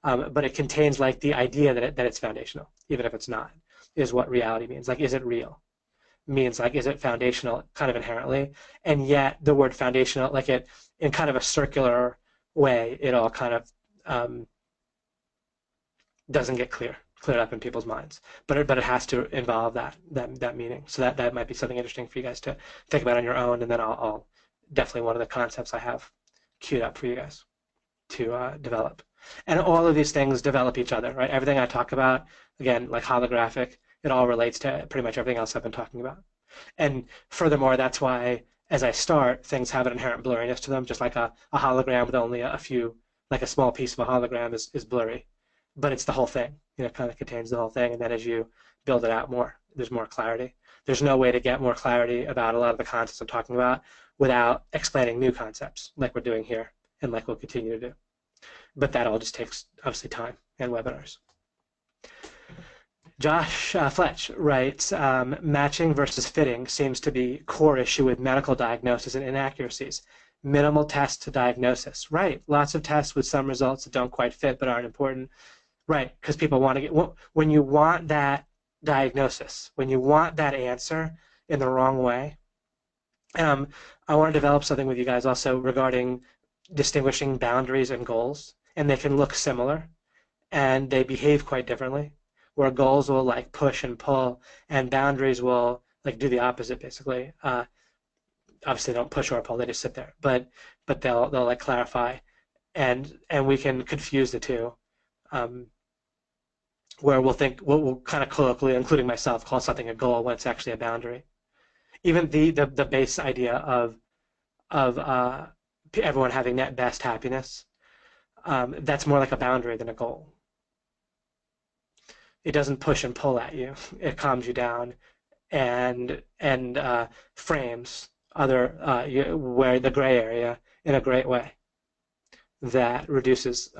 But it contains like the idea that it's foundational, even if it's not, is what reality means. Like, is it real? Means like, is it foundational kind of inherently? And yet the word foundational, like it, in kind of a circular way, it all kind of doesn't get cleared up in people's minds, but it has to involve that meaning. So that might be something interesting for you guys to think about on your own, and then I'll definitely one of the concepts I have queued up for you guys to develop. And all of these things develop each other, right? Everything I talk about, again, like holographic, it all relates to pretty much everything else I've been talking about. And furthermore, that's why as I start, things have an inherent blurriness to them, just like a hologram with only a few, like a small piece of a hologram is blurry. But it's the whole thing, it kind of contains the whole thing, and then as you build it out more, there's more clarity. There's no way to get more clarity about a lot of the concepts I'm talking about without explaining new concepts, like we're doing here, and like we'll continue to do. But that all just takes, obviously, time and webinars. Josh Fletch writes, matching versus fitting seems to be core issue with medical diagnosis and inaccuracies. Minimal test to diagnosis. Right, lots of tests with some results that don't quite fit but aren't important. Right, because people want to get, when you want that diagnosis, when you want that answer in the wrong way, I want to develop something with you guys also regarding distinguishing boundaries and goals, and they can look similar, and they behave quite differently, where goals will like push and pull, and boundaries will like do the opposite, basically. Obviously, they don't push or pull; they just sit there. But they'll like clarify, and we can confuse the two. Where we'll kind of colloquially, including myself, call something a goal when it's actually a boundary. Even the base idea of everyone having net best happiness, that's more like a boundary than a goal. It doesn't push and pull at you. It calms you down and frames where the gray area in a great way that reduces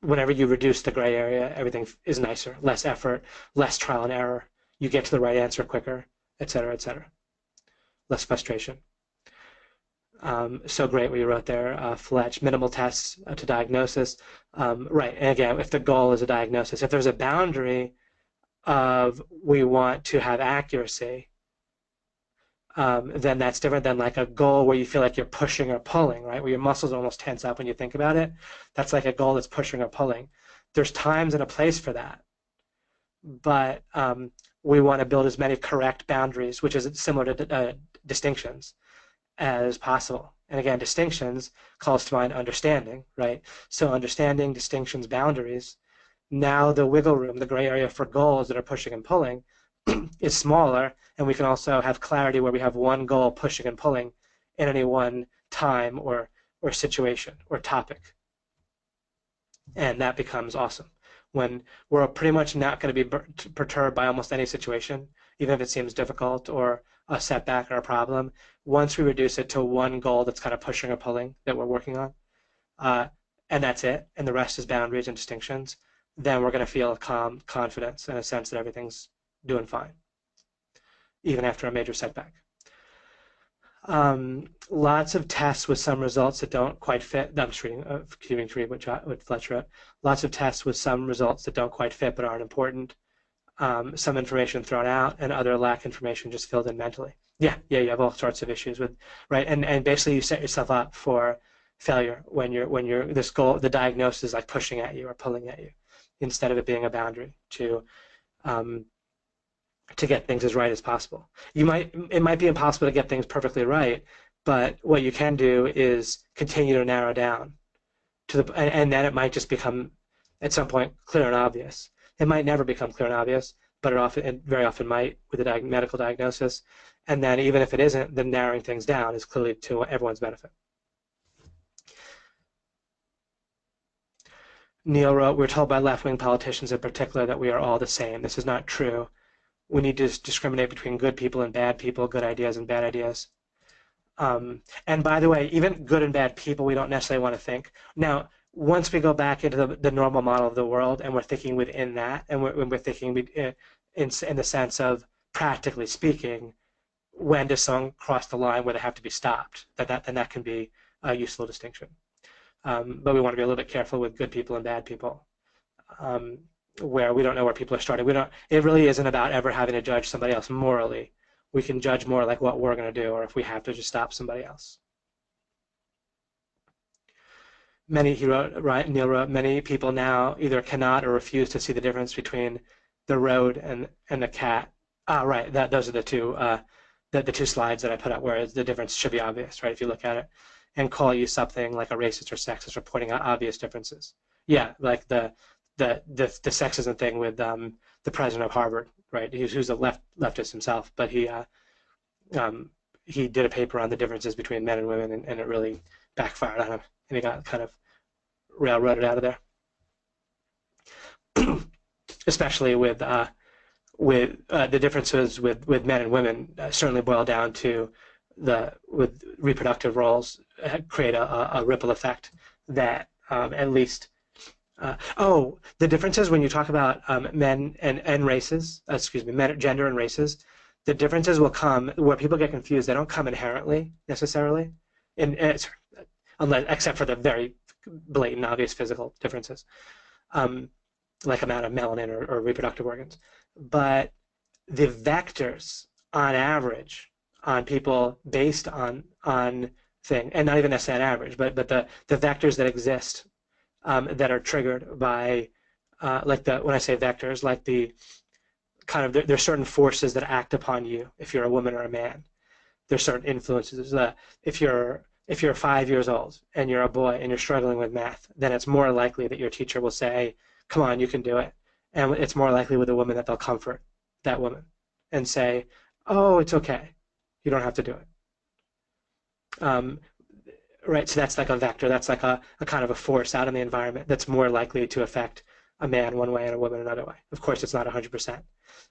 whenever you reduce the gray area, everything is nicer, less effort, less trial and error. You get to the right answer quicker, et cetera, less frustration. So great what you wrote there, Fletch, minimal tests to diagnosis. Right, and again, if the goal is a diagnosis, if there's a boundary of we want to have accuracy, then that's different than like a goal where you feel like you're pushing or pulling, right? Where your muscles almost tense up when you think about it. That's like a goal that's pushing or pulling. There's times and a place for that, but we want to build as many correct boundaries, which is similar to distinctions, as possible. And again, distinctions calls to mind understanding, right? So understanding, distinctions, boundaries. Now the wiggle room, the gray area for goals that are pushing and pulling is smaller, and we can also have clarity where we have one goal pushing and pulling in any one time or situation or topic. And that becomes awesome when we're pretty much not going to be perturbed by almost any situation, even if it seems difficult or a setback or a problem. Once we reduce it to one goal that's kind of pushing or pulling that we're working on, and that's it, and the rest is boundaries and distinctions, then we're going to feel a calm confidence and a sense that everything's doing fine, even after a major setback. Lots of tests with some results that don't quite fit. I'm just reading, continuing to read what Fletcher wrote. Lots of tests with some results that don't quite fit but aren't important. Some information thrown out and other lack information just filled in mentally. Yeah, you have all sorts of issues with, right? And basically you set yourself up for failure when you're this goal, the diagnosis is like pushing at you or pulling at you, instead of it being a boundary to get things as right as possible. It might be impossible to get things perfectly right, but what you can do is continue to narrow down and then it might just become at some point clear and obvious. It might never become clear and obvious, but it very often might with a medical diagnosis. And then even if it isn't, then narrowing things down is clearly to everyone's benefit. Neil wrote, we're told by left-wing politicians in particular that we are all the same. This is not true. We need to discriminate between good people and bad people, good ideas and bad ideas. And by the way, even good and bad people, we don't necessarily want to think. Now, once we go back into the normal model of the world and we're thinking within that, and we're thinking in the sense of practically speaking, when does someone cross the line where they have to be stopped? Then that can be a useful distinction. But we want to be a little bit careful with good people and bad people. Where we don't know where people are starting. It really isn't about ever having to judge somebody else morally. We can judge more like what we're going to do, or if we have to just stop somebody else. Neil wrote, many people now either cannot or refuse to see the difference between the road and the cat. Right. Those are the two slides that I put up where the difference should be obvious, right? If you look at it, and call you something like a racist or sexist or pointing out obvious differences. Yeah, like the sexism thing with the president of Harvard, right? Who's a leftist himself, but he did a paper on the differences between men and women, and it really backfired on him, and he got kind of railroaded out of there. Especially with the differences with men and women certainly boil down to with reproductive roles create a ripple effect that at least. The differences when you talk about men and races, gender and races, the differences will come where people get confused. They don't come inherently necessarily, except for the very blatant, obvious physical differences, like amount of melanin or reproductive organs. But the vectors, on average, on people based on thing, and not even necessarily on average, but the vectors that exist. That are triggered by, when I say vectors, like the kind of, there's certain forces that act upon you if you're a woman or a man. There's certain influences. If you're 5 years old and you're a boy and you're struggling with math, then it's more likely that your teacher will say, come on, you can do it. And it's more likely with a woman that they'll comfort that woman and say, oh, it's okay. You don't have to do it. Right, so that's like a vector. That's like a kind of a force out in the environment that's more likely to affect a man one way and a woman another way. Of course, it's not 100%,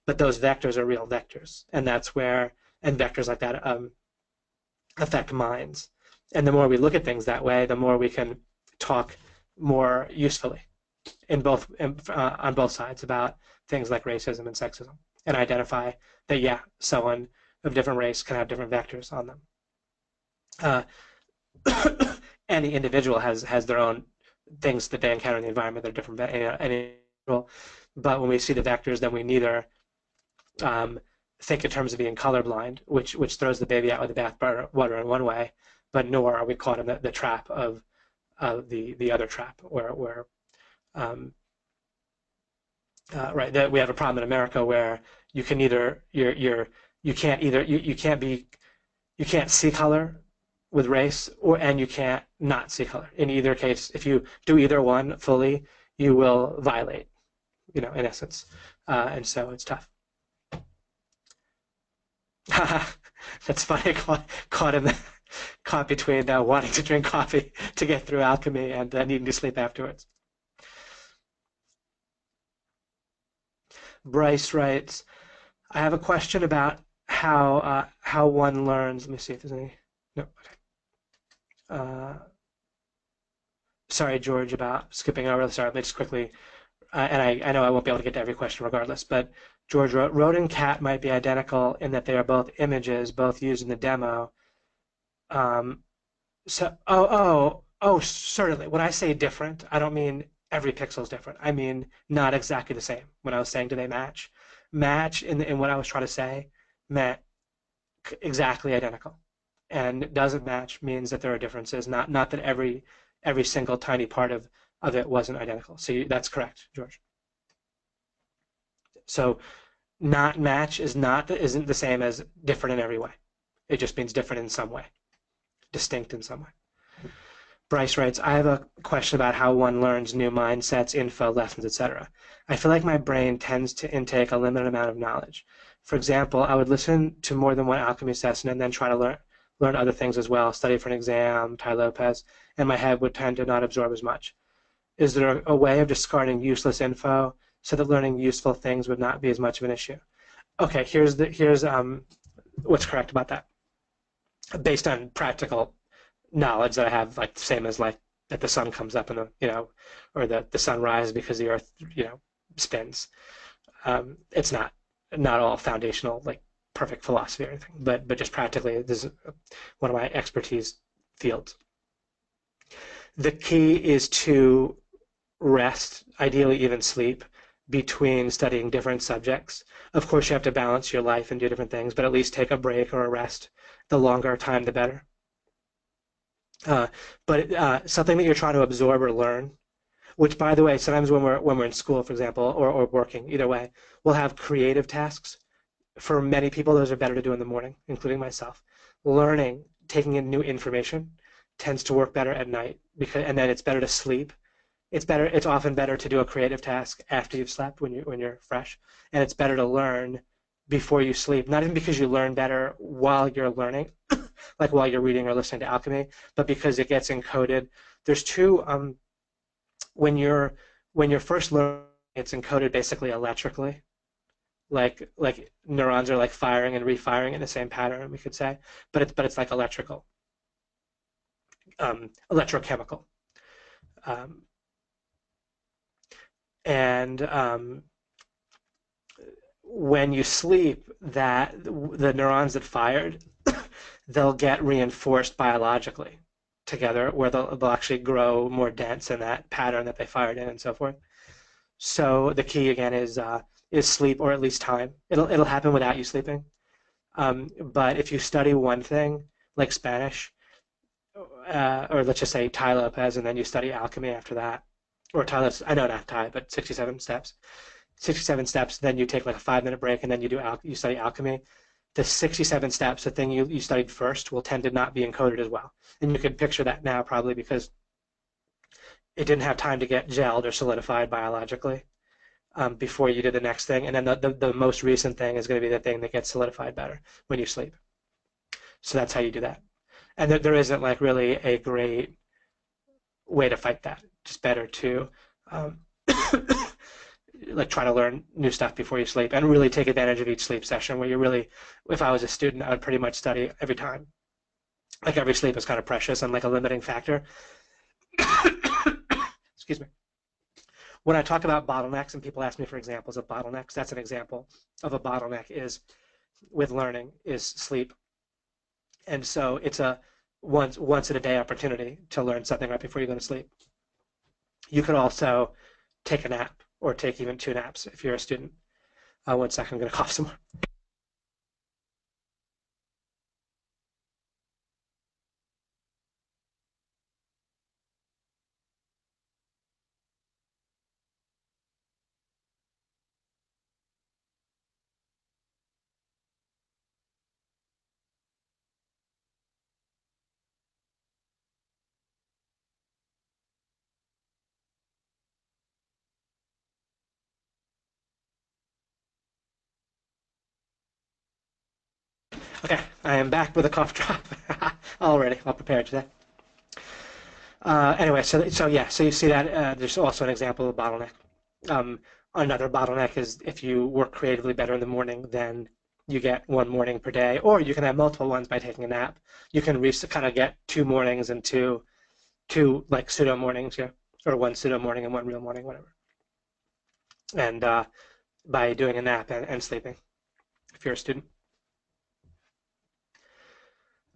but those vectors are real vectors, and that's where, and vectors like that affect minds. And the more we look at things that way, the more we can talk more usefully on both sides about things like racism and sexism, and identify that someone of different race can have different vectors on them. any individual has their own things that they encounter in the environment that are different than any individual. But when we see the vectors, then we neither um, think in terms of being colorblind, which throws the baby out with the bathwater in one way, but nor are we caught in the trap of the other trap where um, right, that we have a problem in America where you can either you can't either you can't see color with race, and you can't not see color. In either case, if you do either one fully, you will violate, in essence, and so it's tough. That's funny. Caught in the caught between wanting to drink coffee to get through alchemy and needing to sleep afterwards. Bryce writes, I have a question about how one learns. Let me see if there's any. No. Okay. Sorry, George, about skipping over. Sorry, let me just quickly. And I know I won't be able to get to every question regardless, but George wrote, Road and Cat might be identical in that they are both images, both used in the demo. Certainly. When I say different, I don't mean every pixel is different. I mean not exactly the same. When I was saying do they match, match in what I was trying to say meant exactly identical, and doesn't match means that there are differences. Not that every single tiny part of it wasn't identical. So that's correct, George. So not match isn't the same as different in every way. It just means different in some way, distinct in some way. Bryce writes, I have a question about how one learns new mindsets, info, lessons, etc. I feel like my brain tends to intake a limited amount of knowledge. For example, I would listen to more than one alchemy session and then try to learn other things as well, study for an exam, Tai Lopez, and my head would tend to not absorb as much. Is there a way of discarding useless info so that learning useful things would not be as much of an issue? Okay, here's what's correct about that. Based on practical knowledge that I have, like the same as like that the sun comes up and or that the sun rises because the earth spins. It's not all foundational like perfect philosophy or anything, but just practically this is one of my expertise fields. The key is to rest, ideally even sleep, between studying different subjects. Of course, you have to balance your life and do different things, but at least take a break or a rest. The longer time, the better. But something that you're trying to absorb or learn, which, by the way, sometimes when we're in school, for example, or working, either way, we'll have creative tasks. For many people, those are better to do in the morning, including myself. Learning, taking in new information, tends to work better at night and then it's better to sleep. It's often better to do a creative task after you've slept when you're fresh, and it's better to learn before you sleep. Not even because you learn better while you're learning, like while you're reading or listening to alchemy, but because it gets encoded. There's two. When you're first learning, it's encoded basically electrically, like neurons are like firing and refiring in the same pattern, we could say, but it's like electrical, electrochemical. And when you sleep, that the neurons that fired, they'll get reinforced biologically together, where they'll actually grow more dense in that pattern that they fired in, and so forth. So the key again is sleep, or at least time. It'll happen without you sleeping. But if you study one thing like Spanish, or let's just say Tai Lopez, and then you study alchemy after that, or Tai Lopez, I know not Tai, but 67 steps. 67 steps, then you take like a 5-minute break, and then you study alchemy. The 67 steps, the thing you studied first, will tend to not be encoded as well. And you can picture that now probably because it didn't have time to get gelled or solidified biologically before you did the next thing. And then the most recent thing is going to be the thing that gets solidified better when you sleep. So that's how you do that. And there isn't like really a great way to fight that. Just better to like try to learn new stuff before you sleep and really take advantage of each sleep session where you really, if I was a student, I would pretty much study every time. Like every sleep is kind of precious and like a limiting factor. Excuse me. When I talk about bottlenecks and people ask me for examples of bottlenecks, that's an example of a bottleneck is with learning is sleep. And so once in a day opportunity to learn something right before you go to sleep. You could also take a nap or take even 2 naps if you're a student. 1 second, I'm going to cough some more. Okay, I am back with a cough drop already, all prepared today. Anyway, so yeah, so you see that there's also an example of bottleneck. Another bottleneck is if you work creatively better in the morning, then you get 1 morning per day, or you can have multiple ones by taking a nap. You can kind of get 2 mornings and two like pseudo mornings, yeah, or 1 pseudo morning and 1 real morning, whatever. And by doing a nap and sleeping, if you're a student.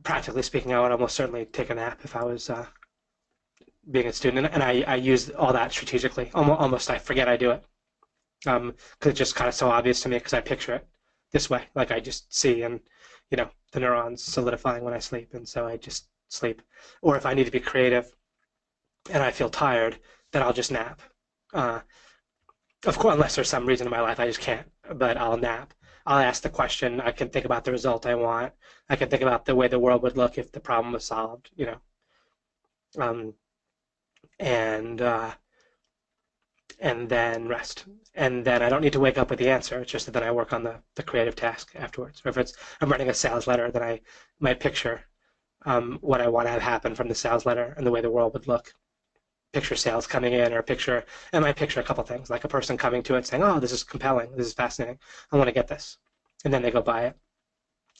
Practically speaking, I would almost certainly take a nap if I was being a student, and I use all that strategically. Almost I forget I do it because it's just kind of so obvious to me because I picture it this way, like I just see and the neurons solidifying when I sleep, and so I just sleep. Or if I need to be creative and I feel tired, then I'll just nap. Of course, unless there's some reason in my life I just can't, but I'll nap. I'll ask the question. I can think about the result I want. I can think about the way the world would look if the problem was solved. Um, and and then rest. And then I don't need to wake up with the answer. It's just that then I work on the creative task afterwards. Or if I'm writing a sales letter, then I might picture what I want to have happen from the sales letter and the way the world would look. Picture sales coming in, or I might picture a couple things, like a person coming to it saying, "Oh, this is compelling. This is fascinating. I want to get this," and then they go buy it.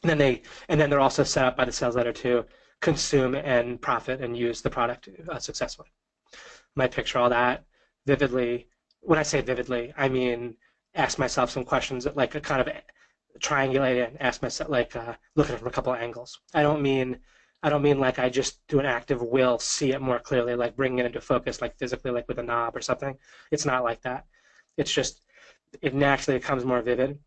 And then they're also set up by the sales letter to consume and profit and use the product successfully. Might picture all that vividly. When I say vividly, I mean ask myself some questions that like kind of triangulate it and ask myself look at it from a couple of angles. I don't mean like I just do an active will see it more clearly, like bringing it into focus, like physically, like with a knob or something. It's not like that. It's just it naturally becomes more vivid.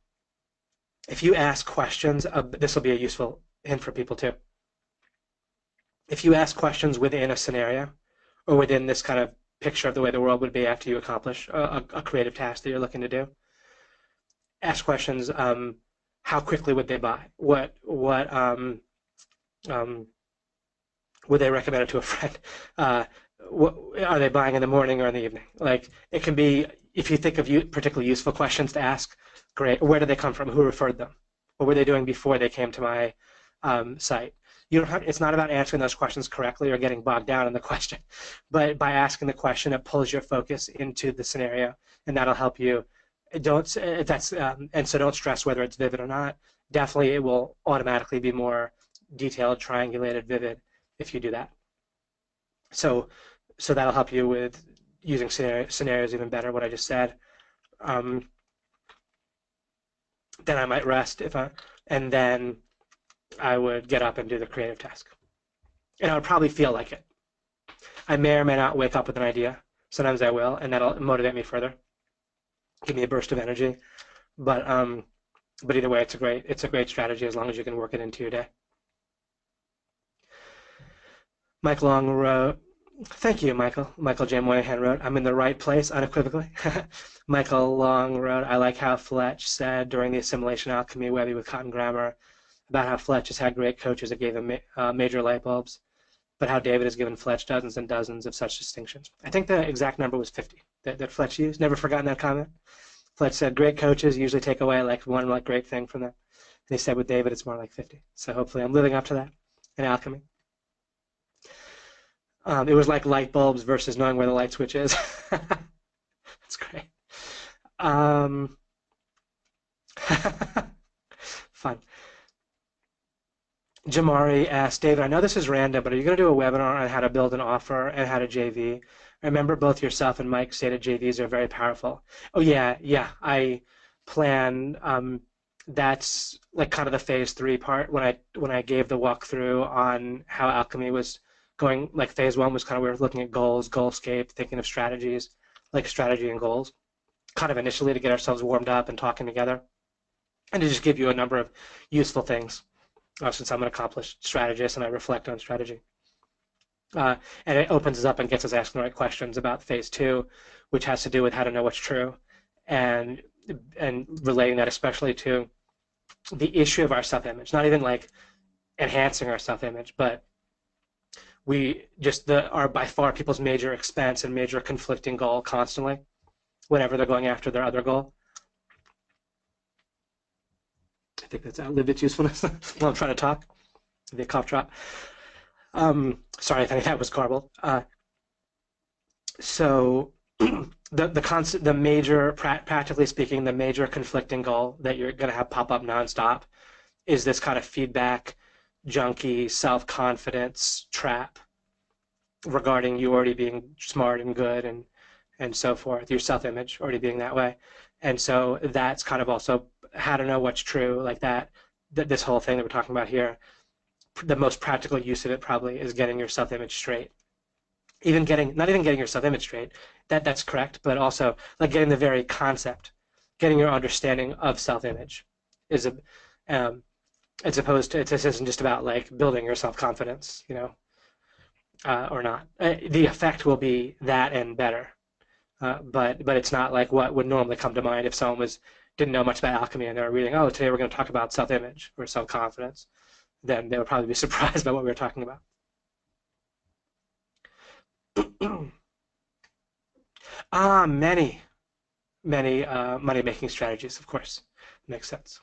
If you ask questions, this will be a useful hint for people too. If you ask questions within a scenario or within this kind of picture of the way the world would be after you accomplish a creative task that you're looking to do, ask questions. How quickly would they buy? What would they recommend it to a friend? What, are they buying in the morning or in the evening? Like it can be, if you think of particularly useful questions to ask, great. Where did they come from? Who referred them? What were they doing before they came to my site? You don't have. It's not about answering those questions correctly or getting bogged down in the question, but by asking the question, it pulls your focus into the scenario, and that'll help you. And so don't stress whether it's vivid or not. Definitely, it will automatically be more detailed, triangulated, vivid if you do that. So that'll help you with using scenarios even better. What I just said. Then I might rest and then I would get up and do the creative task. And I would probably feel like it. I may or may not wake up with an idea. Sometimes I will, and that'll motivate me further, give me a burst of energy. But either way, it's a great strategy as long as you can work it into your day. Mike Long wrote, thank you, Michael. Michael J. Moynihan wrote, I'm in the right place unequivocally. Michael Long wrote, I like how Fletch said during the assimilation alchemy Webby with Cotton Grammar about how Fletch has had great coaches that gave him major light bulbs, but how David has given Fletch dozens and dozens of such distinctions. I think the exact number was 50 that Fletch used. Never forgotten that comment. Fletch said great coaches usually take away like one great thing from them. And he said with David it's more like 50. So hopefully I'm living up to that in alchemy. It was like light bulbs versus knowing where the light switch is. That's great. Fun. Jamari asked, David, I know this is random, but are you going to do a webinar on how to build an offer and how to JV? I remember both yourself and Mike stated JVs are very powerful. Oh, yeah. I plan that's like kind of the phase 3 part. When I gave the walkthrough on how alchemy was going, like phase 1 was kind of we were looking at goals, goalscape, thinking of strategies, like strategy and goals, kind of initially to get ourselves warmed up and talking together, and to just give you a number of useful things. Since I'm an accomplished strategist and I reflect on strategy. And it opens us up and gets us asking the right questions about phase 2, which has to do with how to know what's true, and relating that especially to the issue of our self-image. Not even like enhancing our self-image, but we just are by far people's major expense and major conflicting goal constantly, whenever they're going after their other goal. I think that's outlived its usefulness while I'm trying to talk. The cough drop. Sorry if any of that was garbled. So the major, practically speaking, the major conflicting goal that you're going to have pop up nonstop is this kind of feedback junkie self-confidence trap regarding you already being smart and good and so forth, your self-image already being that way. And so that's kind of also how to know what's true, like that this whole thing that we're talking about here. The most practical use of it probably is getting your self-image straight. Not even getting your self-image straight, that's correct, but also like getting the very concept, getting your understanding of self-image is as opposed to, this isn't just about like building your self-confidence, or not. The effect will be that and better, but it's not like what would normally come to mind if someone didn't know much about alchemy and they were reading, oh, today we're going to talk about self-image or self-confidence. Then they would probably be surprised by what we were talking about. Many money-making strategies, of course. Makes sense.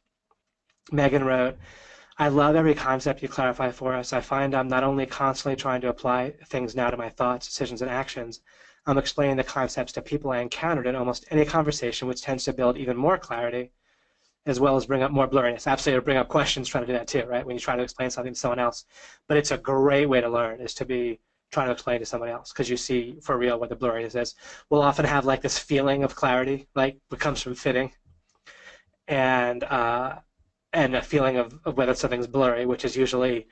Megan wrote, I love every concept you clarify for us. I find I'm not only constantly trying to apply things now to my thoughts, decisions, and actions, I'm explaining the concepts to people I encountered in almost any conversation, which tends to build even more clarity, as well as bring up more blurriness. Absolutely, bring up questions, trying to do that too, right? When you try to explain something to someone else. But it's a great way to learn, is to be trying to explain to somebody else, because you see for real what the blurriness is. We'll often have like this feeling of clarity, like what comes from fitting, and a feeling of whether something's blurry, which is usually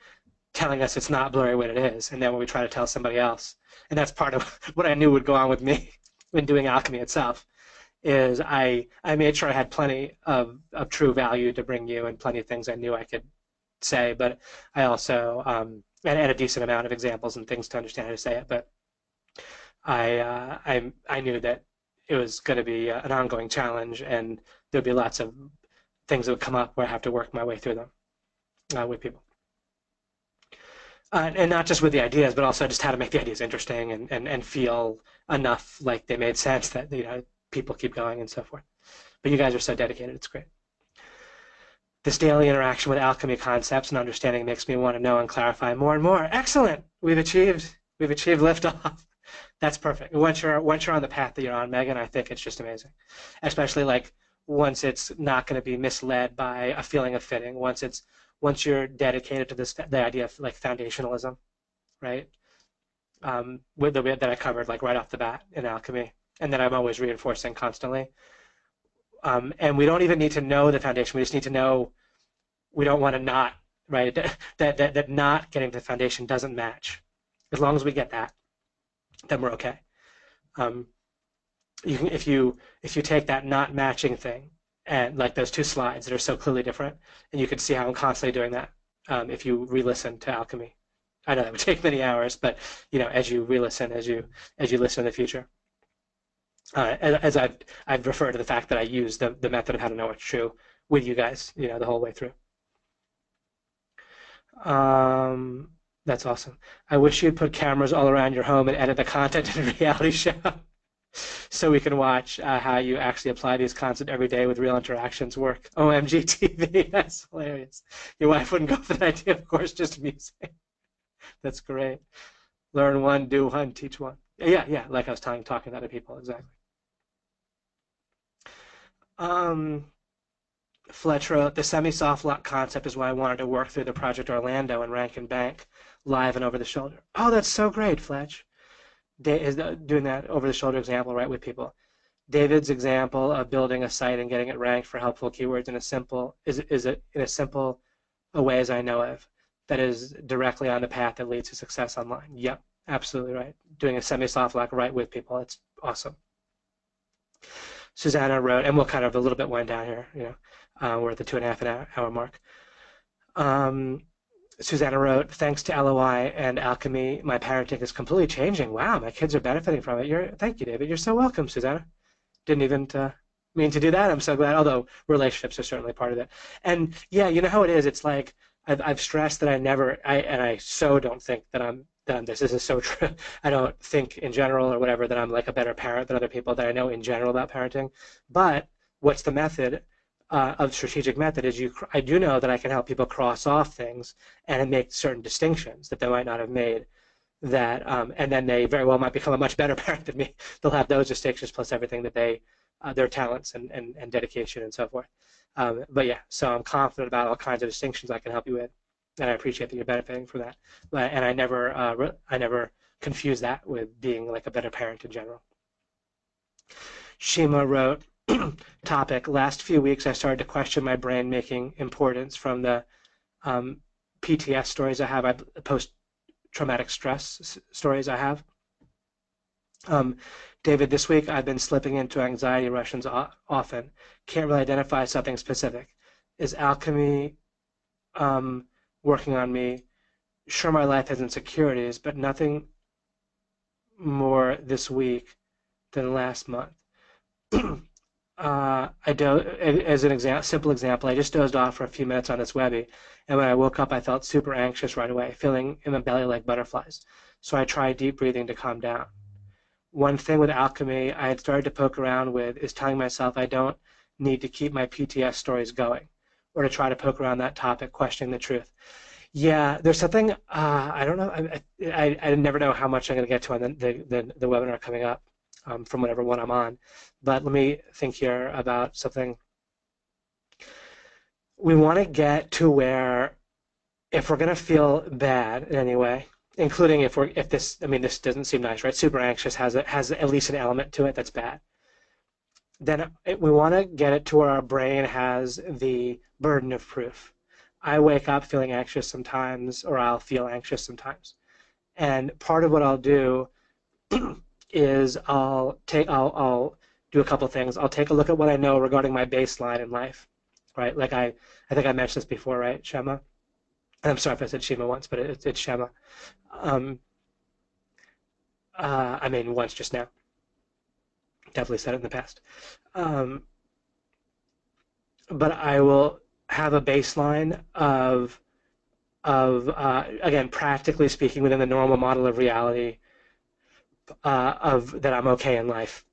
telling us it's not blurry when it is, and then when we try to tell somebody else. And that's part of what I knew would go on with me when doing alchemy itself, is I made sure I had plenty of true value to bring you and plenty of things I knew I could say, but I also, and a decent amount of examples and things to understand how to say it, but I knew that it was going to be an ongoing challenge, and there'd be lots of things that would come up where I have to work my way through them with people. And not just with the ideas, but also just how to make the ideas interesting and feel enough like they made sense that people keep going and so forth. But you guys are so dedicated, it's great. This daily interaction with alchemy concepts and understanding makes me want to know and clarify more and more. Excellent! We've achieved liftoff. That's perfect. Once you're on the path that you're on, Megan, I think it's just amazing. Especially like once it's not going to be misled by a feeling of fitting. Once you're dedicated to the idea of like foundationalism, right? With the bit that I covered like right off the bat in alchemy, and that I'm always reinforcing constantly. And we don't even need to know the foundation. We just need to know we don't want to not, right? That not getting to the foundation doesn't match. As long as we get that, then we're okay. If you take that not matching thing and like those two slides that are so clearly different, and you can see how I'm constantly doing that if you re-listen to alchemy. I know that would take many hours, but as you re-listen, as you listen in the future. As I've referred to the fact that I use the method of how to know what's true with you guys, the whole way through. That's awesome. I wish you'd put cameras all around your home and edit the content in a reality show so we can watch how you actually apply these concepts every day with real interactions work. OMG TV, that's hilarious. Your wife wouldn't go for that idea, of course, just amusing. That's great. Learn one, do one, teach one. Yeah, like I was talking to other people, exactly. Fletch wrote, the semi-soft lock concept is why I wanted to work through the Project Orlando and Rankin Bank live and over the shoulder. Oh, that's so great, Fletch. Is doing that over the shoulder example, right, with people. David's example of building a site and getting it ranked for helpful keywords in a simple in a simple a way as I know of that is directly on the path that leads to success online. Yep, absolutely right. Doing a semi-soft lock right with people. It's awesome. Susanna wrote, and we'll kind of a little bit wind down here. We're at the 2.5 hour mark. Susanna wrote, thanks to LOI and alchemy, my parenting is completely changing. Wow, my kids are benefiting from it. Thank you, David. You're so welcome, Susanna. Didn't even mean to do that. I'm so glad. Although relationships are certainly part of it. And yeah, you know how it is. It's like I've stressed that I so don't think that I'm this is so true. I don't think in general or whatever that I'm like a better parent than other people that I know in general about parenting. But what's the method of strategic method is I do know that I can help people cross off things and make certain distinctions that they might not have made that and then they very well might become a much better parent than me. They'll have those distinctions plus everything that their talents and dedication and so forth. But yeah, so I'm confident about all kinds of distinctions I can help you with, and I appreciate that you're benefiting from that. And I never confuse that with being like a better parent in general. Shima wrote, topic, last few weeks I started to question my brain making importance from the PTS stories I have, post-traumatic stress stories I have. David, this week I've been slipping into anxiety rushes often. Can't really identify something specific. Is alchemy working on me? Sure, my life has insecurities, but nothing more this week than last month. As an simple example, I just dozed off for a few minutes on this Webby, and when I woke up, I felt super anxious right away, feeling in my belly like butterflies. So I tried deep breathing to calm down. One thing with alchemy I had started to poke around with is telling myself I don't need to keep my PTS stories going, or to try to poke around that topic, questioning the truth. Yeah, there's something, I don't know, I never know how much I'm going to get to on the webinar coming up from whatever one I'm on. But let me think here about something. We want to get to where, if we're going to feel bad in any way, including if this doesn't seem nice, right? Super anxious has at least an element to it that's bad. Then we want to get it to where our brain has the burden of proof. I wake up feeling anxious sometimes, or I'll feel anxious sometimes. And part of what I'll do is I'll do a couple things. I'll take a look at what I know regarding my baseline in life, right? Like I think I mentioned this before, right, Shema? And I'm sorry if I said Shema once, but it's Shema. Once just now. Definitely said it in the past. But I will have a baseline of again, practically speaking, within the normal model of reality, of that I'm okay in life.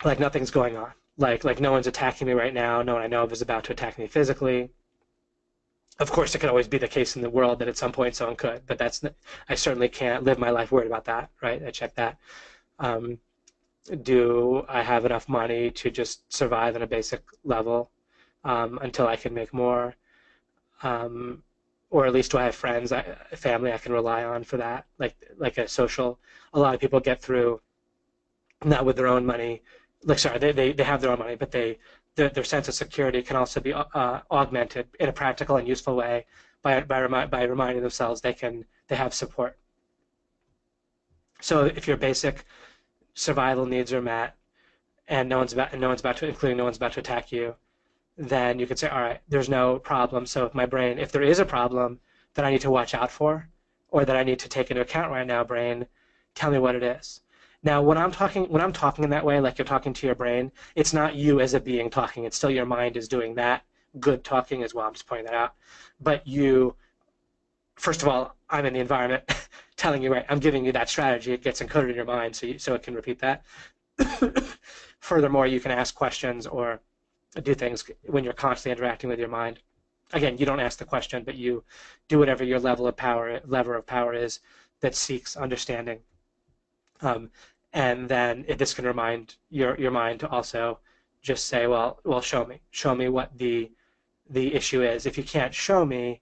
Like nothing's going on. Like no one's attacking me right now. No one I know of is about to attack me physically. Of course, it could always be the case in the world that at some point someone could, but I certainly can't live my life worried about that, right? I check that. Do I have enough money to just survive on a basic level until I can make more? Or at least do I have friends, family I can rely on for that? Like a social. A lot of people get through not with their own money. They have their own money, but their sense of security can also be augmented in a practical and useful way by reminding themselves they have support. So if your basic survival needs are met, and no one's about to attack you, then you could say, all right, there's no problem. So if there is a problem that I need to watch out for, or that I need to take into account right now, brain, tell me what it is. Now, when I'm talking in that way, like you're talking to your brain, it's not you as a being talking. It's still your mind is doing that good talking as well. I'm just pointing that out. But you, first of all, I'm in the environment telling you, right, I'm giving you that strategy. It gets encoded in your mind so it can repeat that. Furthermore, you can ask questions or do things when you're constantly interacting with your mind. Again, you don't ask the question, but you do whatever your lever of power is that seeks understanding. And then this can remind your mind to also just say, well, show me what the issue is. If you can't show me,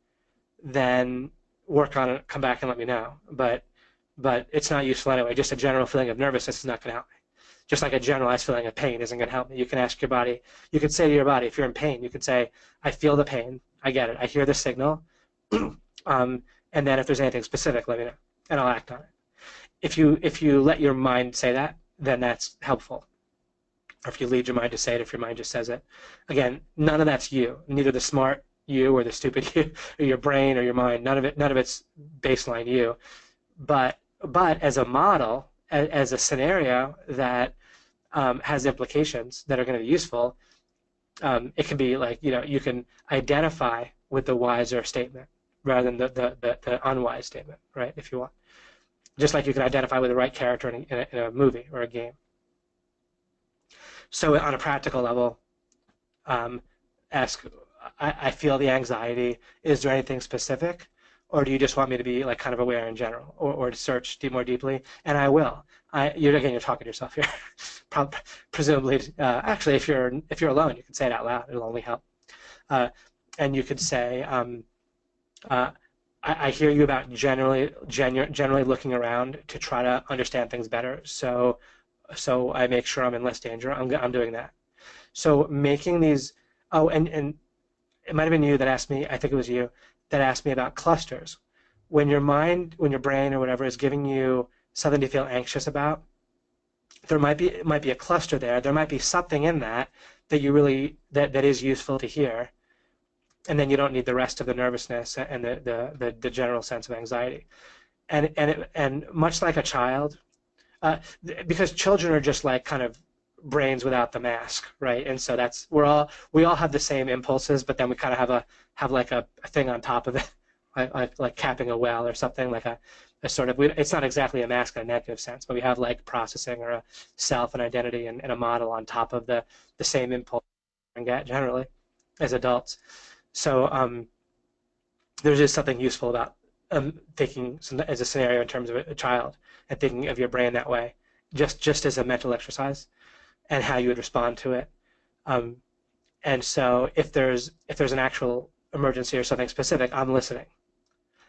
then work on it, come back and let me know. But it's not useful anyway. Just a general feeling of nervousness is not going to help me. Just like a generalized feeling of pain isn't going to help me. You can ask your body, you can say to your body, if you're in pain, you can say, I feel the pain, I get it, I hear the signal, and then if there's anything specific, let me know, and I'll act on it. If you let your mind say that, then that's helpful. Or if you lead your mind to say it, if your mind just says it. Again, none of that's you. Neither the smart you or the stupid you, or your brain or your mind. None of it's baseline you. But as a model, as a scenario that has implications that are going to be useful, it can be like, you can identify with the wiser statement rather than the unwise statement, right? If you want. Just like you can identify with the right character in a movie or a game. So on a practical level, ask, I feel the anxiety. Is there anything specific? Or do you just want me to be like kind of aware in general, or to search more deeply? And I will. You're talking to yourself here. Presumably, actually, if you're alone, you can say it out loud. It'll only help. And you could say, I hear you about generally looking around to try to understand things better. So I make sure I'm in less danger. I'm doing that. So making these. Oh, and it might have been you that asked me. I think it was you that asked me about clusters. When your mind, when your brain or whatever is giving you something to feel anxious about, it might be a cluster there. There might be something in that that is useful to hear, and then you don't need the rest of the nervousness and the general sense of anxiety. And much like a child, because children are just like kind of brains without the mask, right? And so we all have the same impulses, but then we kind of have like a thing on top of it, like capping a well or something, like a sort of, it's not exactly a mask in a negative sense, but we have like processing or a self and identity and a model on top of the same impulse we get generally as adults. So there's just something useful about thinking as a scenario in terms of a child and thinking of your brain that way, just as a mental exercise and how you would respond to it. And so if there's an actual emergency or something specific, I'm listening.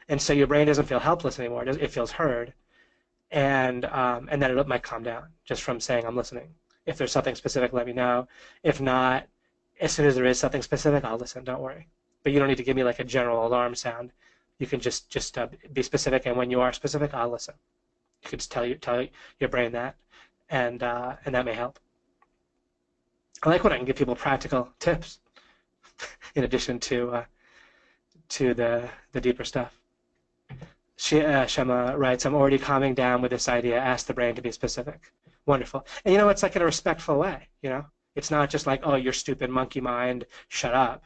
And so your brain doesn't feel helpless anymore. It feels heard. And then it might calm down just from saying I'm listening. If there's something specific, let me know. If not, as soon as there is something specific, I'll listen. Don't worry. But you don't need to give me like a general alarm sound. You can just be specific, and when you are specific, I'll listen. You could just tell your brain that, and that may help. I like when I can give people practical tips in addition to the deeper stuff. Shema writes, I'm already calming down with this idea. Ask the brain to be specific. Wonderful. And it's like in a respectful way. It's not just like, oh, you're stupid monkey mind, shut up,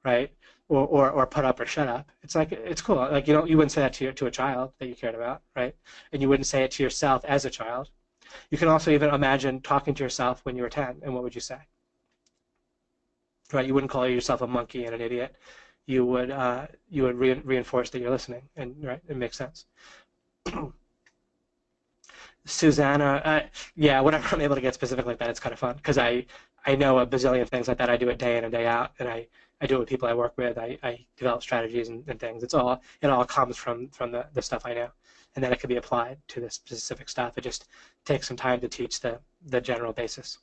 right? Or put up or shut up. It's like, it's cool. Like, you wouldn't say that to a child that you cared about, right? And you wouldn't say it to yourself as a child. You can also even imagine talking to yourself when you were 10, and what would you say? Right? You wouldn't call yourself a monkey and an idiot. You would reinforce that you're listening, and right, it makes sense. Susanna, yeah, whenever I'm able to get specific like that, it's kind of fun because I know a bazillion things like that. I do it day in and day out, and I do it with people I work with. I develop strategies and things. It all comes from the stuff I know, and then it can be applied to the specific stuff. It just takes some time to teach the general basis.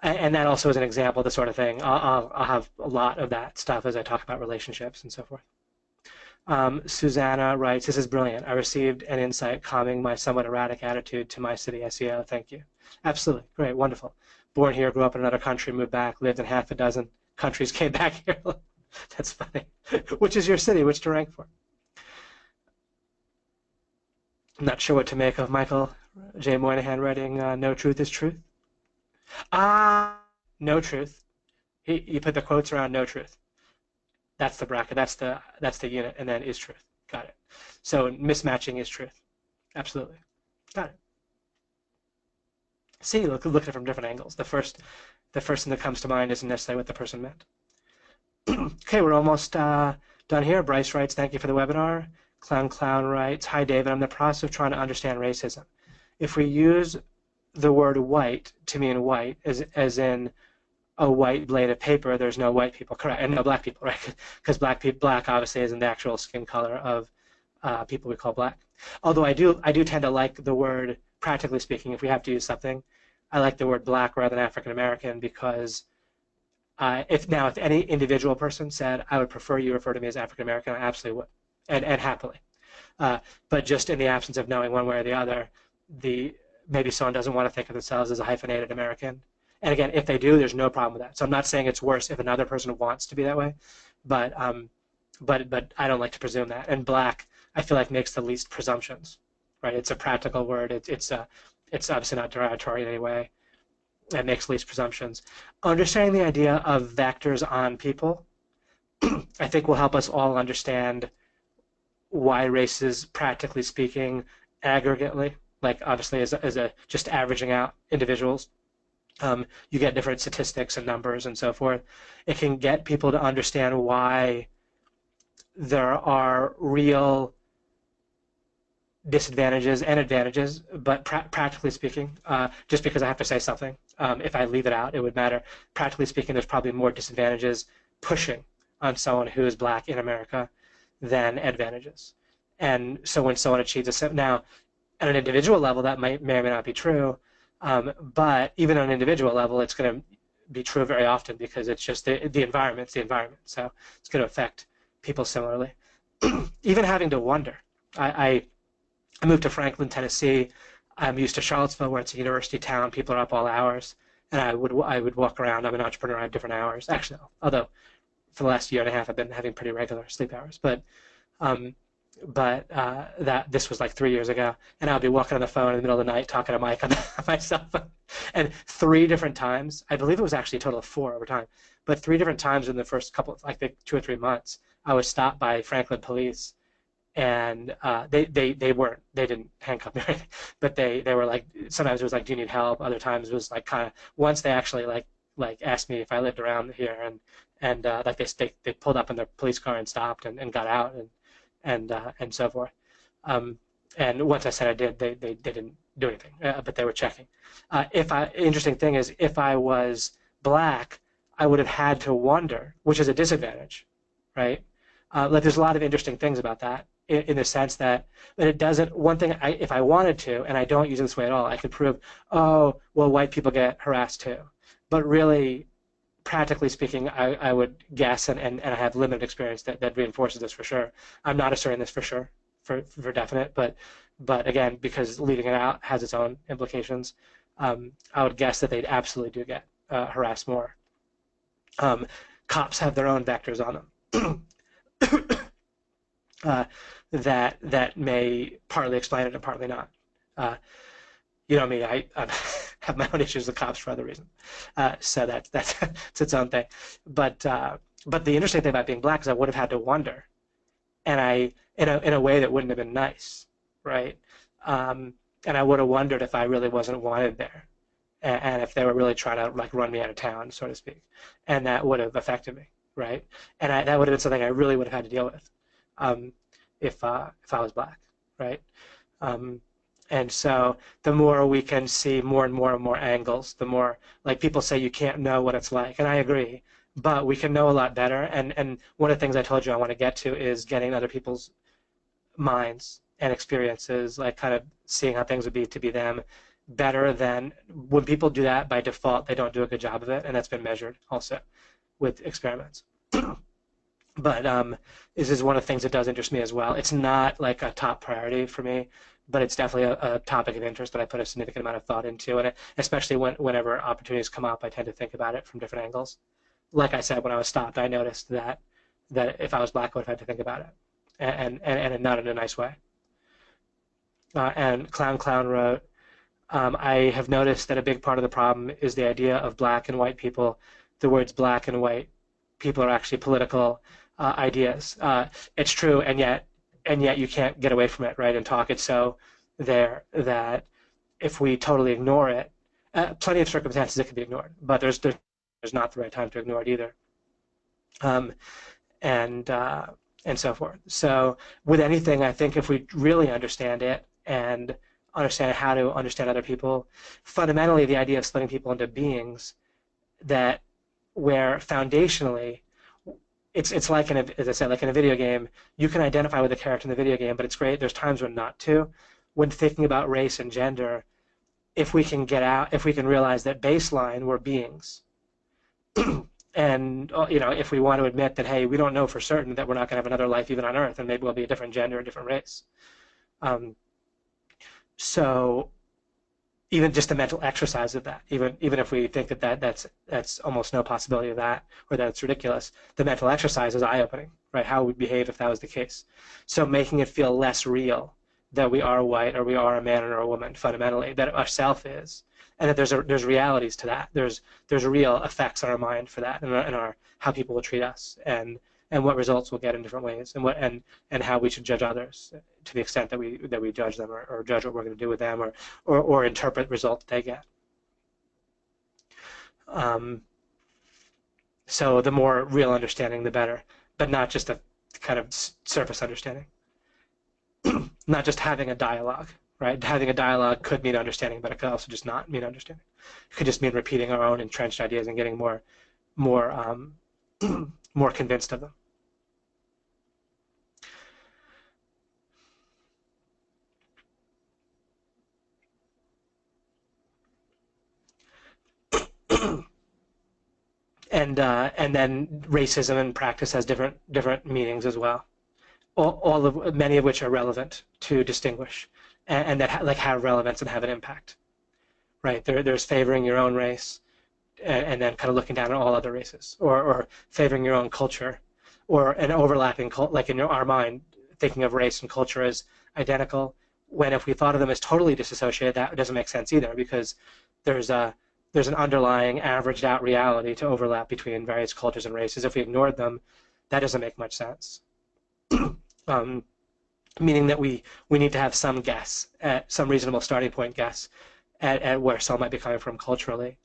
And that also is an example of the sort of thing. I'll have a lot of that stuff as I talk about relationships and so forth. Susanna writes, this is brilliant. I received an insight calming my somewhat erratic attitude to my city SEO. Thank you. Absolutely. Great. Wonderful. Born here, grew up in another country, moved back, lived in half a dozen countries, came back here. That's funny. Which is your city? Which to rank for? I'm not sure what to make of Michael J. Moynihan writing, no truth is truth. No truth. You put the quotes around no truth. That's the bracket. That's the unit, and then is truth. Got it. So mismatching is truth. Absolutely. Got it. See, look at it from different angles. The first thing that comes to mind isn't necessarily what the person meant. Okay, we're almost done here. Bryce writes, thank you for the webinar. Clown writes, hi David, I'm in the process of trying to understand racism. If we use the word white to mean white, as in a white blade of paper, there's no white people, correct, and no black people, right? Because black obviously isn't the actual skin color of people we call black. Although I do tend to like the word practically speaking, if we have to use something, I like the word black rather than African American because if any individual person said, I would prefer you refer to me as African American, I absolutely would, and happily. But just in the absence of knowing one way or the other, maybe someone doesn't want to think of themselves as a hyphenated American. And again, if they do, there's no problem with that. So I'm not saying it's worse if another person wants to be that way, but I don't like to presume that. And black, I feel like, makes the least presumptions, right? It's a practical word. It's obviously not derogatory in any way. It makes least presumptions. Understanding the idea of vectors on people, I think, will help us all understand why races, practically speaking, aggregately, like obviously as a just averaging out individuals, you get different statistics and numbers and so forth. It can get people to understand why there are real disadvantages and advantages, but practically speaking, just because I have to say something, if I leave it out, it would matter. Practically speaking, there's probably more disadvantages pushing on someone who is black in America than advantages. And so when someone achieves now, at an individual level, that may or may not be true, but even on an individual level, it's going to be true very often because it's just the environment's the environment. So it's going to affect people similarly. Even having to wonder. I moved to Franklin, Tennessee. I'm used to Charlottesville, where it's a university town. People are up all hours, and I would walk around. I'm an entrepreneur. I have different hours. Actually, no, although for the last year and a half, I've been having pretty regular sleep hours. But that this was like 3 years ago, and I'll be walking on the phone in the middle of the night talking to Mike on my cell phone. And 3 different times, I believe it was actually a total of 4 over time, but 3 different times in the first couple, like 2 or 3 months, I was stopped by Franklin police, and they didn't handcuff me or anything, but they were like, sometimes it was like, do you need help? Other times it was like kind of, once they actually like asked me if I lived around here, and like they pulled up in their police car and stopped and got out and so forth. And once I said I did, they didn't do anything, but they were checking. Interesting thing is, if I was black, I would have had to wonder, which is a disadvantage, right? Like there's a lot of interesting things about that in the sense that it doesn't, one thing, if I wanted to, and I don't use it this way at all, I could prove, oh, well, white people get harassed too. But really, practically speaking, I would guess, and I have limited experience that reinforces this for sure. I'm not asserting this for sure, for definite, but again, because leaving it out has its own implications, I would guess that they absolutely do get harassed more. Cops have their own vectors on them that may partly explain it and partly not. You know me, I have my own issues with cops for other reasons, so that's it's its own thing. But the interesting thing about being black is I would have had to wonder, and in a way that wouldn't have been nice, right? And I would have wondered if I really wasn't wanted there, and if they were really trying to like run me out of town, so to speak, and that would have affected me, right? And that would have been something I really would have had to deal with, if I was black, right? And so the more we can see more and more angles, the more, like people say, you can't know what it's like, and I agree, but we can know a lot better. And one of the things I told you I want to get to is getting other people's minds and experiences, like kind of seeing how things would be to be them better than, when people do that by default, they don't do a good job of it, and that's been measured also with experiments. But this is one of the things that does interest me as well. It's not like a top priority for me, but it's definitely a topic of interest that I put a significant amount of thought into, and especially whenever opportunities come up, I tend to think about it from different angles. Like I said, when I was stopped, I noticed that if I was black, I would have had to think about it, and not in a nice way. And Clown wrote, I have noticed that a big part of the problem is the idea of black and white people. The words black and white people are actually political ideas. It's true, and yet you can't get away from it, right, and talk it so there that if we totally ignore it, plenty of circumstances it can be ignored, but there's not the right time to ignore it either, and so forth. So with anything, I think if we really understand it and understand how to understand other people, fundamentally the idea of splitting people into beings that where foundationally it's like as I said, like in a video game, you can identify with the character in the video game, but it's great. There's times when not to. When thinking about race and gender, if we can if we can realize that baseline we're beings, and if we want to admit that, hey, we don't know for certain that we're not going to have another life even on Earth, and maybe we'll be a different gender, a different race. So even just the mental exercise of that, even if we think that that's almost no possibility of that, or that it's ridiculous, the mental exercise is eye-opening, right? How we behave if that was the case. So making it feel less real that we are white, or we are a man or a woman fundamentally, that our self is, and that there's realities to that. There's real effects on our mind for that, and our how people will treat us, and what results we'll get in different ways, and how we should judge others to the extent that we judge them, or judge what we're going to do with them, or interpret results they get. So the more real understanding, the better, but not just a kind of surface understanding. Not just having a dialogue, right? Having a dialogue could mean understanding, but it could also just not mean understanding. It could just mean repeating our own entrenched ideas and getting more more convinced of them. And then racism in practice has different meanings as well. Many of which are relevant to distinguish, and that have relevance and have an impact, right? There's favoring your own race, and then kind of looking down on all other races, or favoring your own culture, or an overlapping like in our mind, thinking of race and culture as identical, when if we thought of them as totally disassociated, that doesn't make sense either, because there's an underlying averaged out reality to overlap between various cultures and races. If we ignored them, that doesn't make much sense. Meaning that we need to have some guess, at some reasonable starting point guess at where some might be coming from culturally.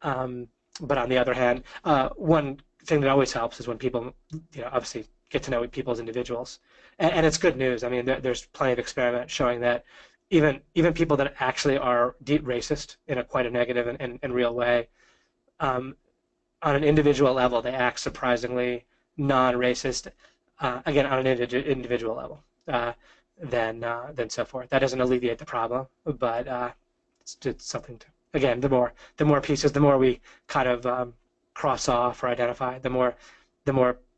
But on the other hand, one thing that always helps is when people, obviously get to know people as individuals, and it's good news. I mean, there's plenty of experiments showing that even people that actually are deep racist in quite a negative and real way, on an individual level, they act surprisingly non-racist. Again, on an individual level, than so forth. That doesn't alleviate the problem, but it's something to. Again, the more pieces, the more we kind of cross off or identify, the more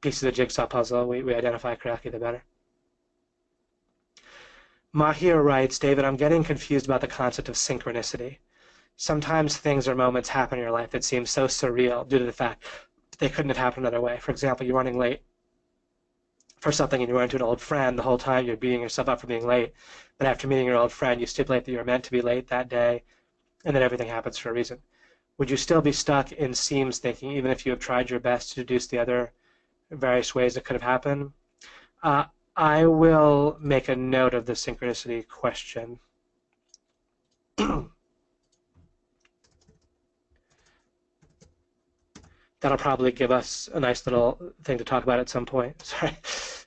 pieces of the jigsaw puzzle we identify correctly, the better. Mahir writes, David, I'm getting confused about the concept of synchronicity. Sometimes things or moments happen in your life that seem so surreal due to the fact they couldn't have happened another way. For example, you're running late for something and you run into an old friend. The whole time you're beating yourself up for being late, but after meeting your old friend, you stipulate that you were meant to be late that day, and then everything happens for a reason. Would you still be stuck in seems thinking, even if you have tried your best to deduce the other various ways it could have happened? I will make a note of the synchronicity question. That'll probably give us a nice little thing to talk about at some point. Sorry,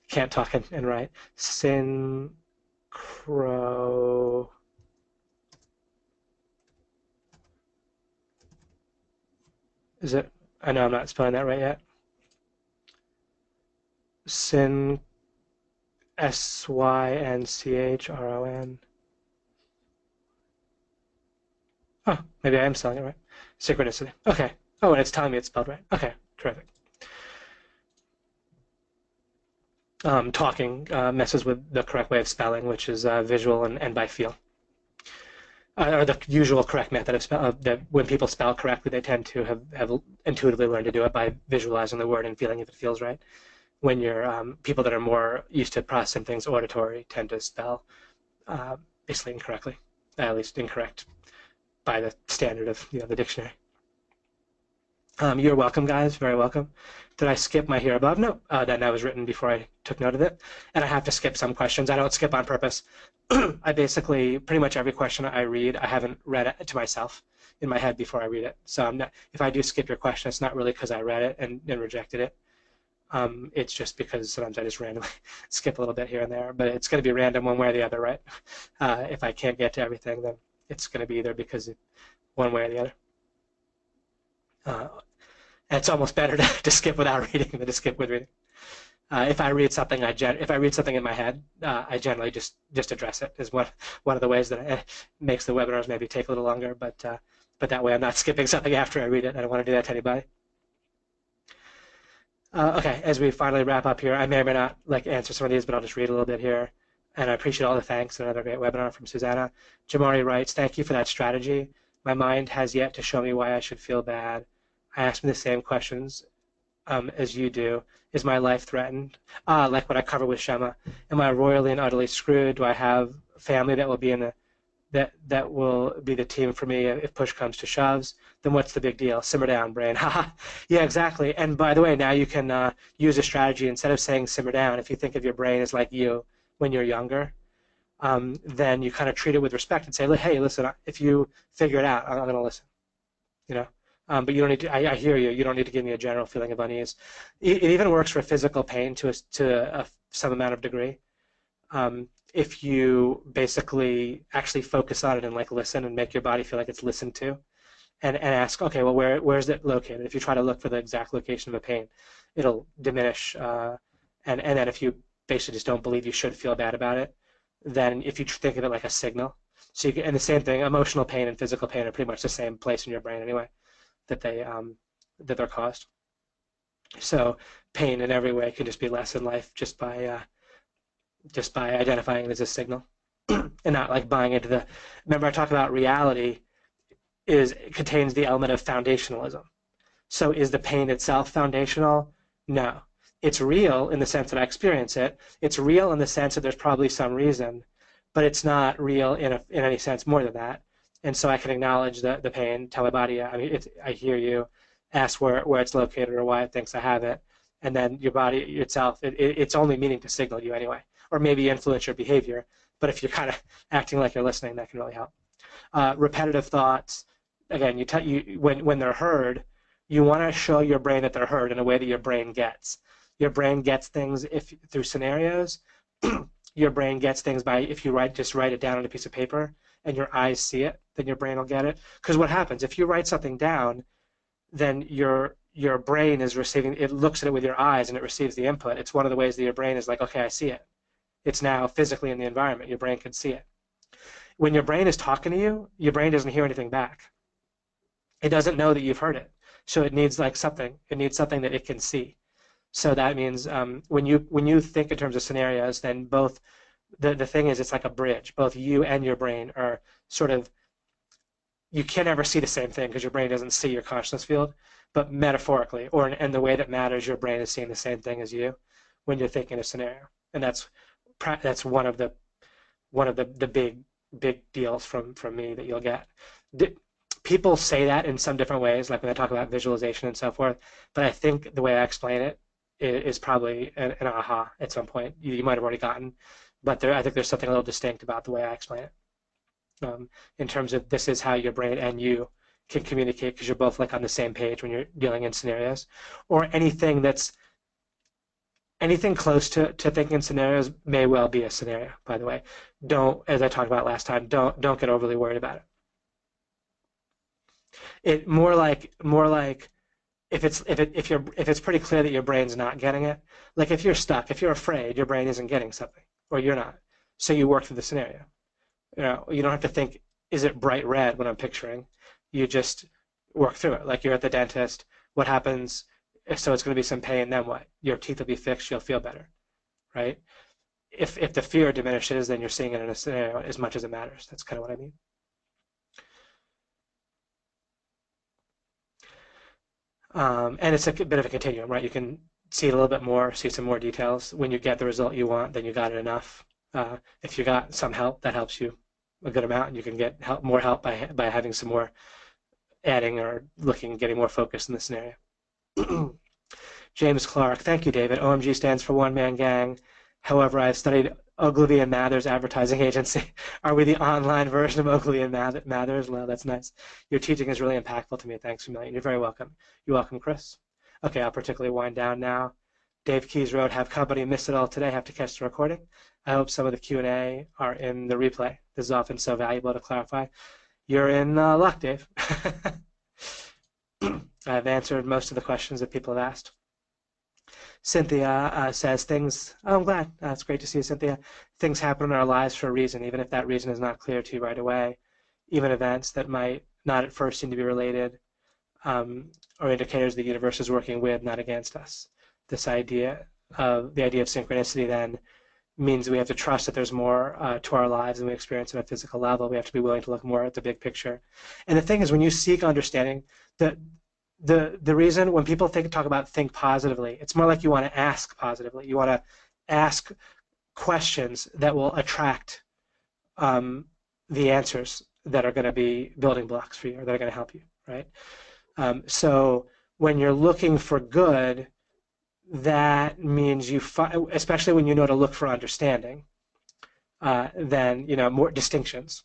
can't talk and write. Synchro. Is it? I know I'm not spelling that right yet. Synchron. Oh, maybe I am spelling it right. Synchronicity. Okay. Oh, and it's telling me it's spelled right. Okay, terrific. Talking messes with the correct way of spelling, which is visual and by feel. Or the usual correct method of that when people spell correctly, they tend to have intuitively learned to do it by visualizing the word and feeling if it feels right. When you're people that are more used to processing things auditory tend to spell basically incorrectly, at least incorrect by the standard of the dictionary. You're welcome, guys. Very welcome. Did I skip my here above? No, that was written before I took note of it. And I have to skip some questions. I don't skip on purpose. I basically, pretty much every question I read, I haven't read it to myself in my head before I read it. So if I do skip your question, it's not really because I read it and rejected it. It's just because sometimes I just randomly skip a little bit here and there. But it's going to be random one way or the other, right? If I can't get to everything, then it's going to be either because one way or the other. And it's almost better to skip without reading than to skip with reading. If I read something, if I read something in my head, I generally just address it. Is one of the ways that it makes the webinars maybe take a little longer, but that way I'm not skipping something after I read it. I don't want to do that to anybody. Okay, as we finally wrap up here, I may or may not like answer some of these, but I'll just read a little bit here. And I appreciate all the thanks. Another great webinar from Susanna. Jamari writes, thank you for that strategy. My mind has yet to show me why I should feel bad. I ask me the same questions as you do. Is my life threatened? Like what I covered with Shema. Am I royally and utterly screwed? Do I have family that will be in the that will be the team for me if push comes to shoves? Then what's the big deal? Simmer down, brain. Haha. Yeah, exactly. And by the way, now you can use a strategy instead of saying simmer down. If you think of your brain as like you when you're younger, then you kind of treat it with respect and say, hey, listen, if you figure it out, I'm going to listen. You know. But you don't need to. I hear you. You don't need to give me a general feeling of unease. It even works for physical pain to some amount of degree. If you basically actually focus on it and like listen and make your body feel like it's listened to, and ask, okay, well, where's it located? If you try to look for the exact location of a pain, it'll diminish. And then if you basically just don't believe you should feel bad about it, then if you think of it like a signal, so and the same thing, emotional pain and physical pain are pretty much the same place in your brain anyway, that they're caused. So pain in every way can just be less in life just by identifying it as a signal and not like buying into the. Remember, I talked about reality contains the element of foundationalism. So is the pain itself foundational? No. It's real in the sense that I experience it. It's real in the sense that there's probably some reason, but it's not real in any sense more than that. And so I can acknowledge the pain, tell my body, I hear you, ask where it's located or why it thinks I have it, and then your body itself, it's only meaning to signal you anyway, or maybe influence your behavior. But if you're kind of acting like you're listening, that can really help. Repetitive thoughts, again, when they're heard, you want to show your brain that they're heard in a way that your brain gets. Your brain gets things through scenarios. Your brain gets things by if you just write it down on a piece of paper and your eyes see it, then your brain will get it. Because what happens if you write something down, then your brain is receiving. It looks at it with your eyes and it receives the input. It's one of the ways that your brain is like, okay, I see it. It's now physically in the environment. Your brain can see it. When your brain is talking to you, your brain doesn't hear anything back. It doesn't know that you've heard it. So it needs like something. It needs something that it can see. So that means when you think in terms of scenarios, then both the thing is it's like a bridge. Both you and your brain are sort of, you can't ever see the same thing because your brain doesn't see your consciousness field, but metaphorically or in the way that matters, your brain is seeing the same thing as you when you're thinking a scenario, and that's one of the big deals from me that you'll get. People say that in some different ways, like when they talk about visualization and so forth, but I think the way I explain it is probably an aha at some point. You might have already gotten, but I think there's something a little distinct about the way I explain it. In terms of this is how your brain and you can communicate because you're both like on the same page when you're dealing in scenarios, or anything close to thinking in scenarios may well be a scenario. By the way, don't, as I talked about last time, don't get overly worried about it. It more like if it's pretty clear that your brain's not getting it, like if you're stuck, if you're afraid, your brain isn't getting something, or you're not, so you work through the scenario. You don't have to think, is it bright red when I'm picturing? You just work through it. Like you're at the dentist, what happens? So it's going to be some pain, then what? Your teeth will be fixed, you'll feel better, right? If the fear diminishes, then you're seeing it in a scenario as much as it matters. That's kind of what I mean. And it's a bit of a continuum, right? You can see it a little bit more, see some more details. When you get the result you want, then you got it enough. If you got some help, that helps you a good amount, and you can get more help by having some more adding or getting more focused in the scenario. James Clark, thank you, David. OMG stands for One Man Gang. However, I've studied Ogilvy and Mather's advertising agency. Are we the online version of Ogilvy and Mather's? Well, that's nice. Your teaching is really impactful to me. Thanks a million. You're very welcome. You're welcome, Chris. Okay, I'll particularly wind down now. Dave Keys wrote, have company, missed it all today, have to catch the recording. I hope some of the Q&A are in the replay. This is often so valuable to clarify. You're in luck, Dave. I've answered most of the questions that people have asked. Cynthia says things. Oh, I'm glad. It's great to see you, Cynthia. Things happen in our lives for a reason, even if that reason is not clear to you right away. Even events that might not at first seem to be related, or indicators the universe is working with, not against us. This idea of the idea of synchronicity then means we have to trust that there's more to our lives than we experience on a physical level. We have to be willing to look more at the big picture. And the thing is, when you seek understanding, the reason when people talk about think positively, it's more like you want to ask positively. You want to ask questions that will attract the answers that are going to be building blocks for you, or that are going to help you, right? So when you're looking for good, that means you find, especially when you know to look for understanding, then more distinctions.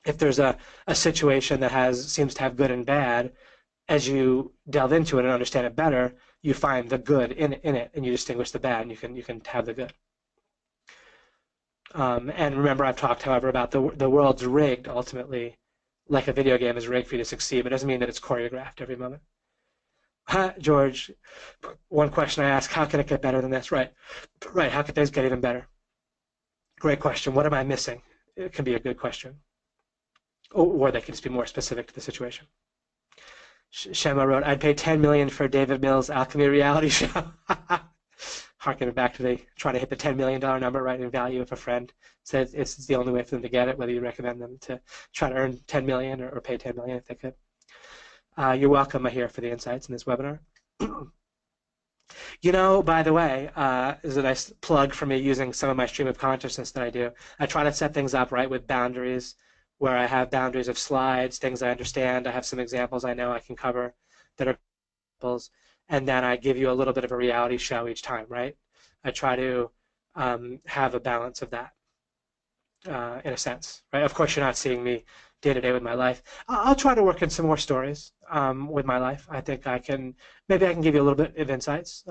If there's a situation that seems to have good and bad, as you delve into it and understand it better, you find the good in it, and you distinguish the bad, and you can have the good. And remember, I've talked, however, about the world's rigged ultimately, like a video game is rigged for you to succeed, but it doesn't mean that it's choreographed every moment. George, one question I ask, how can it get better than this? Right. How can things get even better? Great question. What am I missing? It can be a good question. Or they can just be more specific to the situation. Shema wrote, I'd pay $10 million for David Mills' Alchemy reality show. Harkening back to trying to hit the $10 million number, right, in value if a friend says it's the only way for them to get it, whether you recommend them to try to earn $10 million or pay $10 million if they could. You're welcome here for the insights in this webinar. By the way, is a nice plug for me using some of my stream of consciousness that I do. I try to set things up right with boundaries, where I have boundaries of slides, things I understand. I have some examples I know I can cover that are examples, and then I give you a little bit of a reality show each time, right? I try to have a balance of that in a sense, right? Of course, you're not seeing me day to day with my life. I'll try to work in some more stories with my life. I think maybe I can give you a little bit of insights.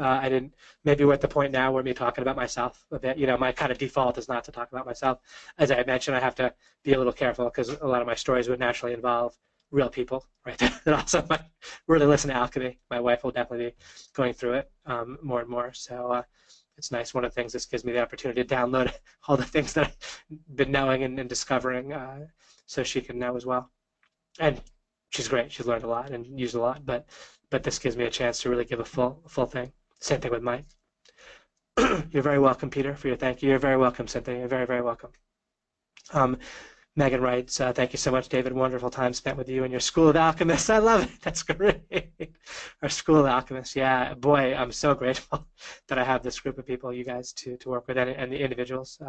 Maybe we're at the point now where me talking about myself a bit, my kind of default is not to talk about myself. As I mentioned, I have to be a little careful because a lot of my stories would naturally involve real people, right? That also might really listen to alchemy. My wife will definitely be going through it more and more. So it's nice. One of the things this gives me the opportunity to download all the things that I've been knowing and discovering so she can know as well. And she's great. She's learned a lot and used a lot, but this gives me a chance to really give a full thing. Same thing with Mike. You're very welcome, Peter, for your thank you. You're very welcome, Cynthia. You're very, very welcome. Megan writes, thank you so much, David. Wonderful time spent with you and your School of Alchemists. I love it. That's great. Our School of Alchemists. Yeah, boy, I'm so grateful that I have this group of people, you guys, to work with, and the individuals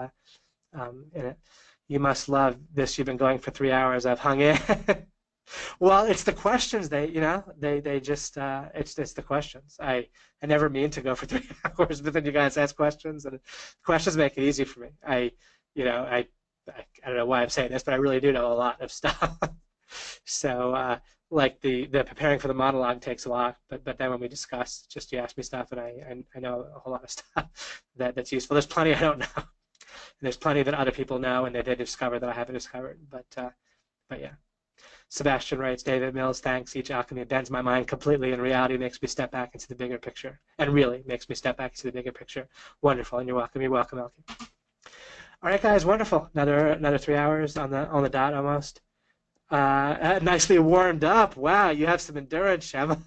in it. You must love this. You've been going for 3 hours. I've hung in. Well, it's the questions. They just it's the questions. I never mean to go for 3 hours, but then you guys ask questions, and questions make it easy for me. I don't know why I'm saying this, but I really do know a lot of stuff. So like the preparing for the monologue takes a lot, but then when we discuss, just you ask me stuff, and I know a whole lot of stuff that's useful. There's plenty I don't know. And there's plenty that other people know and they discover that I haven't discovered. But yeah. Sebastian writes, David Mills, thanks. Each alchemy bends my mind completely. In reality, makes me step back into the bigger picture. And really makes me step back into the bigger picture. Wonderful. And you're welcome. You're welcome, Elkie. All right, guys. Wonderful. Another 3 hours on the dot almost. Nicely warmed up. Wow, you have some endurance, Shema.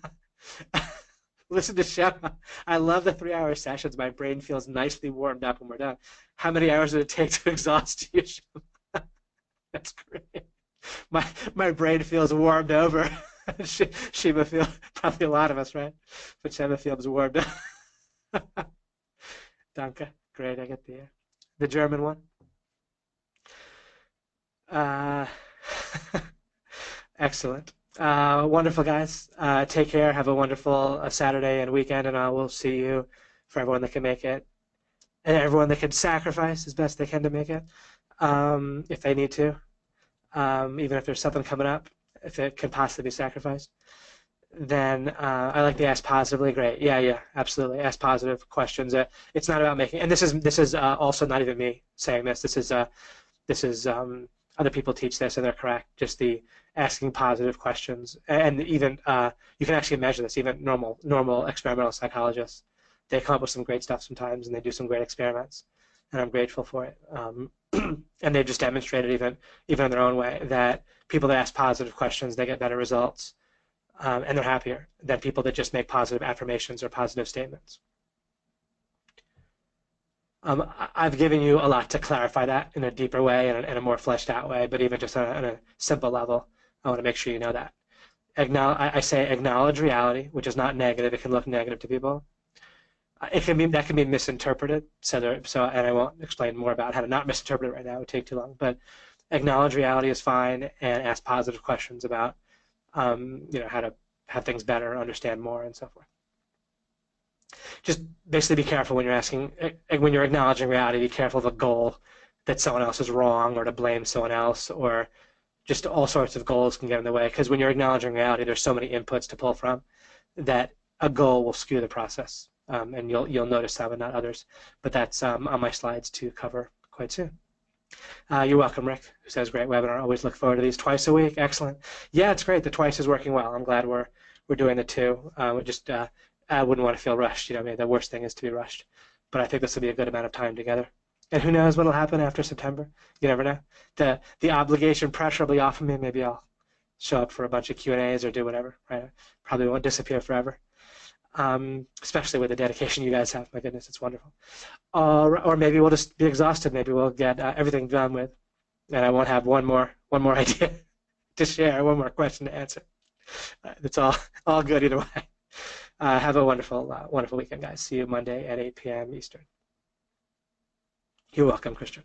Listen to Shema. I love the 3 hour sessions. My brain feels nicely warmed up when we're done. How many hours did it take to exhaust you, Shema? That's great. My brain feels warmed over. Shema feels, probably a lot of us, right? But Shema feels warmed up. Danke. Great, I get the German one. Excellent. Wonderful, guys. Take care. Have a wonderful Saturday and weekend, and I will see you for everyone that can make it, and everyone that can sacrifice as best they can to make it, if they need to, even if there's something coming up, if it can possibly be sacrificed. Then I like the ask positively. Great. Yeah, absolutely. Ask positive questions. It's not about making, and this is also not even me saying this. This is other people teach this, and they're correct. Just the asking positive questions, and even you can actually measure this. Even normal experimental psychologists, they come up with some great stuff sometimes, and they do some great experiments, and I'm grateful for it. And they've just demonstrated, even in their own way, that people that ask positive questions, they get better results, and they're happier than people that just make positive affirmations or positive statements. I've given you a lot to clarify that in a deeper way and in a more fleshed out way, but even just on a simple level, I want to make sure you know that. I say acknowledge reality, which is not negative. It can look negative to people. That can be misinterpreted. And I won't explain more about how to not misinterpret it right now. It would take too long. But acknowledge reality is fine, and ask positive questions about how to have things better, understand more, and so forth. Just basically be careful when you're acknowledging reality. Be careful of a goal that someone else is wrong, or to blame someone else, or just all sorts of goals can get in the way. Because when you're acknowledging reality, there's so many inputs to pull from that a goal will skew the process, and you'll notice some and not others. But that's on my slides to cover quite soon. You're welcome, Rick, who says great webinar. Always look forward to these twice a week. Excellent. Yeah, it's great. The twice is working well. I'm glad we're doing the two. I wouldn't want to feel rushed. Maybe the worst thing is to be rushed. But I think this will be a good amount of time together. And who knows what will happen after September? You never know. The obligation pressure will be off of me. Maybe I'll show up for a bunch of Q&As or do whatever. Right? Probably won't disappear forever. Especially with the dedication you guys have. My goodness, it's wonderful. Or maybe we'll just be exhausted. Maybe we'll get everything done with, and I won't have one more idea to share, one more question to answer. It's all good either way. Have a wonderful weekend, guys. See you Monday at 8 p.m. Eastern. You're welcome, Christian.